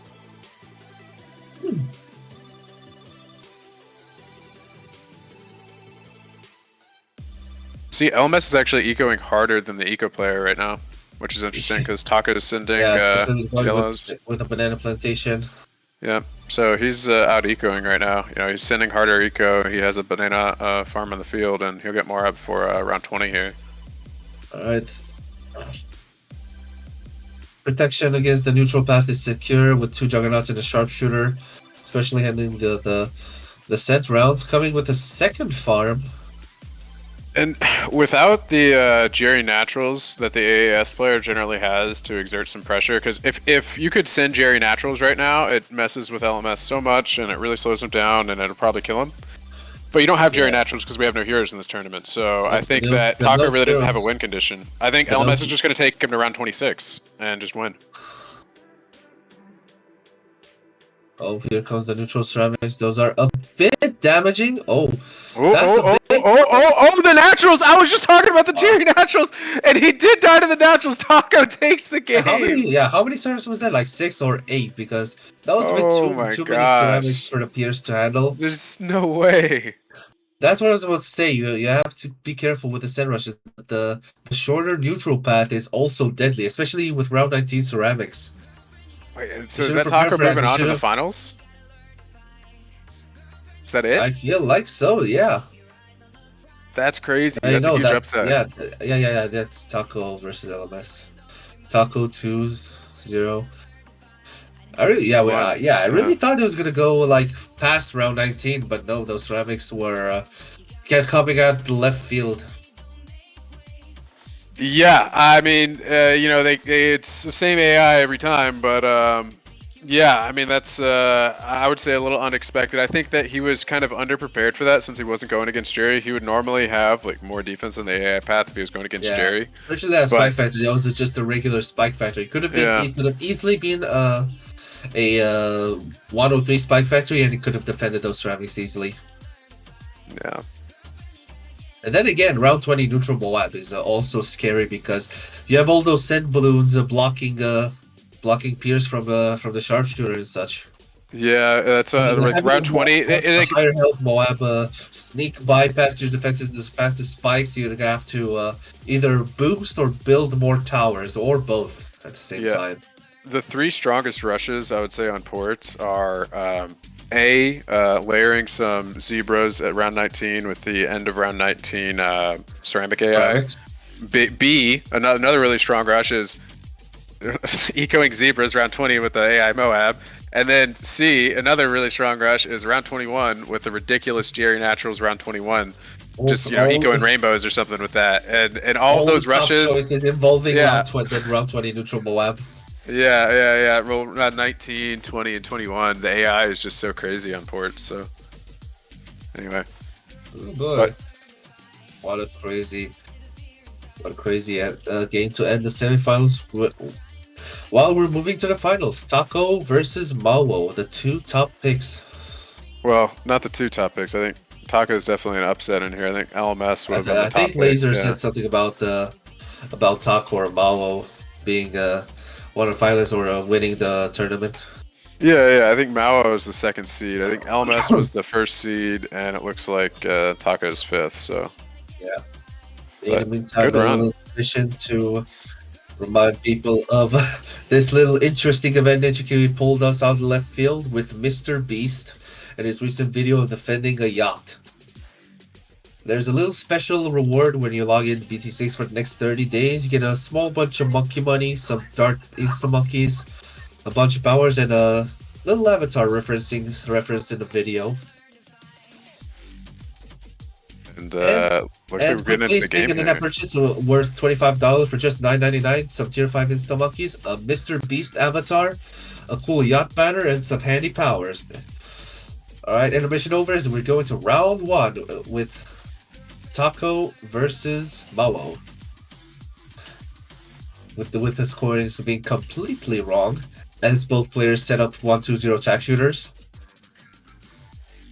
See, LMS is actually ecoing harder than the eco player right now, which is interesting because Taco is sending yellows with a banana plantation. Yeah, so he's out ecoing right now. You know, he's sending harder eco. He has a banana farm on the field, and he'll get more up for round 20 here. All right. Protection against the neutral path is secure with 2 juggernauts and a sharpshooter, especially handling the scent rounds. Coming with a second farm. And without the Jerry Naturals that the AAS player generally has to exert some pressure, because if you could send Jerry Naturals right now, it messes with LMS so much and it really slows him down and it'll probably kill him. But you don't have Jerry Naturals because we have no heroes in this tournament, so I think that Taco really doesn't have a win condition. I think LMS is just going to take him to round 26 and just win. Oh, here comes the neutral ceramics. Those are a bit damaging. The naturals! I was just talking about the Jerry Naturals, and he did die to the naturals. Taco takes the game. How many ceramics was that? Like 6 or 8? Because that was too many ceramics for the Pierce to handle. There's no way. That's what I was about to say. You have to be careful with the send rushes. The shorter neutral path is also deadly, especially with round 19 ceramics. Wait, so is that Taco moving on to the finals? Is that it? I feel like so, yeah. That's crazy. That's a huge upset. Yeah. That's Taco versus LMS. Taco 2-0. I really thought it was gonna go like past round 19, but no, those ceramics were coming out the left field. Yeah, I mean, you know, it's the same AI every time, but yeah, I mean, that's I would say a little unexpected. I think that he was kind of underprepared for that since he wasn't going against Jerry. He would normally have like more defense in the AI path if he was going against Jerry. Especially that spike factory. That was just a regular spike factory. He could have easily been a 103 spike factory, and he could have defended those ceramics easily. Yeah. And then again, round 20 neutral Moab is also scary because you have all those scent balloons blocking Pierce from the sharpshooter and such. Yeah, that's like round 20. Higher health Moab sneak bypass your defenses as fast as spikes. You're gonna have to either boost or build more towers, or both at the same time. The 3 strongest rushes I would say on ports are layering some zebras at round 19 with the end of round 19 ceramic AI. B, another really strong rush is ecoing Zebras round 20 with the AI Moab. And then C, another really strong rush is round 21 with the ridiculous Jerry Naturals round 21. Just, ecoing rainbows or something with that. And all of those the top rushes. choices involving Yeah. round 20 neutral Moab. Yeah. Roll 19, 20, and 21. The AI is just so crazy on port. So, anyway. Oh boy. What a crazy game to end the semifinals. While we're moving to the finals, Taco versus Mawo, the two top picks. Well, not the two top picks. I think Taco is definitely an upset in here. I think LMS would have been the top I think pick. Laser said something about Taco or Mawo being one of the finalists or winning the tournament. Yeah. I think Mao is the second seed. I think LMS was the first seed, and it looks like Taco's fifth. So yeah. In the meantime, good run. A little mission to remind people of this little interesting event that you pulled us out of left field with Mr. Beast and his recent video of defending a yacht. There's a little special reward when you log in BT6 for the next 30 days. You get a small bunch of monkey money, some dark insta monkeys, a bunch of powers, and a little avatar referenced in the video. And looks like we're getting into the game Sneaking in here. that purchase worth $25 for just $9.99, some tier 5 insta monkeys, a Mr. Beast avatar, a cool yacht banner, and some handy powers. Alright, intermission over as we're going to round 1 with Taco versus Mawo. With the scores being completely wrong, as both players set up 1-2-0 attack shooters.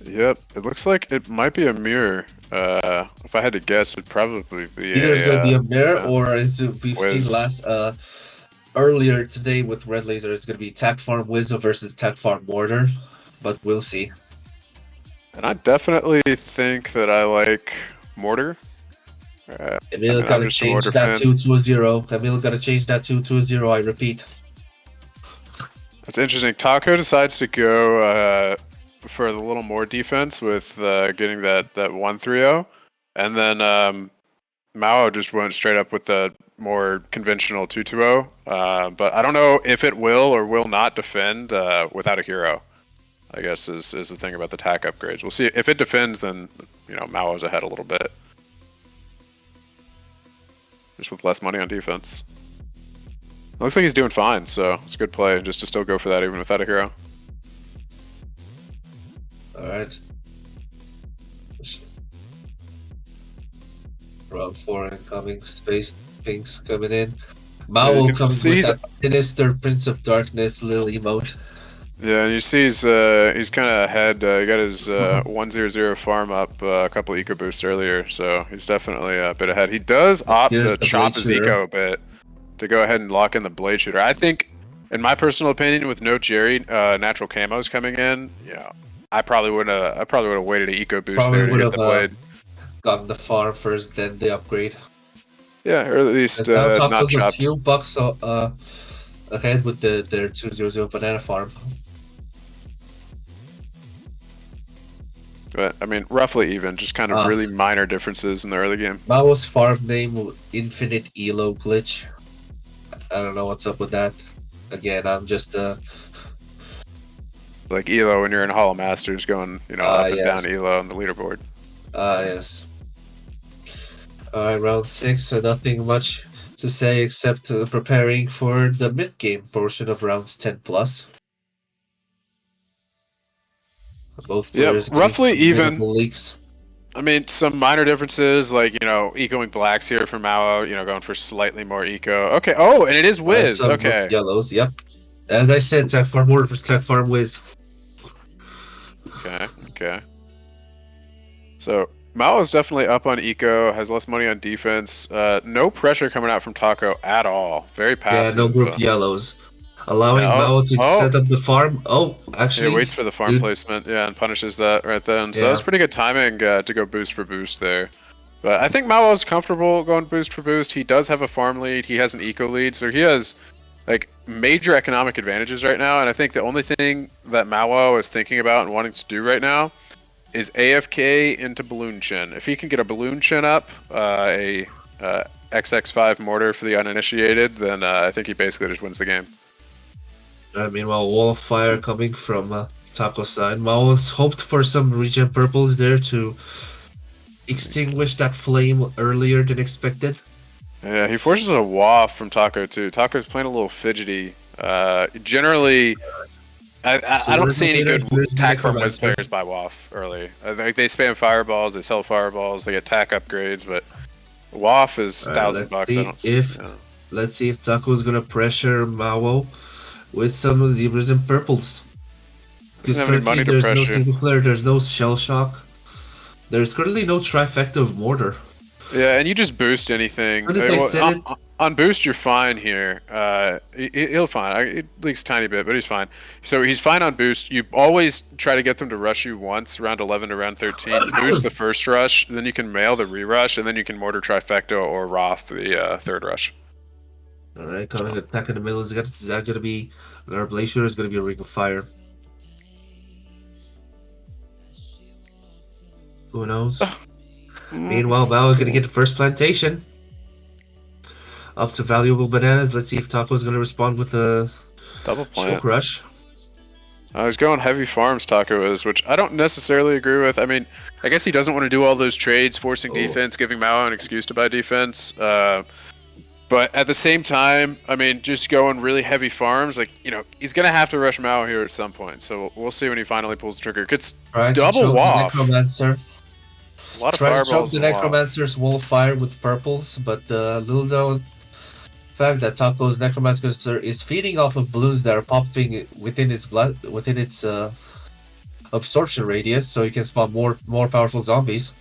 Yep, it looks like it might be a mirror. If I had to guess, it'd probably be either it's going to be a mirror, or as we've Wiz. seen earlier today with Red Laser, it's going to be Tech Farm Wisdom versus Tech Farm Mortar, but we'll see. And I definitely think that I like Mortar. Emil got to change that 2 to a 0. Emil got to change that 2 to a 0, I repeat. That's interesting. Taco decides to go for the little more defense with getting that 1-3-0. And then Mao just went straight up with the more conventional 2-2-0. But I don't know if it will or will not defend without a hero, I guess is the thing about the tack upgrades. We'll see. If it defends, then Mao's ahead a little bit. Just with less money on defense. It looks like he's doing fine, so it's a good play just to still go for that even without a hero. Alright. Round 4 incoming. Space Pinks coming in. Mao coming with that sinister Prince of Darkness little emote. Yeah, and you see he's kind of ahead. He got his 1-0-0 farm up a couple eco boosts earlier, so he's definitely a bit ahead. He does opt to chop his eco a bit to go ahead and lock in the blade shooter. I think, in my personal opinion, with no Jerry natural camos coming in, I probably would have waited an eco boost there to get the blade. Gotten the farm first, then the upgrade. Yeah, or at least not chop. A few bucks ahead with their 2-0-0 banana farm. But I mean, roughly even, just kind of really minor differences in the early game. Mao's farm name, Infinite Elo Glitch. I don't know what's up with that. Again, I'm just like Elo when you're in Hollow Masters going, up and down Elo on the leaderboard. Yes. Alright, round 6, so nothing much to say except preparing for the mid-game portion of rounds 10+. Both players roughly even. Leaks. I mean, some minor differences, like, ecoing blacks here for Mao, going for slightly more eco. Okay, oh, and it is Wiz, okay. Yellows, yep. As I said, Tech Farm Mortar for Tech Farm Wiz. Okay. So, Mao is definitely up on eco, has less money on defense. No pressure coming out from Taco at all. Very passive. Yeah, no group yellows. Allowing Mao to set up the farm. Oh, actually. He waits for the farm placement, and punishes that right then. So that's pretty good timing to go boost for boost there. But I think Mao is comfortable going boost for boost. He does have a farm lead. He has an eco lead. So he has major economic advantages right now. And I think the only thing that Mao is thinking about and wanting to do right now is AFK into Balloon Chin. If he can get a Balloon Chin up, a XX5 mortar for the uninitiated, then I think he basically just wins the game. Meanwhile, wall of fire coming from Taco's side. Mao's hoped for some regen purples there to extinguish that flame earlier than expected. Yeah, he forces a waft from Taco too. Taco's playing a little fidgety. Generally, I don't see any good tack from Wiz players by waft early. I think they spam fireballs, they sell fireballs, they get tack upgrades, but waft is $1,000 bucks. I don't see. Let's see if Taco's gonna pressure Mao with some zebras and purples. Because currently there's no single player, there's no shell shock. There's currently no trifecta of mortar. Yeah, and you just boost anything. On boost, you're fine here. He'll fine. It leaks a tiny bit, but he's fine. So he's fine on boost. You always try to get them to rush you once, round 11 to round 13. Boost the first rush, then you can mail the re-rush, and then you can mortar trifecta or Roth the third rush. Alright, coming attack in the middle. Is that going to be an Blazer or is going to be a Ring of Fire? Who knows? Meanwhile, Bao is going to get the first plantation. Up to valuable bananas. Let's see if Taco is going to respond with a double plant. Choke rush. He's going heavy farms, Taco is, which I don't necessarily agree with. I mean, I guess he doesn't want to do all those trades, forcing defense, giving Mao an excuse to buy defense. But at the same time, I mean, just going really heavy farms, like, you know, he's going to have to rush Mao here at some point. So we'll see when he finally pulls the trigger. Gets double waff. Necromancer. A lot of fireballs. Try to choke the Necromancer's wall of fire with purples, but little known fact that Taco's Necromancer is feeding off of balloons that are popping within its absorption radius, so he can spawn more powerful zombies.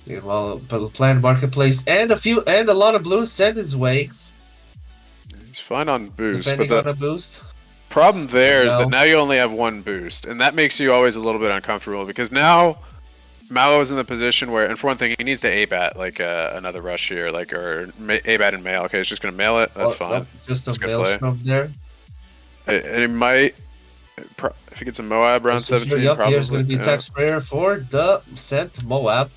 Meanwhile, planned marketplace and a lot of balloons sent his way. He's fine on boost, depending but on a boost. Problem there is that now you only have one boost, and that makes you always a little bit uncomfortable because now Mao is in the position where, and for one thing, he needs to A-bat like another rush here, like or A-bat and mail. Okay, he's just gonna mail it. That's fine. Just a mail from there. And he might, if he gets a Moab round 17, probably. Here's gonna be attack sprayer for the sent Moab.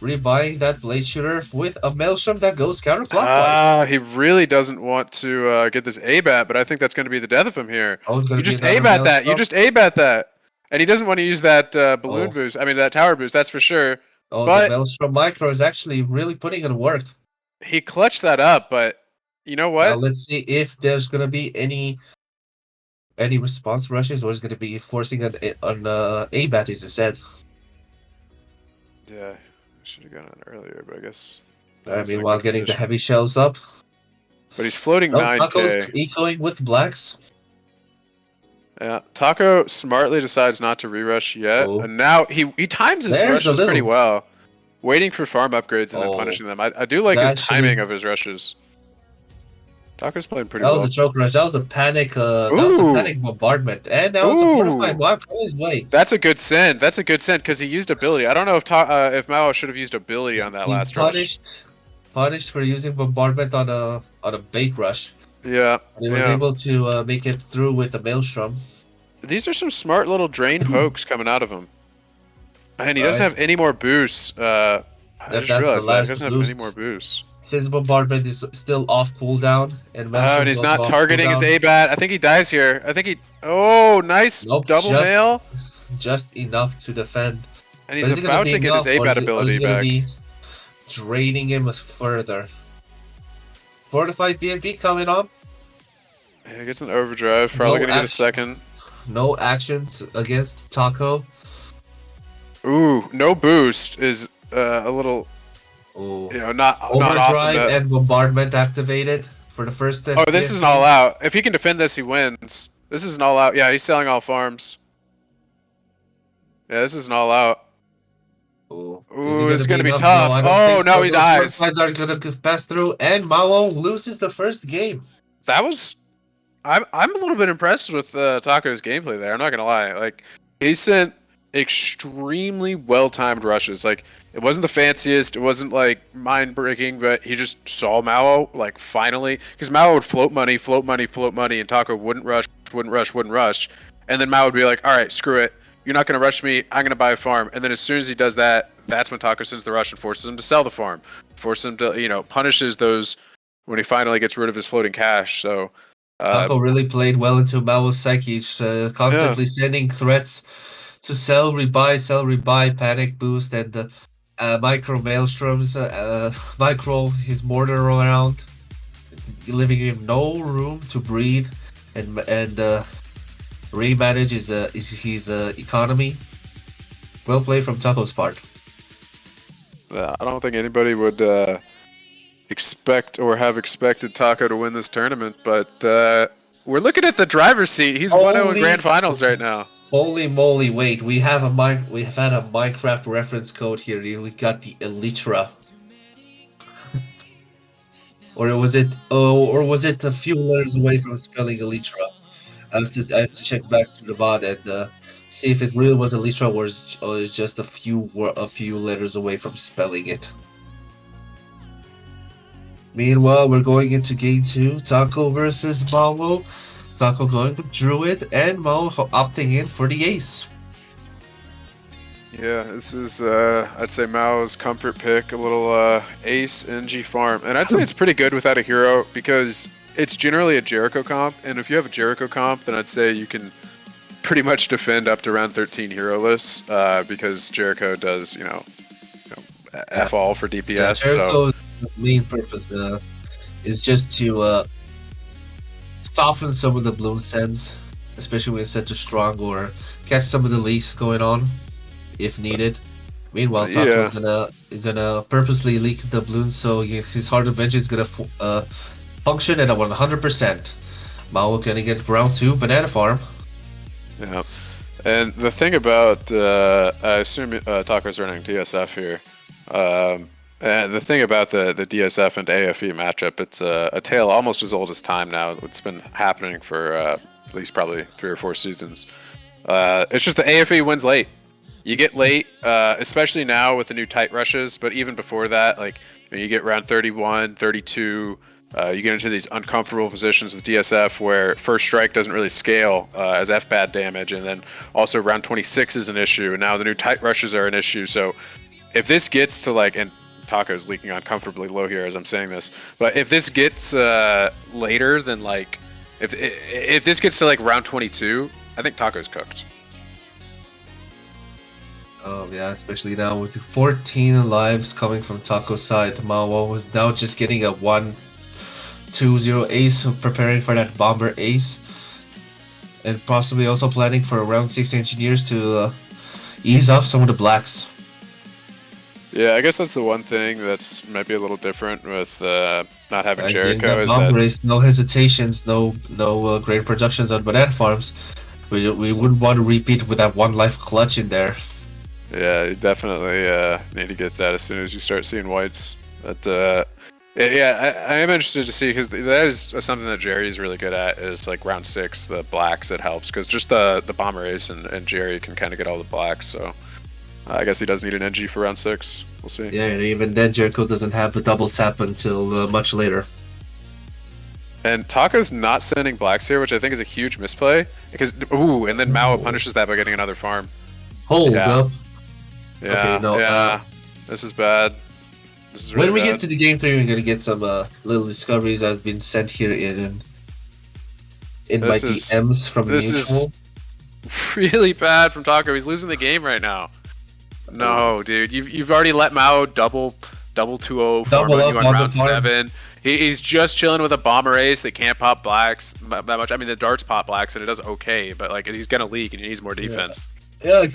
Rebuying that blade shooter with a maelstrom that goes counterclockwise. He really doesn't want to get this A-bat, but I think that's going to be the death of him here. You just A-bat that. You just A-bat that. And he doesn't want to use that balloon boost. I mean, that tower boost, that's for sure. But the maelstrom micro is actually really putting in work. He clutched that up, but you know what? Now let's see if there's going to be any response rushes, or is going to be forcing an A-bat, as I said. Yeah. Should have gone on earlier, but I guess. Meanwhile, getting the heavy shells up. But he's floating 9K. Taco's ecoing with blacks. Yeah, Taco smartly decides not to re-rush yet, and now he times his rushes pretty well, waiting for farm upgrades and then punishing them. I do like his timing of his rushes. Taco's playing pretty well. That was a choke rush. That was a panic. That was a panic bombardment, and that was a fortified block on his way. That's a good send. That's a good send because he used ability. I don't know if Mao should have used ability on that last rush. Punished for using bombardment on a bait rush. Yeah, he was able to make it through with a maelstrom. These are some smart little drain pokes coming out of him, and he doesn't have any more boosts. I just realized that he doesn't have any more boosts. Since bombardment is still off cooldown, and he's not targeting his A-bat. I think he dies here. I think he. Oh, nice double nail. Just enough to defend. And he's about to get his A-bat ability back. Be draining him further. Fortified BNP coming on. Yeah, he gets an overdrive. Probably gonna get a second. No actions against Taco. Ooh, no boost is a little. Ooh. You know, not overdrive awesome. And bombardment activated for the first. Oh, this is an all out. If he can defend this, he wins. This is an all out. Yeah, he's selling all farms. Yeah, this is an all out. Ooh, this is gonna be tough. Oh no, he dies. Sides are gonna pass through, and Mao loses the first game. That was. I'm a little bit impressed with Taco's gameplay there. I'm not gonna lie. Like he sent extremely well-timed rushes. Like it wasn't the fanciest, it wasn't like mind-breaking, but he just saw Mao like finally, because Mao would float money, and Taco wouldn't rush, and then Mao would be like, all right, screw it, you're not gonna rush me, I'm gonna buy a farm. And then as soon as he does that, that's when Taco sends the rush and forces him to sell the farm. forces him to, punishes those when he finally gets rid of his floating cash. So, Taco really played well into Mao's psyche, constantly yeah. sending threats to sell, rebuy, panic boost, and micro maelstroms, micro his mortar around, leaving him no room to breathe and remanage his economy. Well played from Taco's part. I don't think anybody would expect or have expected Taco to win this tournament, but we're looking at the driver's seat. He's 1-0 in grand finals right now. Holy moly! Wait, we have had a Minecraft reference code here. We got the Elytra, or was it? Oh, or was it a few letters away from spelling Elytra? I have to check back to the VOD and see if it really was Elytra or it's just a few letters away from spelling it. Meanwhile, we're going into game 2. Taco versus Mao. Taco going with Druid and Mao opting in for the ace. Yeah, this is, I'd say Mao's comfort pick, a little ace NG farm. And I'd say it's pretty good without a hero because it's generally a Jericho comp. And if you have a Jericho comp, then I'd say you can pretty much defend up to round 13 hero-less because Jericho does, F all for DPS. Yeah, Jericho's main purpose is just to soften some of the bloom sends, especially when it's such a strong, or catch some of the leaks going on if needed. Meanwhile, Taco's gonna purposely leak the balloons so his Heart of Vengeance is gonna function at a 100%. Mao gonna get round 2 banana farm. Yeah, and the thing about I assume Taco's running DSF here. And the thing about the DSF and AFE matchup, it's a tale almost as old as time now. It's been happening for at least probably 3 or 4 seasons. It's just the AFE wins late. You get late, especially now with the new tight rushes, but even before that, like you get around 31, 32, you get into these uncomfortable positions with DSF where first strike doesn't really scale as FBAD damage, and then also round 26 is an issue, and now the new tight rushes are an issue. So if this gets to and Taco's leaking uncomfortably low here as I'm saying this, but if this gets later than if this gets to round 22, I think Taco's cooked. Oh yeah, especially now with 14 lives coming from Taco's side. Mao was now just getting a 1-2-0 ace, preparing for that bomber ace, and possibly also planning for round 6 engineers to ease off some of the blacks. Yeah, I guess that's the one thing that's maybe a little different with not having Jericho is bomber that race, no hesitations, no great productions on banana farms. We wouldn't want to repeat with that 1 life clutch in there. Yeah, you definitely need to get that as soon as you start seeing whites. But yeah, I am interested to see because that is something that Jerry's really good at is round 6, the blacks. It helps because just the bomber ace and Jerry can kind of get all the blacks. So I guess he does need an NG for round 6. We'll see. Yeah, and even then Jericho doesn't have the double tap until much later. And Taco's not sending blacks here, which I think is a huge misplay because and then Mao punishes that by getting another farm. Hold up. Yeah, okay, no, this is bad. This is really when we bad. get to the game 3, we're gonna get some little discoveries that has been sent here in my DMs from this Mutual. Is really bad from Taco. He's losing the game right now. No, dude, you've already let Mao double 2-0 farm on you on round 7. He's just chilling with a bomber ace that can't pop blacks that much. I mean, the darts pop blacks and it does okay, but he's gonna leak and he needs more defense. Yeah,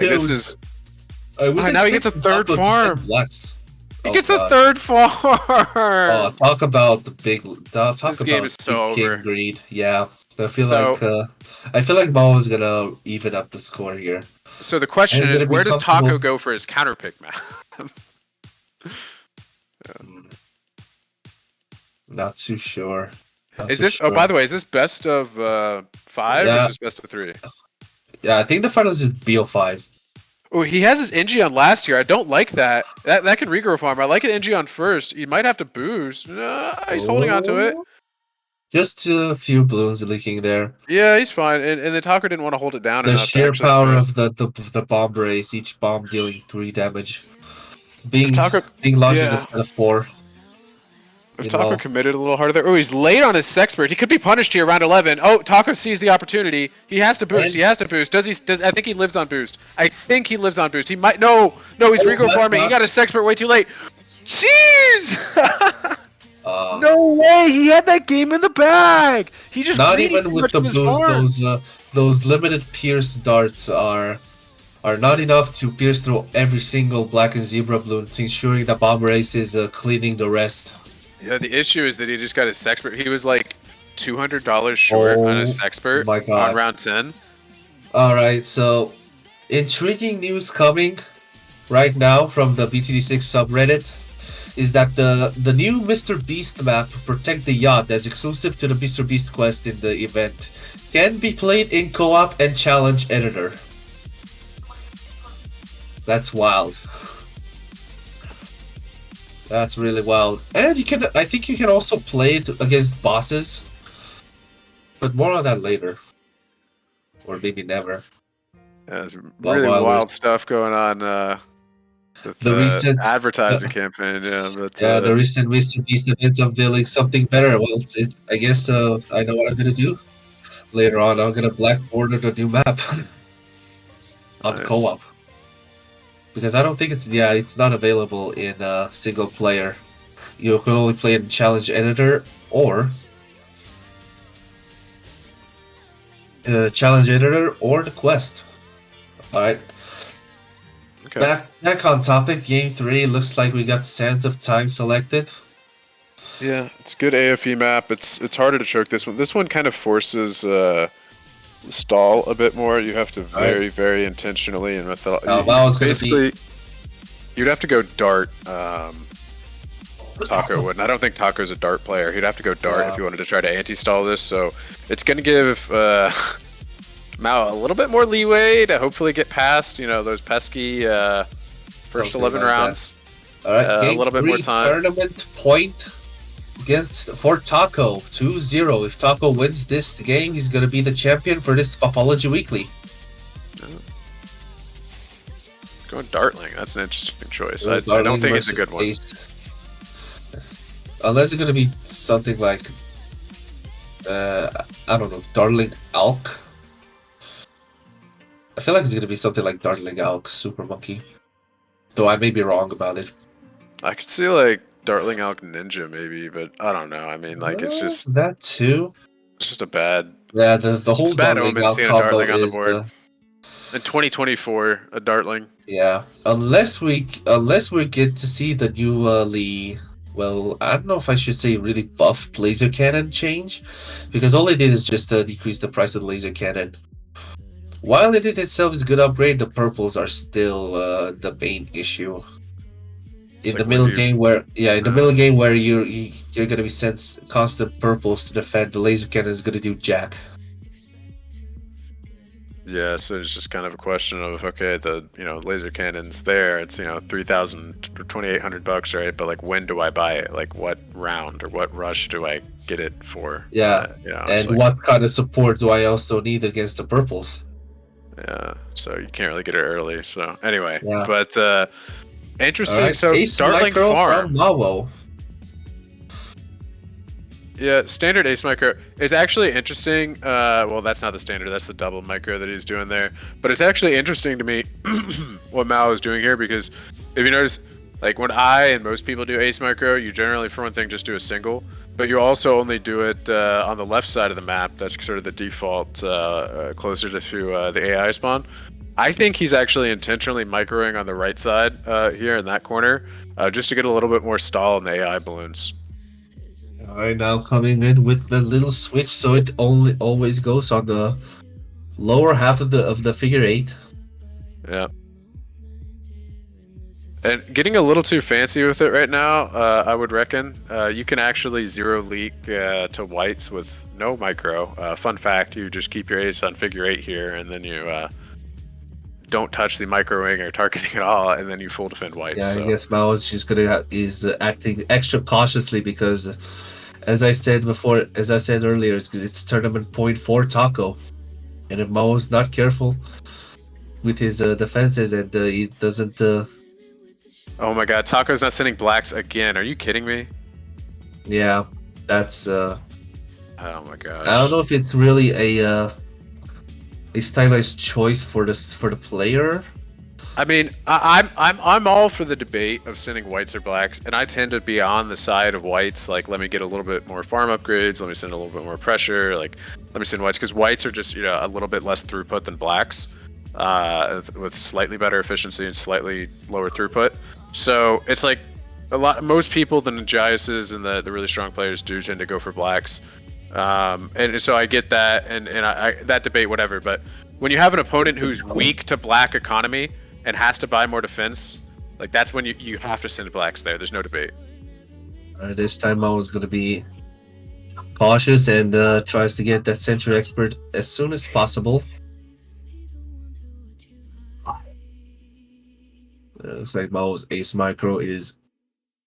now he gets a third farm. He gets a third farm. Oh, talk about the big. This game is so over. Greed. Yeah, I feel like Mao is gonna even up the score here. So the question is, where does Taco go for his counter pick, man? Not too sure. Oh, by the way, is this best of 5 or is this best of 3? Yeah, I think the finals is BO5. Oh, he has his NG on last year. I don't like that. That can regrow farm. I like an NG on first. He might have to boost. He's holding on to it. Just a few balloons leaking there. Yeah, he's fine. And the Taco didn't want to hold it down. The sheer power of the bomb race, each bomb dealing 3 damage. Being launched instead of 4. If You Taco know, committed a little harder there. Oh, he's late on his Sexpert. He could be punished here around 11. Oh, Taco sees the opportunity. He has to boost. And- He has to boost. Does he? I think he lives on boost. I think he lives on boost. He might. No, he's Oh, Rico that's farming. He not- got his Sexpert way too late. Jeez! uh, No way! He had that game in the bag. He just not greedy even too with much the his boost, farms. those limited pierce darts are not enough to pierce through every single black and zebra balloon, ensuring that Bomb Race is cleaning the rest. Yeah, the issue is that he just got his Sexpert. He was like $200 short on his Sexpert my God. on round 10. Alright, so intriguing news coming right now from the BTD6 subreddit is that the new Mr. Beast map, Protect the Yacht, that's exclusive to the Mr. Beast quest in the event, can be played in co-op and challenge editor. That's wild. That's really wild. And I think you can also play it against bosses. But more on that later. Or maybe never. Yeah, there's Well, really while wild there's- stuff going on with The recent- advertising campaign. Yeah, but the recent Mr. Beast events unveiling something better. Well, I guess I know what I'm gonna do. Later on, I'm gonna blackboard the new map on Nice. co-op. Because I don't think it's not available in single player. You can only play in challenge editor or challenge editor or the quest. All right. okay. Back on topic. Game 3 looks like we got Sands of Time selected. Yeah, it's a good AFE map. It's harder to choke this one. This one kind of forces stall a bit more. You have to very intentionally and basically you'd have to go dart. Taco wouldn't. I don't think Taco's a dart player. He'd have to go dart if you wanted to try to anti-stall this. So it's going to give Mao a little bit more leeway to hopefully get past, those pesky first Something 11 like rounds. All right, a game little bit more 3 time. Tournament point for Taco 2-0. If Taco wins this game, he's gonna be the champion for this Popology Weekly. Going Dartling. That's an interesting choice. I Darling don't think it's a versus good one. Ace. Unless it's gonna be something like I don't know, Darling Alk. I feel like it's gonna be something like Darling Alk Super Monkey. Though I may be wrong about it. I could see like Dartling Alk Ninja maybe, but I don't know. I mean, like it's just that too. it's just a bad. Yeah, the whole It's a bad Darling omen Alk seeing a combo Dartling on the is board. In 2024, a Dartling. yeah. Unless we get to see the newly well, I don't know if I should say really buffed laser cannon change, because all it did is just decrease the price of the laser cannon. While it in itself is a good upgrade, the purples are still the main issue. In the middle game where you're gonna be sent constant purples to defend, the laser cannon is gonna do jack. Yeah, so it's just kind of a question of okay, the laser cannon's there. It's 3,000 or 2,800 bucks, right? But like, when do I buy it? Like, what round or what rush do I get it for? Yeah, and what kind of support do I also need against the purples? Yeah, so you can't really get it early. So anyway, Yeah. but interesting. Right. So Ace Dartling Micro Farm. from Mawo. Yeah, standard Ace Micro is actually interesting. Well, that's not the standard. That's the double micro that he's doing there. But it's actually interesting to me what Mao is doing here, because if you notice, like when I and most people do Ace Micro, you generally, for one thing, just do a single. But you also only do it on the left side of the map. That's sort of the default, closer to the AI spawn. I think he's actually intentionally microing on the right side here in that corner, just to get a little bit more stall in the AI balloons. Alright, now coming in with the little switch, so it only always goes on the lower half of the figure 8. Yeah. And getting a little too fancy with it right now, I would reckon. You can actually zero leak to whites with no micro. Fun fact, you just keep your ace on figure 8 here, and then you don't touch the microing or targeting at all, and then you full defend whites. Yeah, so. I guess Mao is just is acting extra cautiously because, as I said earlier, it's tournament point for Taco, and if Mao is not careful with his defenses and he doesn't. Oh my god, Taco's not sending blacks again. Are you kidding me? Yeah, that's. Oh my gosh. I don't know if it's really a stylized choice for the player. I mean, I'm all for the debate of sending whites or blacks, and I tend to be on the side of whites. Like, let me get a little bit more farm upgrades. Let me send a little bit more pressure. Like, let me send whites because whites are just a little bit less throughput than blacks, with slightly better efficiency and slightly lower throughput. So it's like most people, the Nagiases and the really strong players do tend to go for blacks. And so I get that, and I that debate, whatever. But when you have an opponent who's weak to black economy and has to buy more defense, like that's when you have to send blacks there. There's no debate. This time I was going to be cautious and tries to get that Century Expert as soon as possible. Looks like Mao's Ace Micro is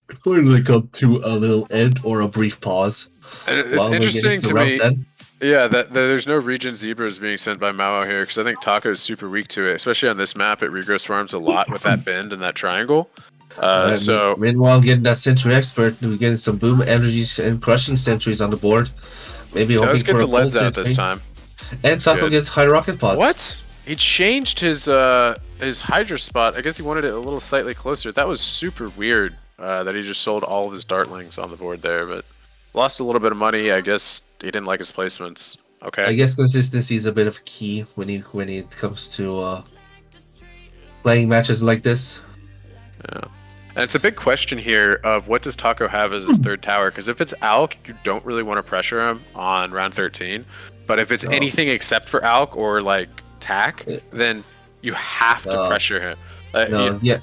clearly come to a little end or a brief pause. And it's while we're interesting getting to me. 10. Yeah, that there's no region zebras being sent by Mao here because I think Taco is super weak to it, especially on this map. It regress farms a lot with that bend and that triangle. So meanwhile, getting that Century Expert, we're getting some boom energies and crushing sentries on the board. Maybe hoping let's get for the a lens full out this sentry. time. And Taco Good. gets high rocket pods. What? He changed his Hydra spot. I guess he wanted it a little slightly closer. That was super weird. That he just sold all of his Dartlings on the board there, but lost a little bit of money. I guess he didn't like his placements. Okay. I guess consistency is a bit of a key when it comes to playing matches like this. Yeah. And it's a big question here of what does Taco have as his third tower? Because if it's Alk, you don't really want to pressure him on round 13. But if it's anything except for Alk or like Tac, then you have to pressure him. Yeah.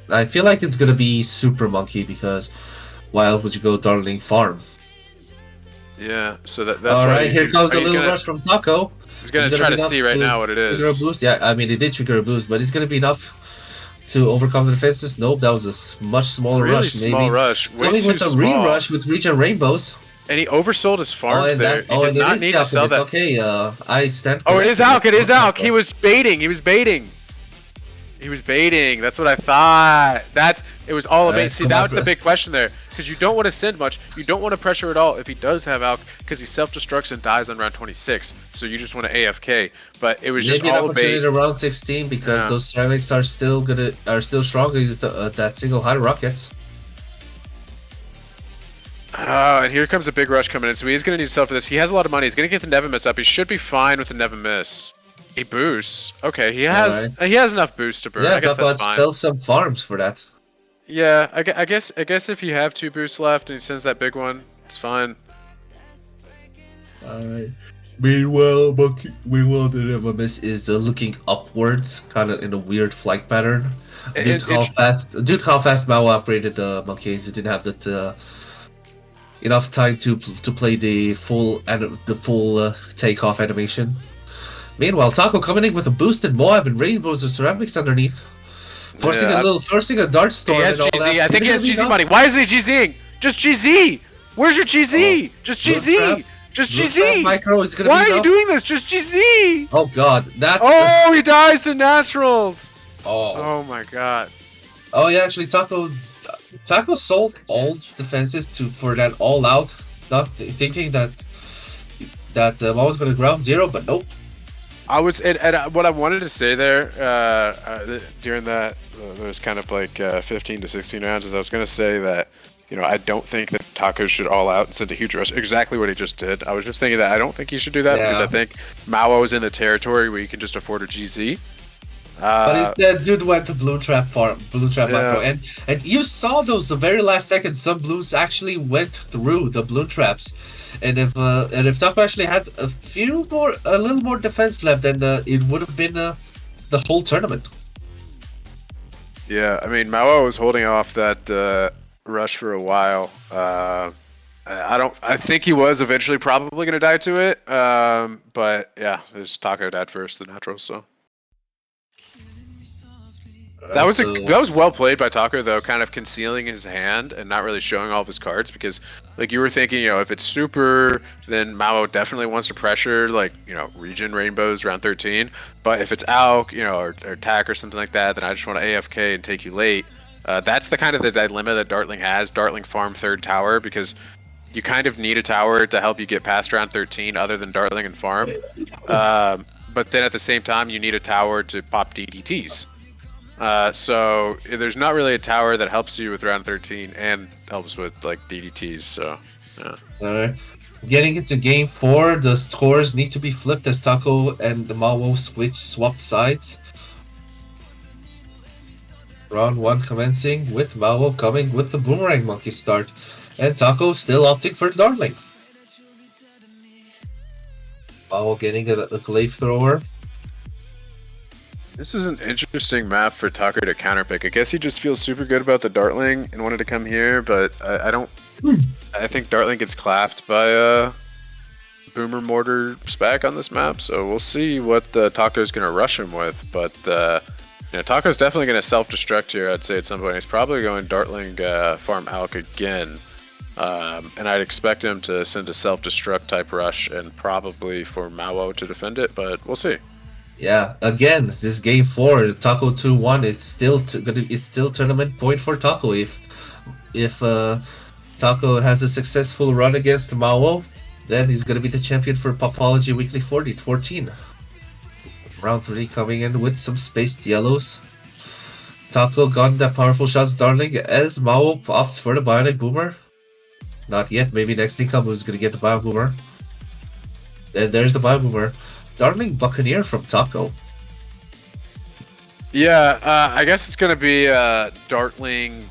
I feel like it's gonna be Super Monkey because why else would you go Darling Farm? Yeah, so that's all why right. Here comes a little rush from Taco. He's gonna try to see right now what it is. Trigger a boost. Yeah, I mean it did trigger a boost, but it's gonna be enough to overcome the defenses. Nope, that was a much smaller really rush. Small maybe. rush. Way Coming too with a small. re-rush with Regen Rainbows. And he oversold his farms there. He did not need to sell that. Okay, I stand. Oh, it is Alk. It is Alk. He was baiting. He was baiting. He was baiting. That's what I thought. It was all a bait. See, that's the big question there. Because you don't want to send much. You don't want to pressure at all if he does have Alk, because he self-destructs and dies on round 26. So you just want to AFK. But it was just all a bait. Around 16 because those ceramics are still strong against that single high rockets. And here comes a big rush coming in. So he's going to need to sell for this. He has a lot of money. He's going to get the Never Miss up. He should be fine with the Never Miss. He boosts. Okay, he has enough boost to burn. Yeah, I guess that's fine. Sell some farms for that. Yeah, I guess if you have 2 boosts left and he sends that big one, it's fine. Alright. Meanwhile, the Never Miss is looking upwards, kind of in a weird flight pattern. Due to how fast Mao upgraded the monkeys, it didn't have that enough time to play the full takeoff animation. Meanwhile, Taco coming in with a boosted Moab and rainbows of ceramics underneath. Forcing a dart storm. He has GZ. I think he has GZ money. Why isn't he GZing? Just GZ! Where's your GZ? Just GZ! Just GZ! Micro is gonna Why are you doing this? Just GZ! Oh god, he dies to naturals! Oh my god. Oh yeah, actually Taco sold all defenses for that all out, not thinking that I was gonna ground 0, but nope. I was, and what I wanted to say there during that, those kind of like 15 to 16 rounds, is I was going to say that, I don't think that Taco should all out and send a huge rush. Exactly what he just did. I was just thinking that I don't think he should do that because I think Mao is in the territory where you can just afford a GZ. But instead, dude went to Blue Trap Macro, and you saw those the very last second. Some blues actually went through the blue traps, and if Taco actually had a little more defense left, then it would have been the whole tournament. Yeah, I mean Mao was holding off that rush for a while. I think he was eventually probably going to die to it, but yeah, there's Taco died first, the natural, so. That was well played by Taco, though, kind of concealing his hand and not really showing all of his cards, because like you were thinking, if it's super, then Mao definitely wants to pressure region rainbows round 13. But if it's Alk, or Tac or something like that, then I just want to AFK and take you late. That's the dilemma that Dartling has. Dartling farm third tower because you kind of need a tower to help you get past round 13 other than Dartling and farm. But then at the same time, you need a tower to pop DDTs. So there's not really a tower that helps you with round 13 and helps with like DDTs. So yeah. Alright. Getting into game 4, the scores need to be flipped as Taco and the Mawo swapped sides. Round 1 commencing with Mawo coming with the Boomerang Monkey start, and Taco still opting for Dartling. Mawo getting a glaive thrower. This is an interesting map for Taco to counterpick. I guess he just feels super good about the Dartling and wanted to come here, but I don't. I think Dartling gets clapped by Boomer Mortar spec on this map, so we'll see what Taco's going to rush him with. But Taco's definitely going to self-destruct here, I'd say, at some point. He's probably going Dartling farm Alk again. And I'd expect him to send a self-destruct type rush and probably for Mawo to defend it, but we'll see. Yeah, again, this is game 4. Taco 2-1. It's still tournament point for Taco. If Taco has a successful run against Mawo, then he's gonna be the champion for Popology Weekly 14. Round 3 coming in with some spaced yellows. Taco got that powerful shots, Darling, as Mawo opts for the Bionic Boomer. Not yet. Maybe next income who's gonna get the Bio Boomer. And there's the Bio Boomer. Dartling Buccaneer from Taco. Yeah, I guess it's gonna be Dartling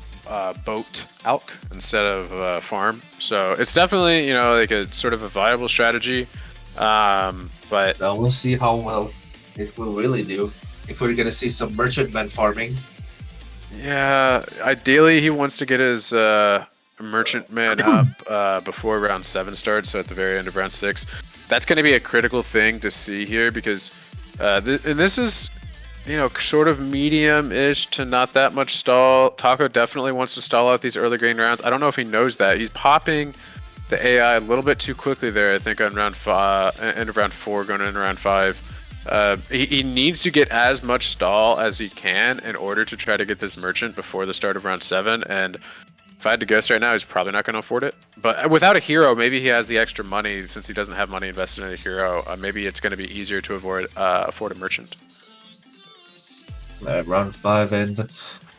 boat Alk instead of farm. So it's definitely like a sort of a viable strategy. But Now we'll see how well it will really do. If we're gonna see some merchantman farming. yeah, ideally he wants to get his merchantman up before round 7 starts, so at the very end of round 6. That's going to be a critical thing to see here because and this is sort of medium-ish to not that much stall. Taco definitely wants to stall out these early game rounds. I don't know if he knows that. He's popping the AI a little bit too quickly there, I think, on round 5, end of round 4, going into round 5. He needs to get as much stall as he can in order to try to get this merchant before the start of round 7, and if I had to guess right now, he's probably not going to afford it. But without a hero, maybe he has the extra money since he doesn't have money invested in a hero. Maybe it's going to be easier to afford a merchant. Round 5 and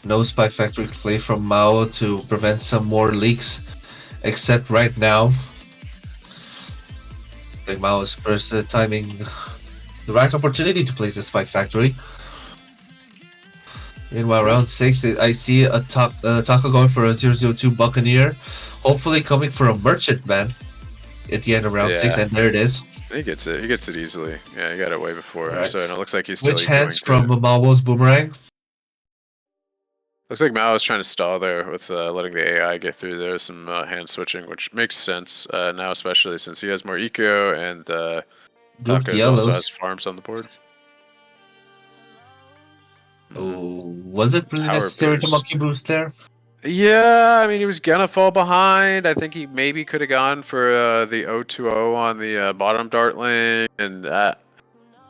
no Spy Factory play from Mao to prevent some more leaks. Except right now, I think Mao is first timing the right opportunity to place the Spike Factory. Meanwhile, round 6, I see a Taco going for a 002 Buccaneer, hopefully coming for a Merchantman at the end of round 6, and there it is. He gets it. He gets it easily. Yeah, he got it way before. Right. So it looks like he's still Which hands from Mao's Boomerang? Looks like Mao is trying to stall there with letting the AI get through there. Some hand switching, which makes sense now, especially since he has more eco and Taco also has farms on the board. Oh, was it really Tower necessary to boost. monkey boost there? Yeah, I mean, he was gonna fall behind. I think he maybe could have gone for the 020 on the bottom Dartling, and I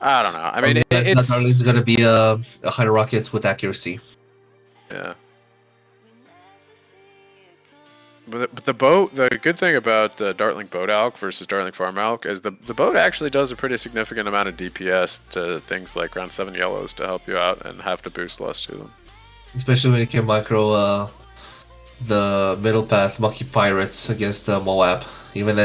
don't know. I mean, it's Dartling's gonna be a high rockets with accuracy. Yeah. But the boat, the good thing about Dartling Boat Alk versus Dartling Farm Alk is the boat actually does a pretty significant amount of DPS to things like round 7 yellows to help you out and have to boost less to them. Especially when you can micro the middle path Monkey Pirates against Moab. Even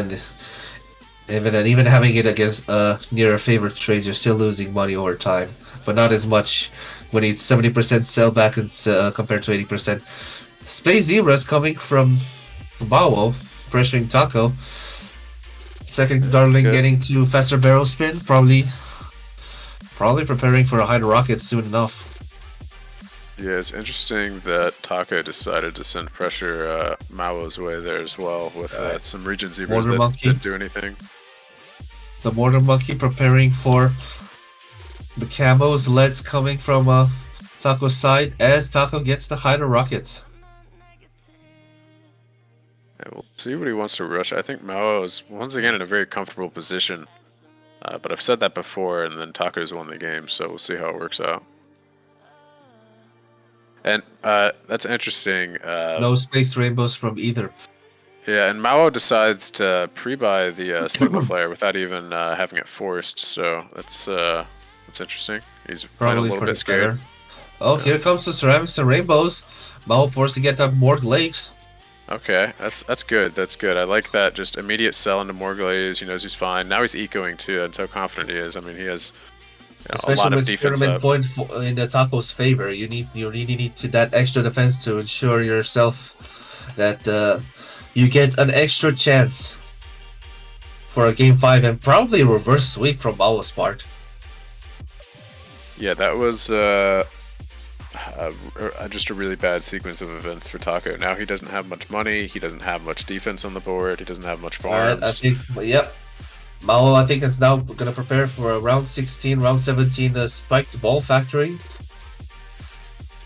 having it against near a favorite trade, you're still losing money over time, but not as much when it's 70% sell back and compared to 80%. Space Zebras coming from Bao, pressuring Taco. Second Dartling getting to faster barrel spin, probably preparing for a high rocket soon enough. Yeah, it's interesting that Taco decided to send pressure Mao's way there as well with some region zebras that didn't do anything. The Mortar Monkey preparing for the camos, leads coming from Taco's side as Taco gets the Hydra Rockets. Yeah, we'll see what he wants to rush. I think Mao is once again in a very comfortable position. But I've said that before, and then Taco's won the game, so we'll see how it works out. And that's interesting. No space rainbows from either. Yeah, and Mao decides to pre-buy the Sigma Flare without even having it forced, so that's interesting. He's playing a Probably little for bit the scared. better. Oh, here comes the ceramics and rainbows. Mao forced to get up more glaives. Okay, that's good. That's good. I like that. Just immediate sell into more glaze. He knows he's fine. Now he's ecoing too. That's how confident he is. I mean, he has a Especially lot of with defense tournament up. point in the Taco's favor. You really need to that extra defense to ensure yourself that you get an extra chance for a game 5 and probably a reverse sweep from Mao's part. Yeah, that was just a really bad sequence of events for Taco. Now he doesn't have much money. He doesn't have much defense on the board. He doesn't have much farms. I think, yep. Mao, I think, is now going to prepare for a round 16, round 17 spiked ball factory.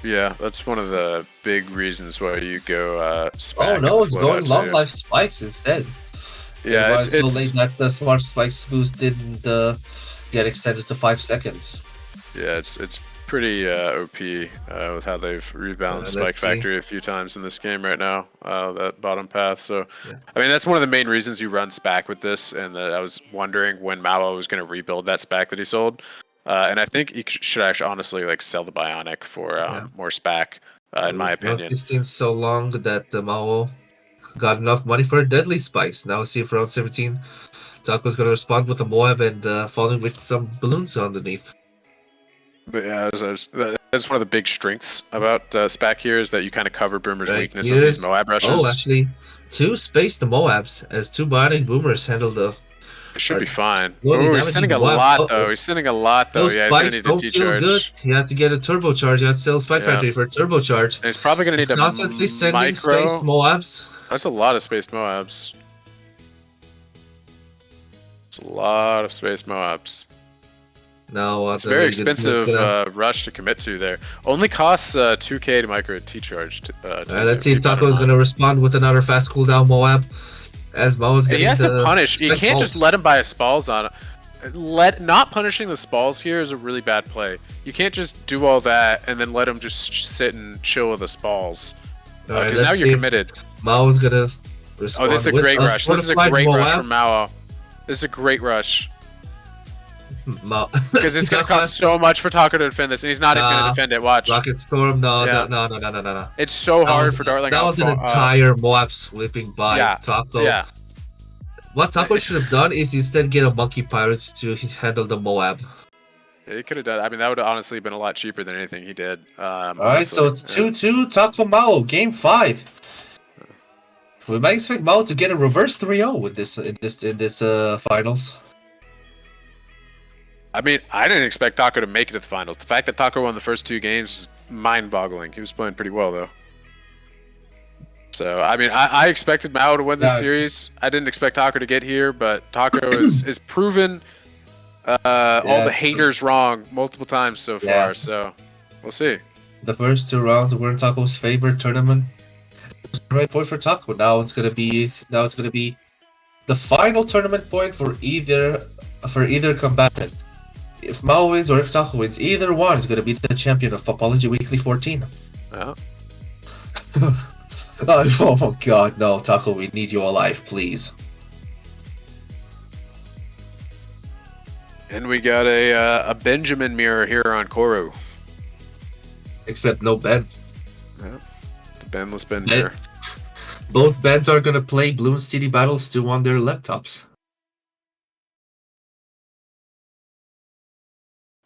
Yeah, that's one of the big reasons why you go SPAC. Oh no, it's going long too. life spikes instead. Yeah, it's so late that the smart spikes boost didn't get extended to 5 seconds. Yeah, it's pretty OP with how they've rebalanced Spike Factory a few times in this game right now, that bottom path. So, yeah. I mean, that's one of the main reasons you run SPAC with this, and I was wondering when Mao was going to rebuild that SPAC that he sold. And I think he should actually honestly like sell the Bionic for more SPAC, in my opinion. Round 16 so long that the Mao got enough money for deadly spikes. Now let's see if round 17 Taco's going to respond with a Moab and following with some balloons underneath. But yeah, that's one of the big strengths about SPAC here is that you kind of cover Boomer's weakness of these Moab rushes. Oh, actually, 2 spaced the Moabs as 2 Bionic Boomers handle the... It should be fine. Oh, he's sending a lot, though. He's sending a lot, though. Those yeah, spikes he's going to need a T-charge. Good. You have to get a turbocharge. You have to sell Spike Factory for a turbocharge. And he's probably going to need a constantly sending spaced Moabs. That's a lot of spaced Moabs. It's a lot of spaced Moabs. No, it's a very expensive rush to commit to there. Only costs 2k to micro T-charge. Let's see if Taco is going to respond with another fast cooldown Moab. As Mo's getting he has to punish. You can't just let him buy a Spalls on it. Not punishing the Spalls here is a really bad play. You can't just do all that and then let him just sit and chill with the Spalls. Because now you're committed. Mao's going to respond. Oh, this is a great rush. This is a great rush from Mao. This is a great rush. Because it's going to cost so much for Taco to defend this, and he's not even going to defend it. Watch. Rocket Storm, no. It's so hard for Dartling. That was an entire Moab sweeping by Taco. Yeah. What Taco should have done is instead get a Monkey Pirates to handle the Moab. Yeah, he could have done. I mean, that would have honestly been a lot cheaper than anything he did. Alright, so it's 2-2 Taco Mao, game 5. We might expect Mao to get a reverse 3-0 with this in this finals. I mean, I didn't expect Taco to make it to the finals. The fact that Taco won the first 2 games is mind-boggling. He was playing pretty well, though. So, I mean, I expected Mao to win this series. I didn't expect Taco to get here, but Taco is proven all the haters wrong multiple times so far. So, we'll see. The first 2 rounds were in Taco's favorite tournament. It was the right point for Taco. Now it's gonna be the final tournament point for either combatant. If Mao wins or if Taco wins, either one is going to be the champion of Popology Weekly 14. Yeah. Oh my god, no, Taco, we need you alive, please. And we got a Benjamin mirror here on Koru. Except no Ben. Yeah. The Benless Ben mirror. Both Bens are going to play Bloom City Battles 2 on their laptops.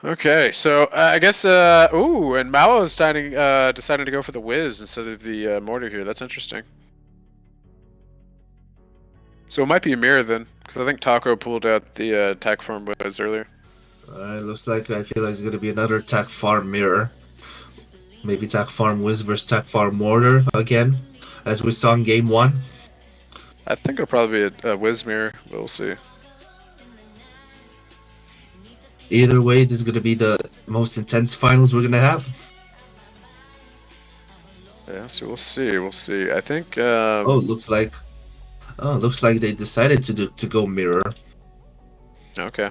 Okay, so I guess and Mao is deciding to go for the Wiz instead of the Mortar here. That's interesting. So it might be a mirror then, because I think Taco pulled out the attack farm Wiz earlier. It looks like it's going to be another attack farm mirror. Maybe attack farm Wiz versus attack farm Mortar again, as we saw in game 1. I think it'll probably be a Wiz mirror, but we'll see. Either way, this is going to be the most intense finals we're going to have. Yeah, so we'll see. We'll see. I think. Looks like they decided to go mirror. Okay.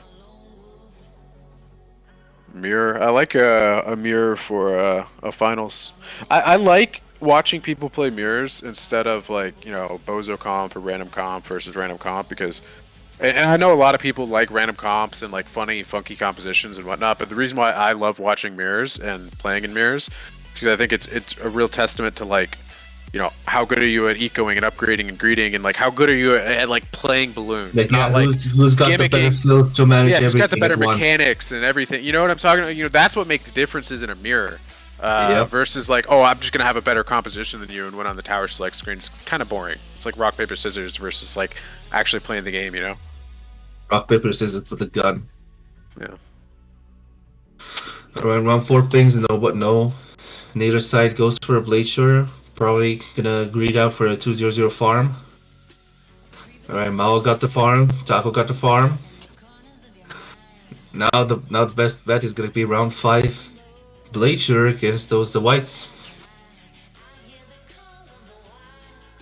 Mirror. I like a mirror for a finals. I like watching people play mirrors instead of like, you know, bozo comp or random comp versus random comp because and I know a lot of people like random comps and like funny, funky compositions and whatnot, but the reason why I love watching mirrors and playing in mirrors is because I think it's a real testament to like, you know, how good are you at ecoing and upgrading and greeting and like how good are you at like playing balloons, Like, yeah, not like who's got the better gimmicking. skills to manage Yeah, who's got the everything better at once? mechanics and everything? You know what I'm talking about? You know, that's what makes differences in a mirror. Yep. Versus like, oh, I'm just gonna have a better composition than you and win on the tower select screen. It's kind of boring. It's like rock paper scissors versus like actually playing the game. You know? Rock paper scissors with a gun. Yeah. Alright, round 4 pings. No. Neither side goes for a blade shooter. Probably gonna greed out for a 2-0-0 farm. Alright, Mao got the farm. Taco got the farm. Now the best bet is gonna be round 5. Blade shooter against the whites.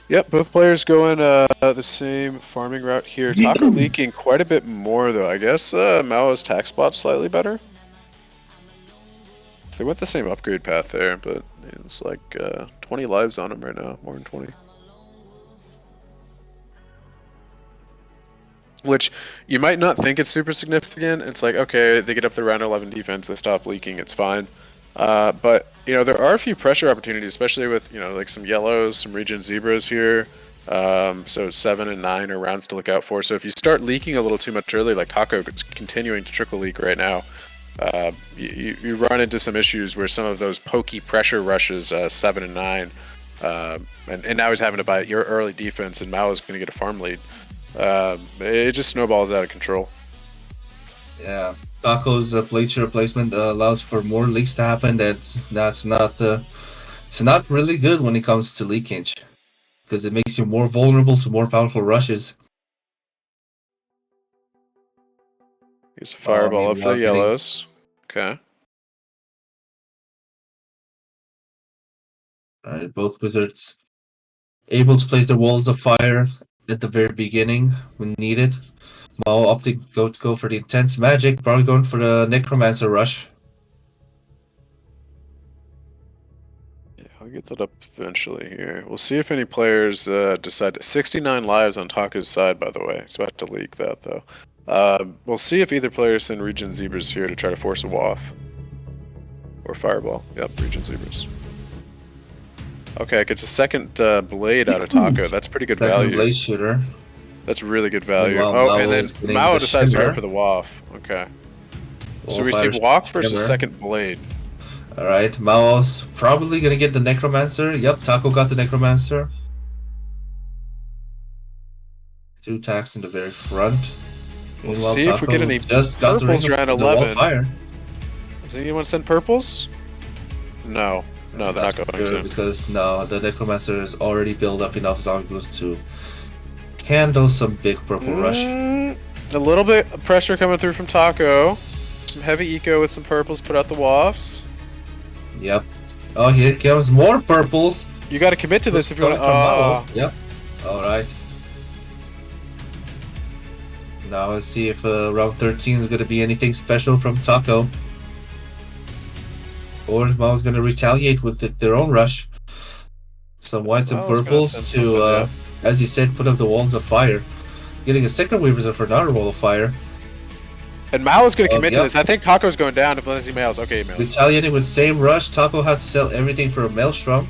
Yep, both players going the same farming route here. Taco leaking quite a bit more though. I guess Mao's tax spot slightly better. They went the same upgrade path there, but it's like 20 lives on him right now, more than 20. Which you might not think it's super significant. It's like, okay, they get up to round 11 defense, they stop leaking, it's fine. But, you know, there are a few pressure opportunities, especially with, you know, like some yellows, some region zebras here. So 7 and 9 are rounds to look out for. So if you start leaking a little too much early, like Taco is continuing to trickle leak right now, you run into some issues where some of those pokey pressure rushes 7 and 9, and now he's having to buy your early defense, and Mao is going to get a farm lead. It just snowballs out of control. Yeah, Taco's blade shooter replacement allows for more leaks to happen. That's not it's not really good when it comes to leakage because it makes you more vulnerable to more powerful rushes. He's a fireball up for the Meanwhile, yellows. Okay. both wizards able to place their walls of fire at the very beginning when needed. Mao opting to go for the intense magic, probably going for the necromancer rush. Yeah, I'll get that up eventually here. We'll see if any players decide. 69 lives on Taka's side, by the way. He's about to leak that, though. We'll see if either player send Region Zebras here to try to force a WAF. Or Fireball. Yep, Region Zebras. Okay, it gets a second blade out of Taco. That's pretty good Second value. blaze shooter. That's really good value. Meanwhile, Oh, and then Mao is getting Mao the decides to shimmer. go for the WAF. Okay. So Wall we see fire walk versus shimmer. second blade. Alright, Mao's probably gonna get the necromancer. Yep, Taco got the necromancer. 2 attacks in the very front. We'll Meanwhile, see if we Taco get any just got the ring purples of round the wall 11. fire. Does anyone send purples? No. No, they're not going to. Because no, the necromancer is already built up enough zombie boosts to handle some big purple rush. A little bit of pressure coming through from Taco. Some heavy eco with some purples, put out the wafts. Yep. Oh, here comes more purples. You got to commit to this if you want to. Yep. All right. Now let's see if round 13 is going to be anything special from Taco. Or Mao's going to retaliate with their own rush. Some whites and purples to, as you said, put up the walls of fire. Getting a second Weaver for another wall of fire. And Mao is going to commit to this. I think Taco's going down unless he mails. Okay, he mails. Retaliating with same rush. Taco had to sell everything for a Maelstrom.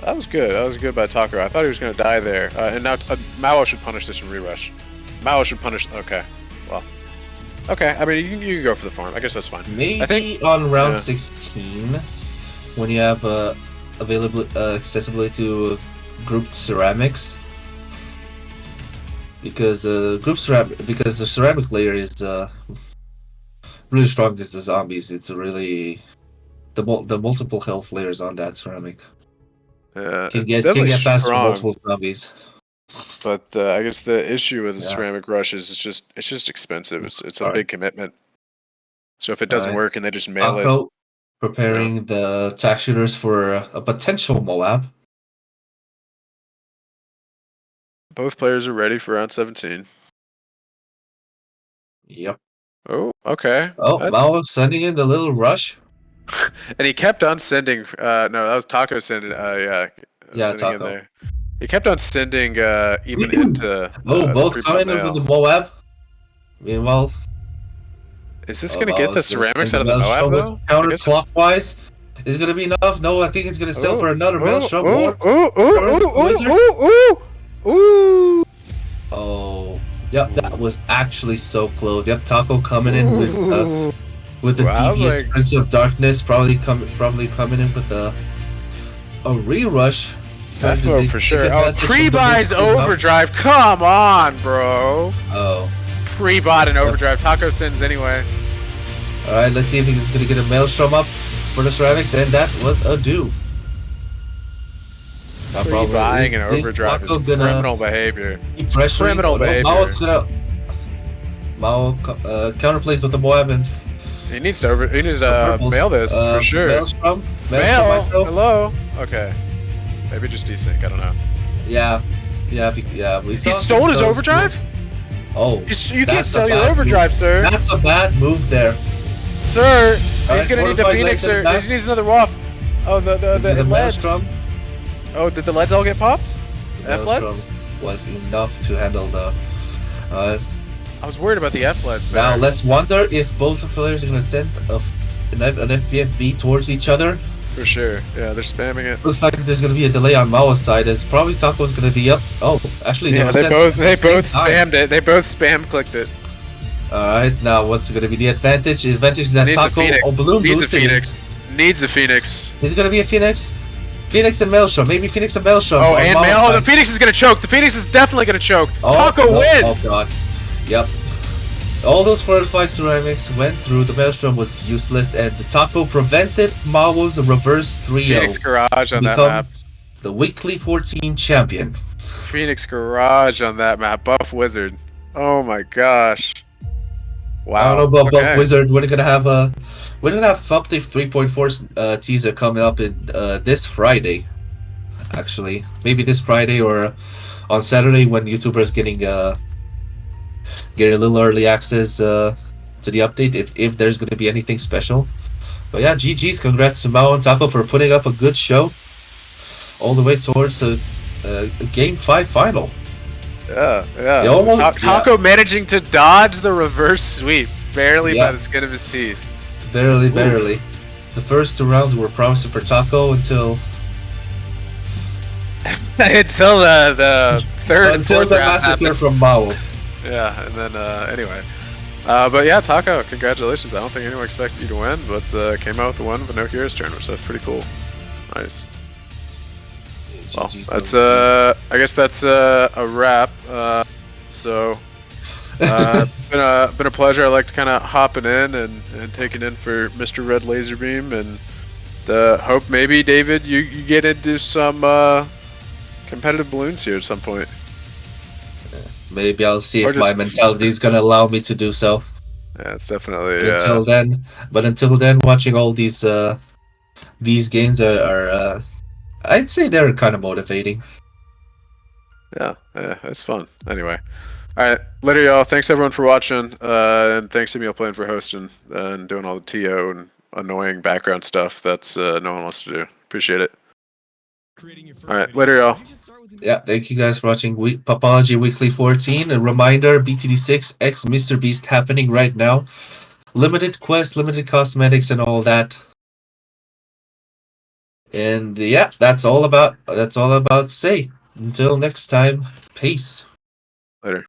That was good. That was good by Taco. I thought he was going to die there. And now Mao should punish this and re-rush. Mao should punish. Okay. Well. Okay. I mean, you can go for the farm. I guess that's fine. Maybe I think, on round 16, when you have accessibility to grouped ceramics. Because the ceramic layer is really strong against the zombies. It's really the multiple health layers on that ceramic can get past multiple zombies. But I guess the issue with the ceramic rush is it's just expensive. It's a big commitment. So if it doesn't work and they just mail it, preparing the tack shooters for a potential Moab. Both players are ready for round 17. Yep. Oh, okay. Oh, Mao sending in the little rush. And he kept on sending. No, that was Taco sending. Yeah, sending in Taco. there. He kept on sending even into. Oh, the both pre-bought coming in mail. with the Moab. Meanwhile, Is this gonna get Mao the is gonna ceramics send out of the Moab Maelstrom with though? I guess. counterclockwise. Is it gonna be enough? No, I think it's gonna sell for another Maelstrom. More. Ooh. Oh, yep, that was actually so close. Yep, Taco coming in with the Wow, I was devious like- Prince of Darkness, probably coming in with a rerush. Trying to Defo for take sure. Oh, advantage of the pre-buys boost now. overdrive. Come on, bro. Oh, Pre-bought and overdrive. Taco sends anyway. all right. Let's see if he's gonna get a Maelstrom up for the ceramics, and that was a do. Now, probably Pre-buying and is overdrive is Taco gonna criminal behavior. keep pressuring? Criminal behavior. Mao counterplays with the Moab and He needs to purples. mail this for sure. Maelstrom. Mail. might go. Hello. Okay. Maybe just desync. I don't know. Yeah. We He saw stole his those overdrive? Oh, You can't that's sell a your bad overdrive, move. sir. That's a bad move there. Sir, he's Alright, gonna need the fortified Phoenix, Lathan sir. back. He needs another waff. Oh, the This is a LEDs. Maelstrom. Oh, did the LEDs all get popped? The F LEDs? Maelstrom was enough to handle the. I was worried about the F LEDs there. Now let's wonder if both of the players are gonna send an FPFB towards each other. For sure. Yeah, they're spamming it. Looks like there's gonna be a delay on Mao's side, as probably Taco's gonna be up. Oh, actually, Yeah, were they sent both at the same time. spammed it. They both spam clicked it. Alright, now what's gonna be the advantage? The advantage is that Needs a Taco Phoenix. balloon Needs a boosted Phoenix. is- Needs a Phoenix. Is it gonna be a Phoenix? Phoenix and Maelstrom. Maybe Phoenix and Maelstrom. Oh, on and Mao's Mail. Oh, the side. Phoenix is gonna choke. The Phoenix is definitely gonna choke. Oh, Taco no. wins. Oh god. Yep. All those fortified ceramics went through. The Maelstrom was useless, and the Taco prevented Mao's reverse 3-0. Phoenix Garage on that become map. the weekly 14 champion. Phoenix Garage on that map. Buff Wizard. Oh my gosh. Wow. I don't know about okay. Buff Wizard. We're gonna have update 3.4 teaser coming up in this Friday. Actually, maybe this Friday or on Saturday when YouTubers getting a little early access to the update if there's gonna be anything special. But yeah, GG's, congrats to Mao and Taco for putting up a good show all the way towards the Game 5 final. Yeah. They almost- Taco managing to dodge the reverse sweep. Barely Yeah. by the skin of his teeth. Barely. The first 2 rounds were promising for Taco until Until the third and until fourth the rounds massacre happened. from Mao. Yeah, and then anyway. But yeah, Taco, congratulations. I don't think anyone expected you to win, but came out with a win with no heroes turn, which that's pretty cool. Nice. Well, GG's, that's though. I guess that's a wrap. So been a pleasure. I liked kind of hopping in and taking in for Mr. Red Laserbeam, and hope maybe David you get into some competitive balloons here at some point. Maybe I'll see Or if my just- mentality is gonna allow me to do so. Yeah, it's definitely Until then, watching all these games are I'd say they're kind of motivating. yeah, it's fun. Anyway, all right, later, y'all. Thanks everyone for watching, and thanks to Emil playing for hosting and doing all the TO and annoying background stuff that's no one wants to do. Appreciate it. All right, later, y'all. Yeah, thank you guys for watching Popology Weekly 14. A reminder, BTD6 X Mr. Beast happening right now. Limited quest, limited cosmetics, and all that. And yeah, that's all about say. Until next time, peace. Later.